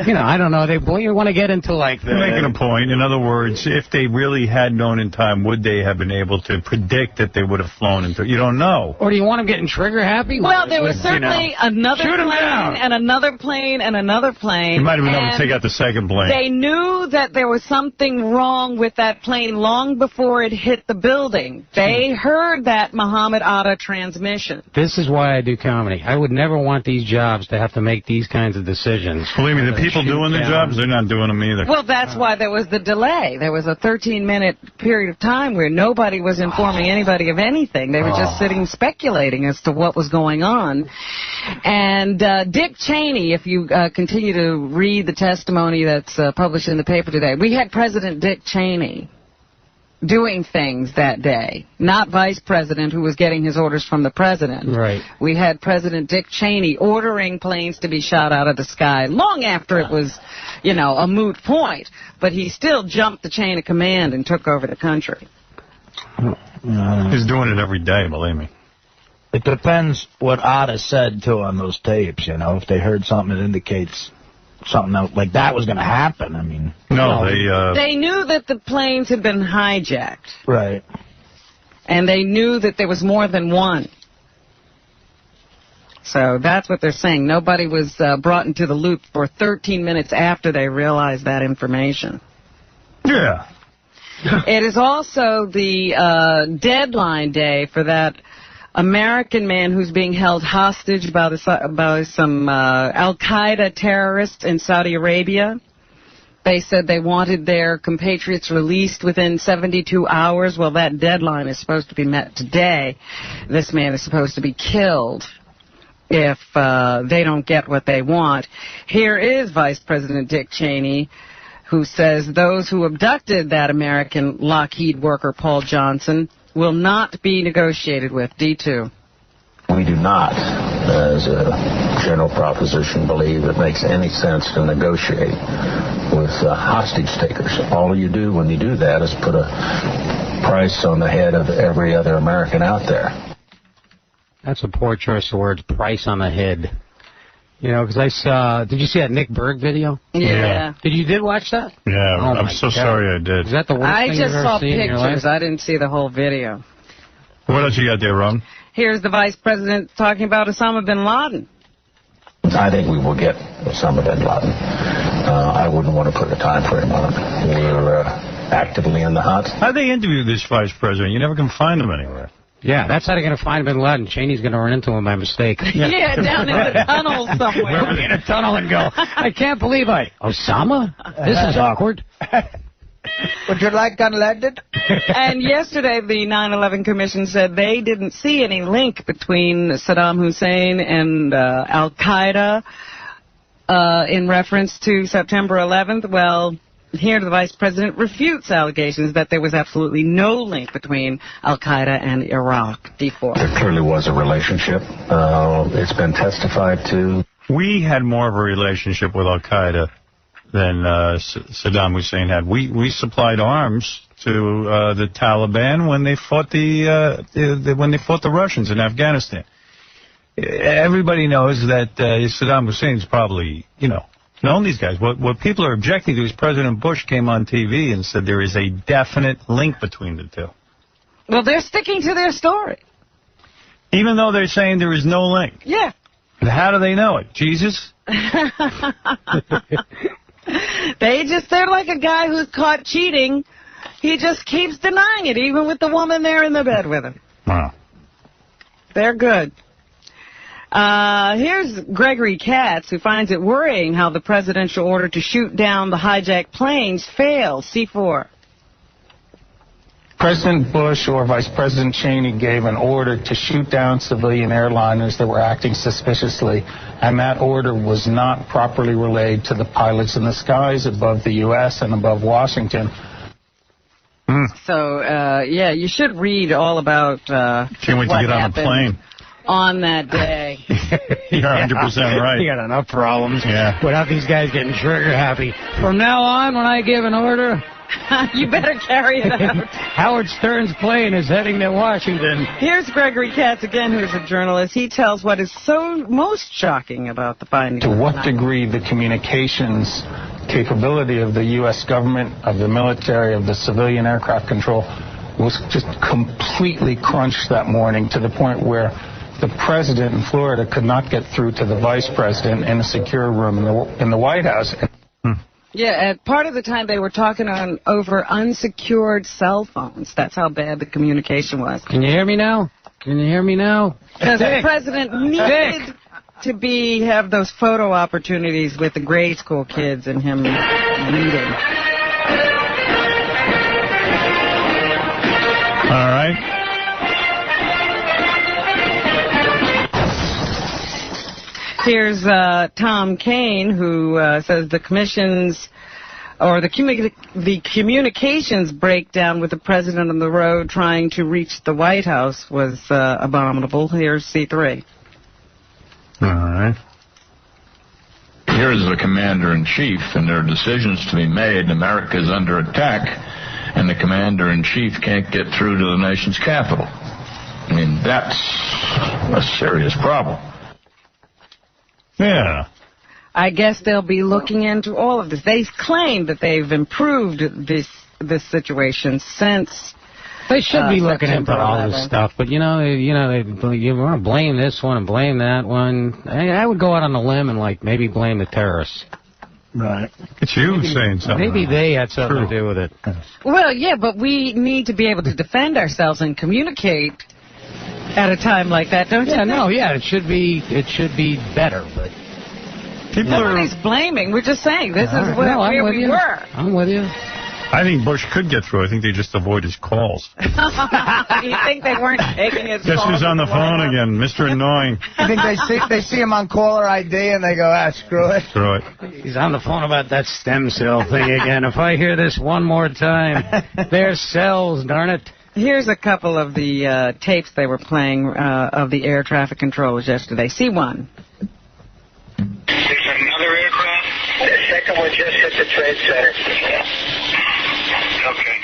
G: I don't know. They want to get into like the...
P: You're making a point. In other words, if they really had known in time, would they have been able to predict that they would have flown into... You don't know.
G: Or do you want them getting trigger happy?
U: Well, there was certainly another plane and another plane and another plane.
P: You might have been able to take out the second plane.
U: They knew that there was something wrong with that plane long before it hit the building. They heard that Muhammad Atta transmission.
G: This is why I do comedy. I would never want these jobs to have to make these kinds of decisions.
P: Believe me, the people doing the jobs, they're not doing them either.
U: Well, that's why there was the delay. There was a 13-minute period of time where nobody was informing anybody of anything. They were just sitting speculating as to what was going on. And Dick Cheney, if you continue to read the testimony that's published in the paper today, we had President Dick Cheney doing things that day, not Vice President who was getting his orders from the President.
G: Right.
U: We had President Dick Cheney ordering planes to be shot out of the sky long after it was, a moot point, but he still jumped the chain of command and took over the country.
P: He's doing it every day, believe me.
E: It depends what Atta said, too, on those tapes, If they heard something that indicates something else, like that was going to happen, I mean...
P: No,
U: they knew that the planes had been hijacked.
E: Right.
U: And they knew that there was more than one. So that's what they're saying. Nobody was brought into the loop for 13 minutes after they realized that information.
P: Yeah.
U: It is also the deadline day for that American man who's being held hostage by some Al-Qaeda terrorists in Saudi Arabia. They said they wanted their compatriots released within 72 hours. Well, that deadline is supposed to be met today. This man is supposed to be killed if they don't get what they want. Here is Vice President Dick Cheney, who says those who abducted that American Lockheed worker, Paul Johnson, will not be negotiated with. D2.
F: We do not, as a general proposition, believe it makes any sense to negotiate with hostage takers. All you do when you do that is put a price on the head of every other American out there.
G: That's a poor choice of words, price on the head. Because I saw, did you see that Nick Berg video?
U: Yeah.
G: Did watch that?
P: Yeah,
G: oh
P: I'm so sorry I did.
G: Is that the worst
U: I
G: thing
U: just
G: you've
U: saw
G: ever seen in your life?
U: pictures. I didn't see the whole video.
P: What else you got there, Ron?
U: Here's the Vice President talking about Osama bin Laden.
F: I think we will get Osama bin Laden. I wouldn't want to put a time frame on it. We're actively in the hunt.
P: How'd they interview this vice president? You never can find him anywhere.
G: Yeah, that's how they're going to find bin Laden. Cheney's going to run into him by mistake.
U: Yeah, down in the tunnel somewhere.
G: We'll be in a tunnel and go, I can't believe Osama? This is awkward.
R: Would you like unleaded?
U: And yesterday, the 9/11 Commission said they didn't see any link between Saddam Hussein and Al-Qaeda in reference to September 11th. Well, here the Vice President refutes allegations that there was absolutely no link between Al-Qaeda and Iraq. D4.
F: There clearly was a relationship. It's been testified to.
P: We had more of a relationship with Al-Qaeda than Saddam Hussein had. We supplied arms to the Taliban when they fought the Russians in Afghanistan. Everybody knows that Saddam Hussein's probably, known these guys. What people are objecting to is President Bush came on TV and said there is a definite link between the two.
U: Well, they're sticking to their story.
P: Even though they're saying there is no link.
U: Yeah.
P: How do they know it? Jesus?
U: They're like a guy who's caught cheating. He just keeps denying it, even with the woman there in the bed with him.
P: Wow.
U: They're good. Here's Gregory Katz, who finds it worrying how the presidential order to shoot down the hijacked planes failed. C4.
K: President Bush or Vice President Cheney gave an order to shoot down civilian airliners that were acting suspiciously, and that order was not properly relayed to the pilots in the skies above the U.S. and above Washington.
U: So, yeah, you should read all about
P: Can't wait to get on a plane.
U: On that day.
P: You're 100% right.
G: You got enough problems
P: without
G: these guys getting trigger happy. From now on, when I give an order,
U: You better carry it out.
G: Howard Stern's plane is heading to Washington.
U: Here's Gregory Katz again, who's a journalist. He tells what is so most shocking about the findings.
K: To what degree the communications capability of the U.S. government, of the military, of the civilian aircraft control was just completely crunched that morning, to the point where the president in Florida could not get through to the vice president in a secure room in the White House.
U: Yeah, at part of the time they were talking over unsecured cell phones. That's how bad the communication was.
G: Can you hear me now? Can you hear me now?
U: Because the president needed to have those photo opportunities with the grade school kids and him reading.
P: All right.
U: Here's Tom Kane, who says the commissions or the communications breakdown with the president on the road trying to reach the White House was abominable. Here's C3.
P: All right.
F: Here's the commander-in-chief, and there are decisions to be made. America is under attack, and the commander-in-chief can't get through to the nation's capital. I mean, that's a serious problem.
P: Yeah.
U: I guess they'll be looking into all of this. They claim that they've improved this situation since.
G: They should be looking into
U: September
G: all
U: 11th.
G: this stuff, but you want to blame this one and blame that one. I would go out on a limb and maybe blame the terrorists.
E: Right.
P: It's you saying something.
G: Maybe they had something to do with it.
U: Well, yeah, but we need to be able to defend ourselves and communicate at a time like that, don't you?
G: Yeah, it should be better, but
U: nobody's blaming. We're just saying this is where we were.
G: I'm with you.
P: I think Bush could get through. I think they just avoid his calls.
U: You think they weren't taking his
P: Guess
U: calls
P: who's on the
U: White
P: phone
U: House?
P: again? Mr. Annoying.
R: I think they see him on caller ID and they go, screw it.
P: Screw it.
G: He's on the phone about that stem cell thing again. If I hear this one more time, they're cells, darn it.
U: Here's a couple of the tapes they were playing of the air traffic controllers yesterday. See one.
J: There's another aircraft. The second one just hit the Trade Center. Okay.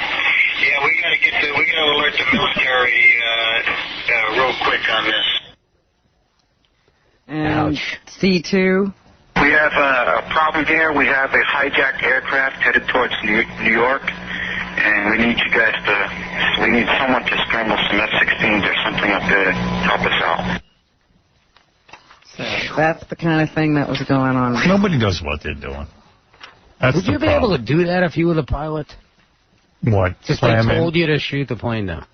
J: Yeah, we gotta alert the military real quick on this.
U: And C2.
J: We have a problem here. We have a hijacked aircraft headed towards New York, and we need someone to scramble some F-16s or something up there to help us out.
U: So that's the kind of thing that was going on.
P: Nobody knows what they're doing.
G: Would you be able to do that if you were the pilot?
P: What?
G: If they told you to shoot the plane down?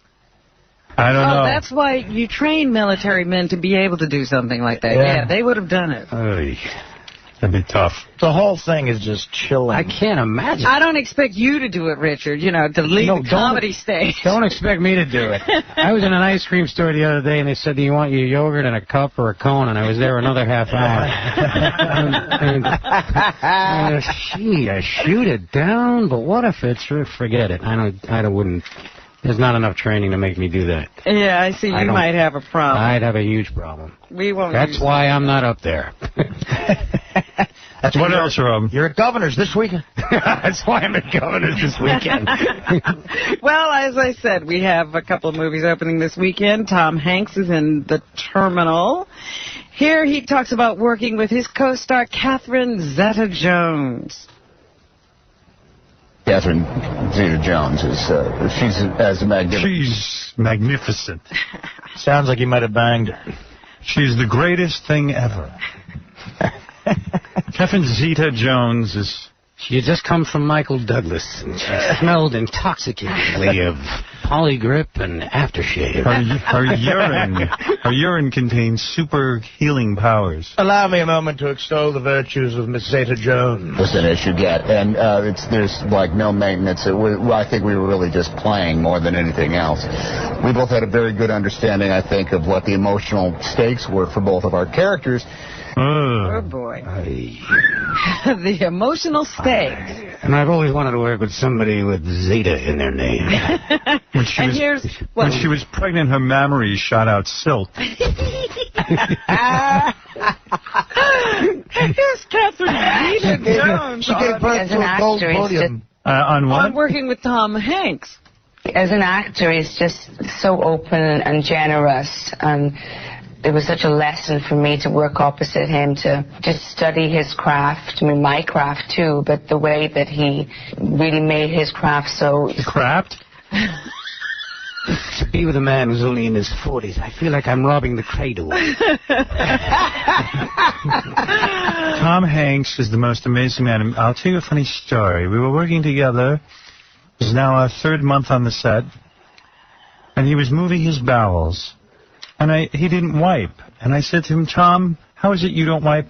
P: I don't know.
U: That's why you train military men to be able to do something like that. Yeah, they would have done it.
P: That'd be tough.
E: The whole thing is just chilling.
G: I can't imagine.
U: I don't expect you to do it, Richard, to leave the comedy stage.
G: Don't expect me to do it. I was in an ice cream store the other day, and they said, do you want your yogurt in a cup or a cone? And I was there another half hour. I shoot it down, but what if it's... Forget it. I wouldn't... There's not enough training to make me do that.
U: Yeah, I see you might have a problem.
G: I'd have a huge problem.
U: We won't.
G: That's why I'm not up there.
P: What else, Rob?
E: You're at Governor's this weekend.
G: That's why I'm at Governor's this weekend.
U: Well, as I said, we have a couple of movies opening this weekend. Tom Hanks is in The Terminal. Here he talks about working with his co-star Catherine Zeta-Jones.
W: Catherine Zeta-Jones she's as magnificent.
P: She's magnificent.
E: Sounds like you might have banged her.
P: She's the greatest thing ever. Catherine Zeta-Jones is...
G: She had just come from Michael Douglas, and she smelled intoxicatingly of polygrip and aftershave.
P: Her urine contains super healing powers.
E: Allow me a moment to extol the virtues of Miss Zeta-Jones.
W: Listen, as you get, and there's no maintenance. I think we were really just playing more than anything else. We both had a very good understanding, I think, of what the emotional stakes were for both of our characters.
U: Oh, boy. The emotional stakes.
G: And I've always wanted to work with somebody with Zeta in their name.
P: When she was pregnant, her mammaries shot out silk.
U: Here's Catherine Zeta-Jones.
E: She gave birth to a gold bullion.
P: On what?
U: On working with Tom Hanks.
N: As an actor, he's just so open and generous, and it was such a lesson for me to work opposite him, to just study his craft. I mean, my craft too, but the way that he really made his craft so...
P: The craft?
G: To be with a man who's only in his 40s, I feel like I'm robbing the cradle.
P: Tom Hanks is the most amazing man. I'll tell you a funny story. We were working together. It was now our 3rd month on the set. And he was moving his bowels. And he didn't wipe. And I said to him, Tom, how is it you don't wipe?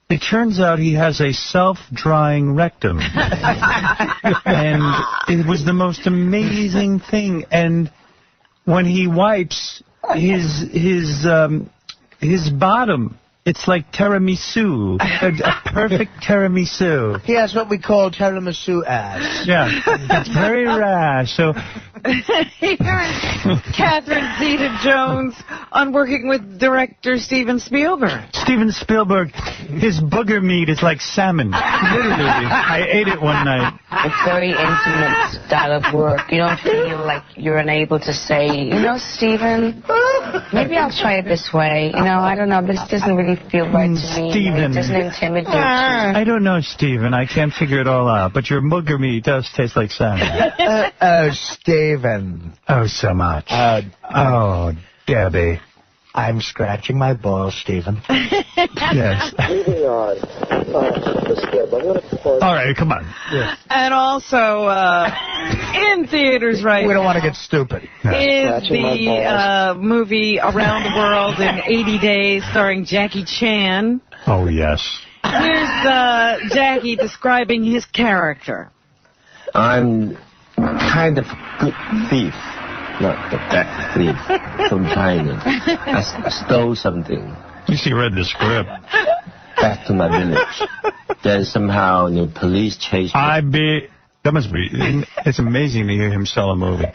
P: It turns out he has a self-drying rectum. And it was the most amazing thing. And when he wipes his bottom, it's like tiramisu, a perfect tiramisu.
R: He has what we call tiramisu ass.
P: Yeah, it's very rare. So
U: Here's Catherine Zeta-Jones on working with director Steven Spielberg.
P: Steven Spielberg, his booger meat is like salmon. Literally, I ate it one night.
N: It's very intimate style of work. You don't feel like you're unable to say, you know, Steven, maybe I'll try it this way. You know, I don't know, but it doesn't really feel right to me.
P: Steven.
N: It doesn't intimidate you.
P: I don't know, Steven. I can't figure it all out. But your booger meat does taste like salmon.
R: Oh, Steven.
P: Oh, so much. Oh, Debbie.
R: I'm scratching my balls, Steven.
P: Yes.
O: Moving on.
P: All right, come on.
R: Yeah.
U: And also in theaters right
R: We don't want to get stupid.
U: is the movie Around the World in 80 Days starring Jackie Chan.
P: Oh, yes.
U: Here's Jackie describing his character.
O: I'm kind of a good thief, not the bad thief from China. I stole something.
P: At least he read the script.
O: Back to my village. Then somehow the police chased me.
P: That must be, it's amazing to hear him sell a movie.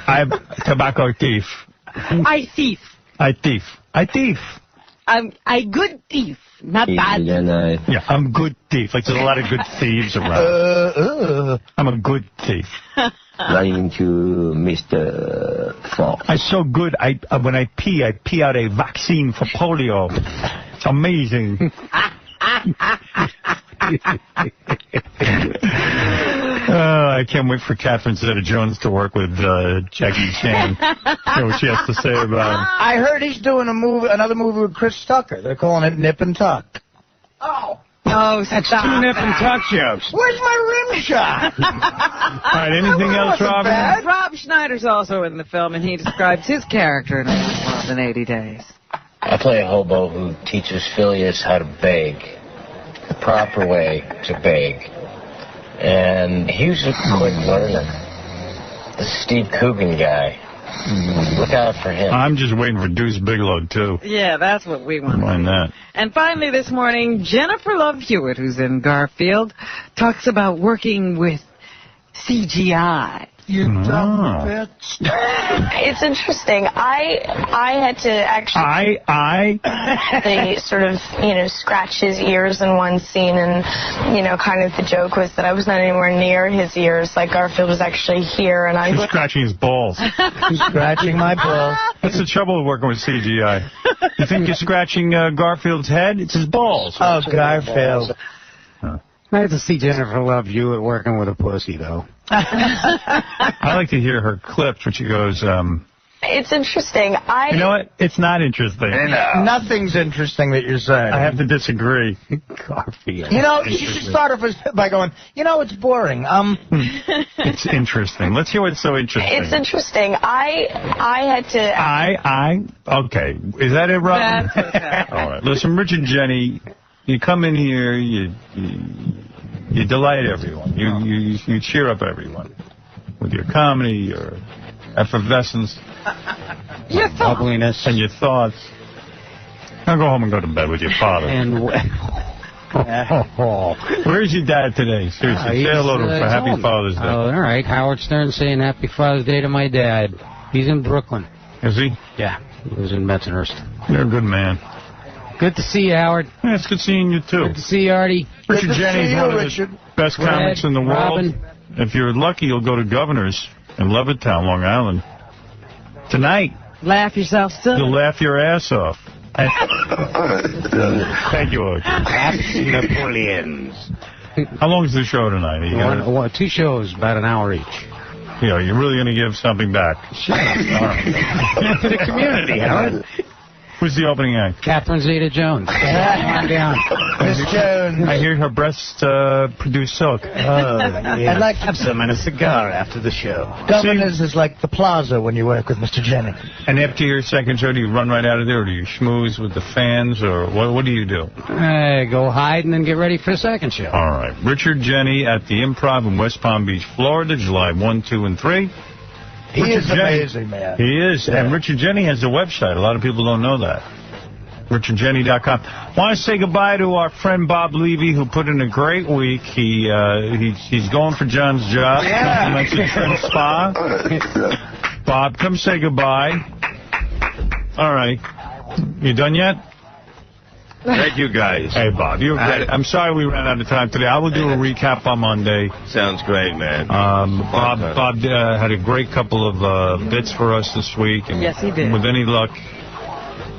P: I'm a tobacco thief.
U: I thief.
P: I thief. I thief.
U: I'm a good thief, not bad.
P: Yeah, I'm good thief. Like, there's a lot of good thieves around. I'm a good thief.
O: Running into Mr. Fox.
P: I'm so good, when I pee out a vaccine for polio. It's amazing. I can't wait for Catherine Zeta-Jones to work with Jackie Chan. Hear what she has to say about him.
R: I heard he's doing another movie with Chris Tucker. They're calling it Nip and Tuck.
U: Oh,
P: that's
U: stop.
P: 2 Nip and Tuck jokes.
R: Where's my rim shot?
P: All right, anything else, Robin?
U: Rob Schneider's also in the film, and he describes his character in Around the World in 80 Days.
O: I play a hobo who teaches Phileas how to beg, the proper way to beg. And he was a quick learner. The Steve Coogan guy. Look out for him.
P: I'm just waiting for Deuce Bigelow, too.
U: Yeah, that's what we want.
P: Mind that.
U: And finally this morning, Jennifer Love Hewitt, who's in Garfield, talks about working with CGI.
R: You dumb bitch.
Q: It's interesting. I had to actually... They sort of, scratch his ears in one scene, and, kind of the joke was that I was not anywhere near his ears. Like, Garfield was actually here, and I...
P: He's scratching his balls.
R: He's scratching my balls.
P: That's the trouble with working with CGI. You think you're scratching Garfield's head? It's his balls.
R: Oh, Garfield.
G: Nice to see Jennifer Love Hewitt working with a pussy, though.
P: I like to hear her clips when she goes,
Q: It's interesting.
P: You know what? It's not interesting.
R: Nothing's interesting that you're saying.
P: I have to disagree.
G: Garfield.
R: You should start off by going, it's boring.
P: It's interesting. Let's hear what's so interesting.
Q: It's interesting. I had to...
P: Okay. Is that it, Robin?
U: That's okay.
P: All right. Listen, Rich and Jenny, you come in here, you delight everyone. You cheer up everyone with your comedy, your effervescence,
U: your
P: bubbliness, and your thoughts. Now go home and go to bed with your father.
G: And
P: where's your dad today? Seriously, say hello to him for Happy Father's Day.
G: Oh, all right. Howard Stern saying Happy Father's Day to my dad. He's in Brooklyn.
P: Is he?
G: Yeah, he was in Bensonhurst.
P: You're a good man.
G: Good to see you, Howard.
P: Yeah, it's good seeing you, too.
G: Good to see you, Artie.
P: Richard Jennings, one of the best comics in the world.
G: Robin.
P: If you're lucky, you'll go to Governor's in Levittown, Long Island. Tonight.
U: Laugh yourself silly.
P: You'll laugh your ass off. Thank you, Artie.
G: Napoleons.
P: How long is the show tonight?
G: Two shows, about an hour each.
P: Yeah, you're really going to give something back.
G: Sure. To the community, Howard.
P: Who's the opening act?
G: Catherine Zeta-Jones. Calm down.
R: Miss Jones.
P: I hear her breasts produce silk.
E: I'd like to have some and a cigar after the show. Governor's is like the plaza when you work with Mr. Jennings.
P: And after your second show, do you run right out of there, or do you schmooze with the fans, or what do you do?
G: Go hide and then get ready for the second show.
P: All right. Richard Jenney at the Improv in West Palm Beach, Florida, July 1, 2, and 3.
E: He is amazing, man.
P: He is. Yeah. And Richard Jenney has a website. A lot of people don't know that. RichardJenney.com. Want to say goodbye to our friend Bob Levy, who put in a great week. He's going for John's job.
R: Yeah.
P: That's a trim spa. Bob, come say goodbye. All right. You done yet?
A: Thank you, guys.
P: Hey, Bob, you're great. I'm sorry we ran out of time today. I will do a recap on Monday.
A: Sounds great, man.
P: Bob had a great couple of bits for us this week. And
U: yes, he did.
P: With any luck,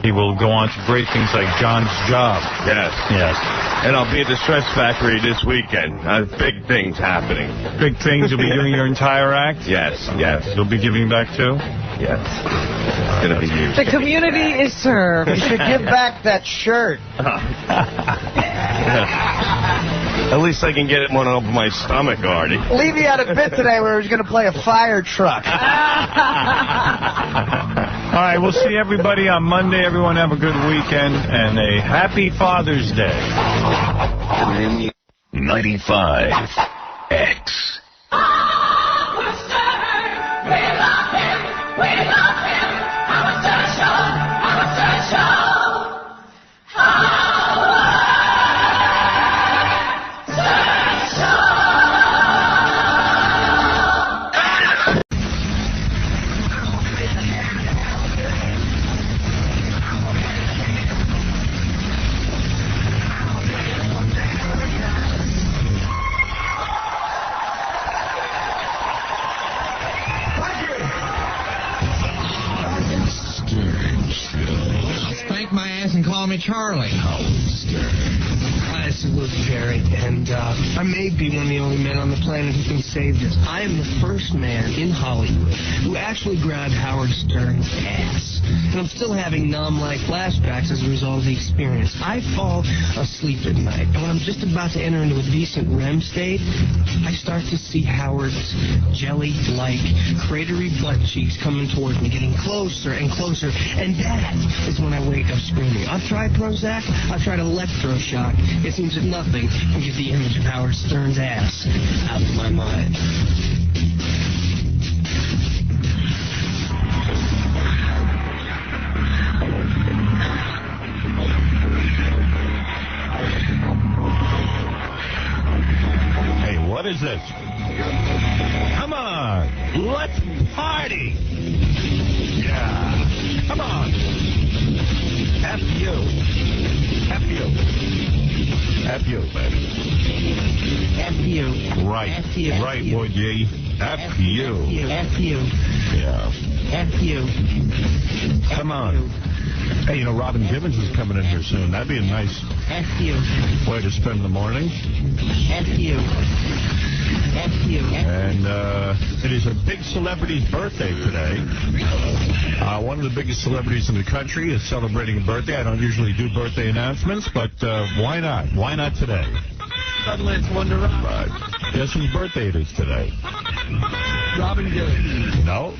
P: he will go on to great things like John's job.
A: Yes.
P: Yes.
A: And I'll be at the Stress Factory this weekend. Big things happening.
P: Big things? You'll be doing your entire act?
A: Yes.
P: You'll be giving back too?
A: Yes. It's going to be huge.
U: The community is served.
R: You should give back that shirt.
A: At least I can get it one over my stomach, Artie.
R: Levy had a bit today where he was going to play a fire truck.
P: All right, we'll see everybody on Monday. Everyone have a good weekend and a happy Father's Day.
H: 95X.
M: Spank my ass and call me Charlie. I salute Jerry, and I may be one of the only men on the planet who can say this. I am the first man in Hollywood who actually grabbed Howard Stern's ass. And I'm still having numb-like flashbacks as a result of the experience. I fall asleep at night, and when I'm just about to enter into a decent REM state, I start to see Howard's jelly-like, cratery butt cheeks coming towards me, getting closer and closer, and that is when I wake up screaming. I've tried Prozac, I've tried electroshock. It seems that nothing can get the image of Howard Stern's ass out of my mind.
P: Hey, what is this? Come on, let's party. Yeah, come on. F you. F you. F you, baby.
M: F you.
P: Right.
M: F you.
P: Right, Wood G. F you.
M: F you.
P: Yeah.
M: F you.
P: Come on. Hey, you know, Robin Gibbons is coming in here soon. That'd be a nice
M: F you.
P: way to spend the morning.
M: F you. F you.
P: And it is a big celebrity's birthday today. One of the biggest celebrities in the country is celebrating a birthday. I don't usually do birthday announcements, but why not? Why not today?
M: Suddenly it's Wonder Rock.
P: Right. Guess whose birthday it is today?
M: Robin Gibbons.
P: No.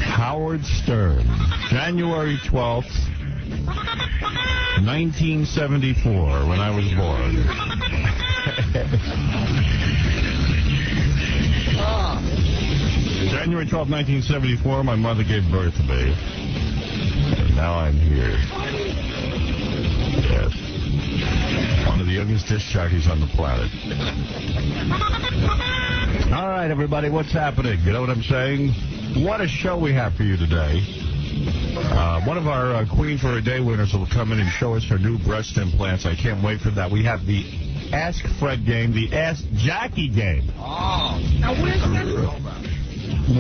P: Howard Stern. January 12th, 1974, when I was born. January 12th, 1974, my mother gave birth to me. And now I'm here. Yes. One of the youngest disc jockeys on the planet. All right, everybody, what's happening? You know what I'm saying? What a show we have for you today. One of our Queen for a Day winners will come in and show us her new breast implants. I can't wait for that. We have the Ask Fred game, the Ask Jackie game.
R: Oh. Now, where's that?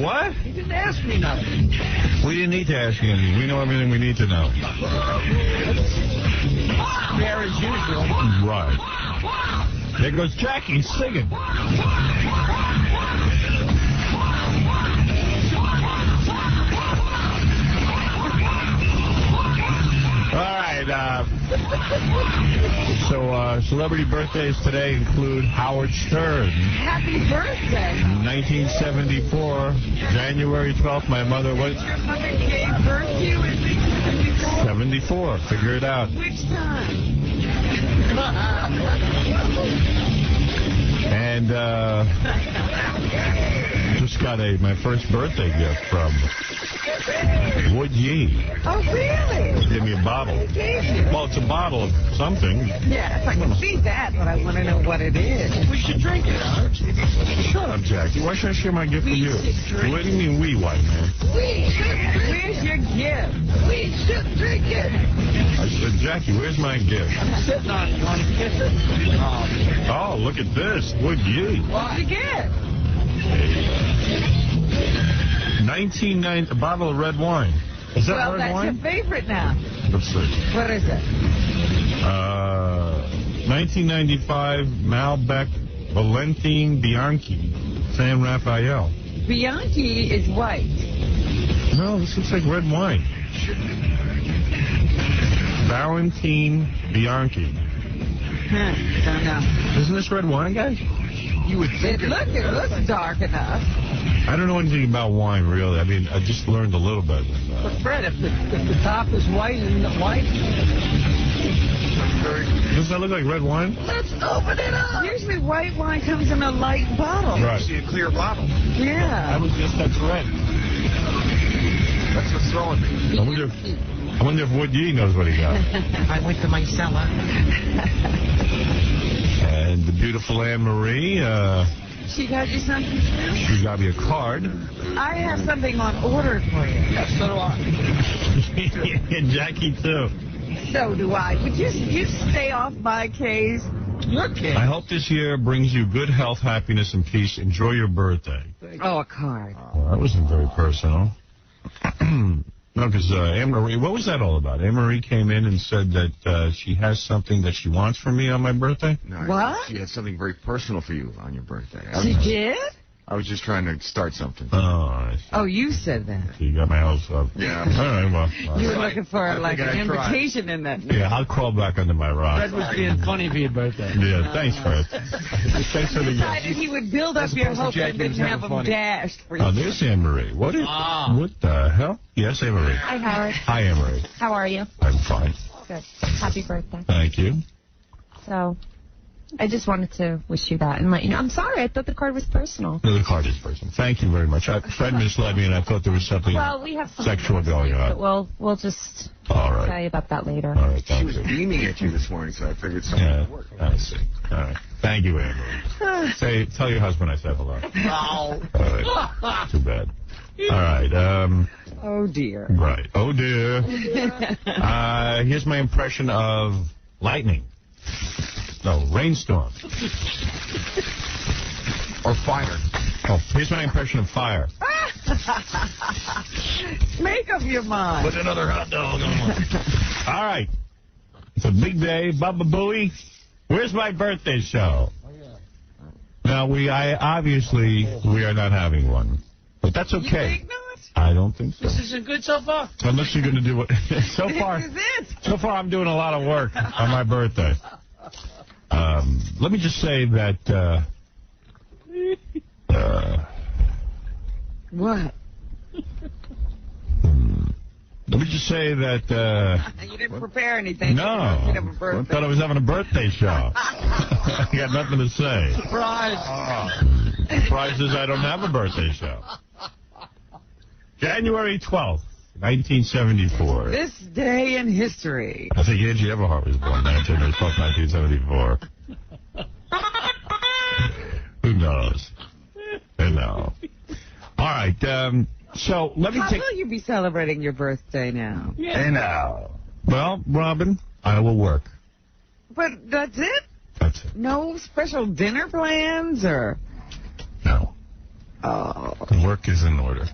P: What?
R: He didn't ask me nothing.
P: We didn't need to ask you anything. We know everything we need to know.
R: Fair as usual.
P: Right. There goes Jackie singing. All right. So celebrity birthdays today include Howard Stern.
U: Happy birthday.
P: 1974, January 12th, my mother was...
U: Your mother gave birth to you in 1974?
P: 74. Figure it out.
U: Which time?
P: And just got my first birthday gift from Wood Yee.
U: Oh, really?
P: Give me a bottle.
U: What gave you?
P: Well, it's a bottle of something.
U: Yes, I can see that, but I want to know what it is.
R: We should drink it, huh?
P: Shut up, Jackie. Why should I share my gift with you? What do you mean we, white man?
U: Where's your gift?
R: We should drink it.
P: I said, Jackie, where's my gift?
R: I'm sitting on it. You want to kiss it?
P: Oh, look at this. Wood Yee.
U: What'd you get?
P: 1990, a bottle of red wine. Is that red wine?
U: Well, that's your favorite now.
P: Let's see.
U: What is it?
P: 1995 Malbec Valentine Bianchi San Rafael.
U: Bianchi is white.
P: No, this looks like red wine. Valentine Bianchi.
U: Don't know.
P: Isn't this red wine, guys?
R: You would think
U: It looks dark enough.
P: I don't know anything about wine, really. I mean, I just learned a little bit.
R: But Fred, if the top is white and the white...
P: Doesn't that look like red wine?
R: Let's open it up.
U: Usually white wine comes in a light bottle.
P: Right.
R: See a clear bottle.
U: Yeah.
P: That's red.
R: That's what's throwing me.
P: I wonder if Wood Yee knows what he got.
R: I went to my cellar.
P: And the beautiful Anne-Marie,
U: She got you something too?
P: she got me a card.
U: I have something on order for you.
R: Yes, so do I.
P: And Jackie, too.
U: So do I. Would you stay off my case?
R: You're kidding.
P: I hope this year brings you good health, happiness, and peace. Enjoy your birthday.
U: Oh, a card.
P: Well, that wasn't very personal. No, because Anne-Marie, what was that all about? Anne-Marie came in and said that she has something that she wants from me on my birthday?
S: No,
U: What?
S: She had something very personal for you on your birthday.
U: She did?
S: I was just trying to start something.
P: Oh, I see.
U: Oh, you said that.
P: So you got my house up.
S: Yeah.
P: All right, well.
U: You were looking for like an invitation in that.
P: Yeah, I'll crawl back under my rock.
R: Fred was being funny for your birthday.
P: Yeah, thanks, Fred. Thanks for the gift.
U: Decided he would build up your hope and then have them dashed for you.
P: Oh, there's Anne-Marie. What the hell? Yes, Anne-Marie.
T: Hi, Howard.
P: Hi, Anne-Marie.
T: How are you?
P: I'm fine.
T: Good. Happy birthday.
P: Thank you.
T: So, I just wanted to wish you that and let you know. I'm sorry, I thought the card was personal.
P: No, the card is personal. Thank you very much. Fred misled me, and I thought there was something
T: Well, we have some
P: sexual going
T: but
P: on.
T: we'll just
P: All right.
T: tell you about that later.
P: All right,
S: She
P: thank
S: was
P: you.
S: beaming at you this morning, so I figured something would work.
P: I see. All right. Thank you, Anne-Marie. Tell your husband I said hello.
R: No.
P: All right. Too bad. All right.
U: Oh, dear.
P: Right. Oh, dear. Here's my impression of lightning. No, rainstorm.
S: Or fire.
P: Oh, here's my impression of fire.
U: Make up your mind.
P: Put another hot dog on. All right. It's a big day. Bubba Booey. Where's my birthday show? Now, obviously, we are not having one. But that's okay.
U: You think not?
P: I don't think so.
R: This isn't good so far.
P: Unless you're going to do it. So far, I'm doing a lot of work on my birthday. Let me just say that...
U: What?
P: Let me just say that...
U: You didn't prepare anything.
P: No. I thought I was having a birthday show. I got nothing to say.
R: Surprise.
P: The surprise is I don't have a birthday show. January 12th, 1974.
U: This day in history.
P: I think Angie Everhart was born January 12th, 1974. Who knows? I know. All right, so let me
U: How
P: take...
U: will you be celebrating your birthday now?
P: Hey, now. Well, Robin, I will work.
U: But that's it?
P: That's it.
U: No special dinner plans or?
P: No.
U: Oh.
P: The work is in order.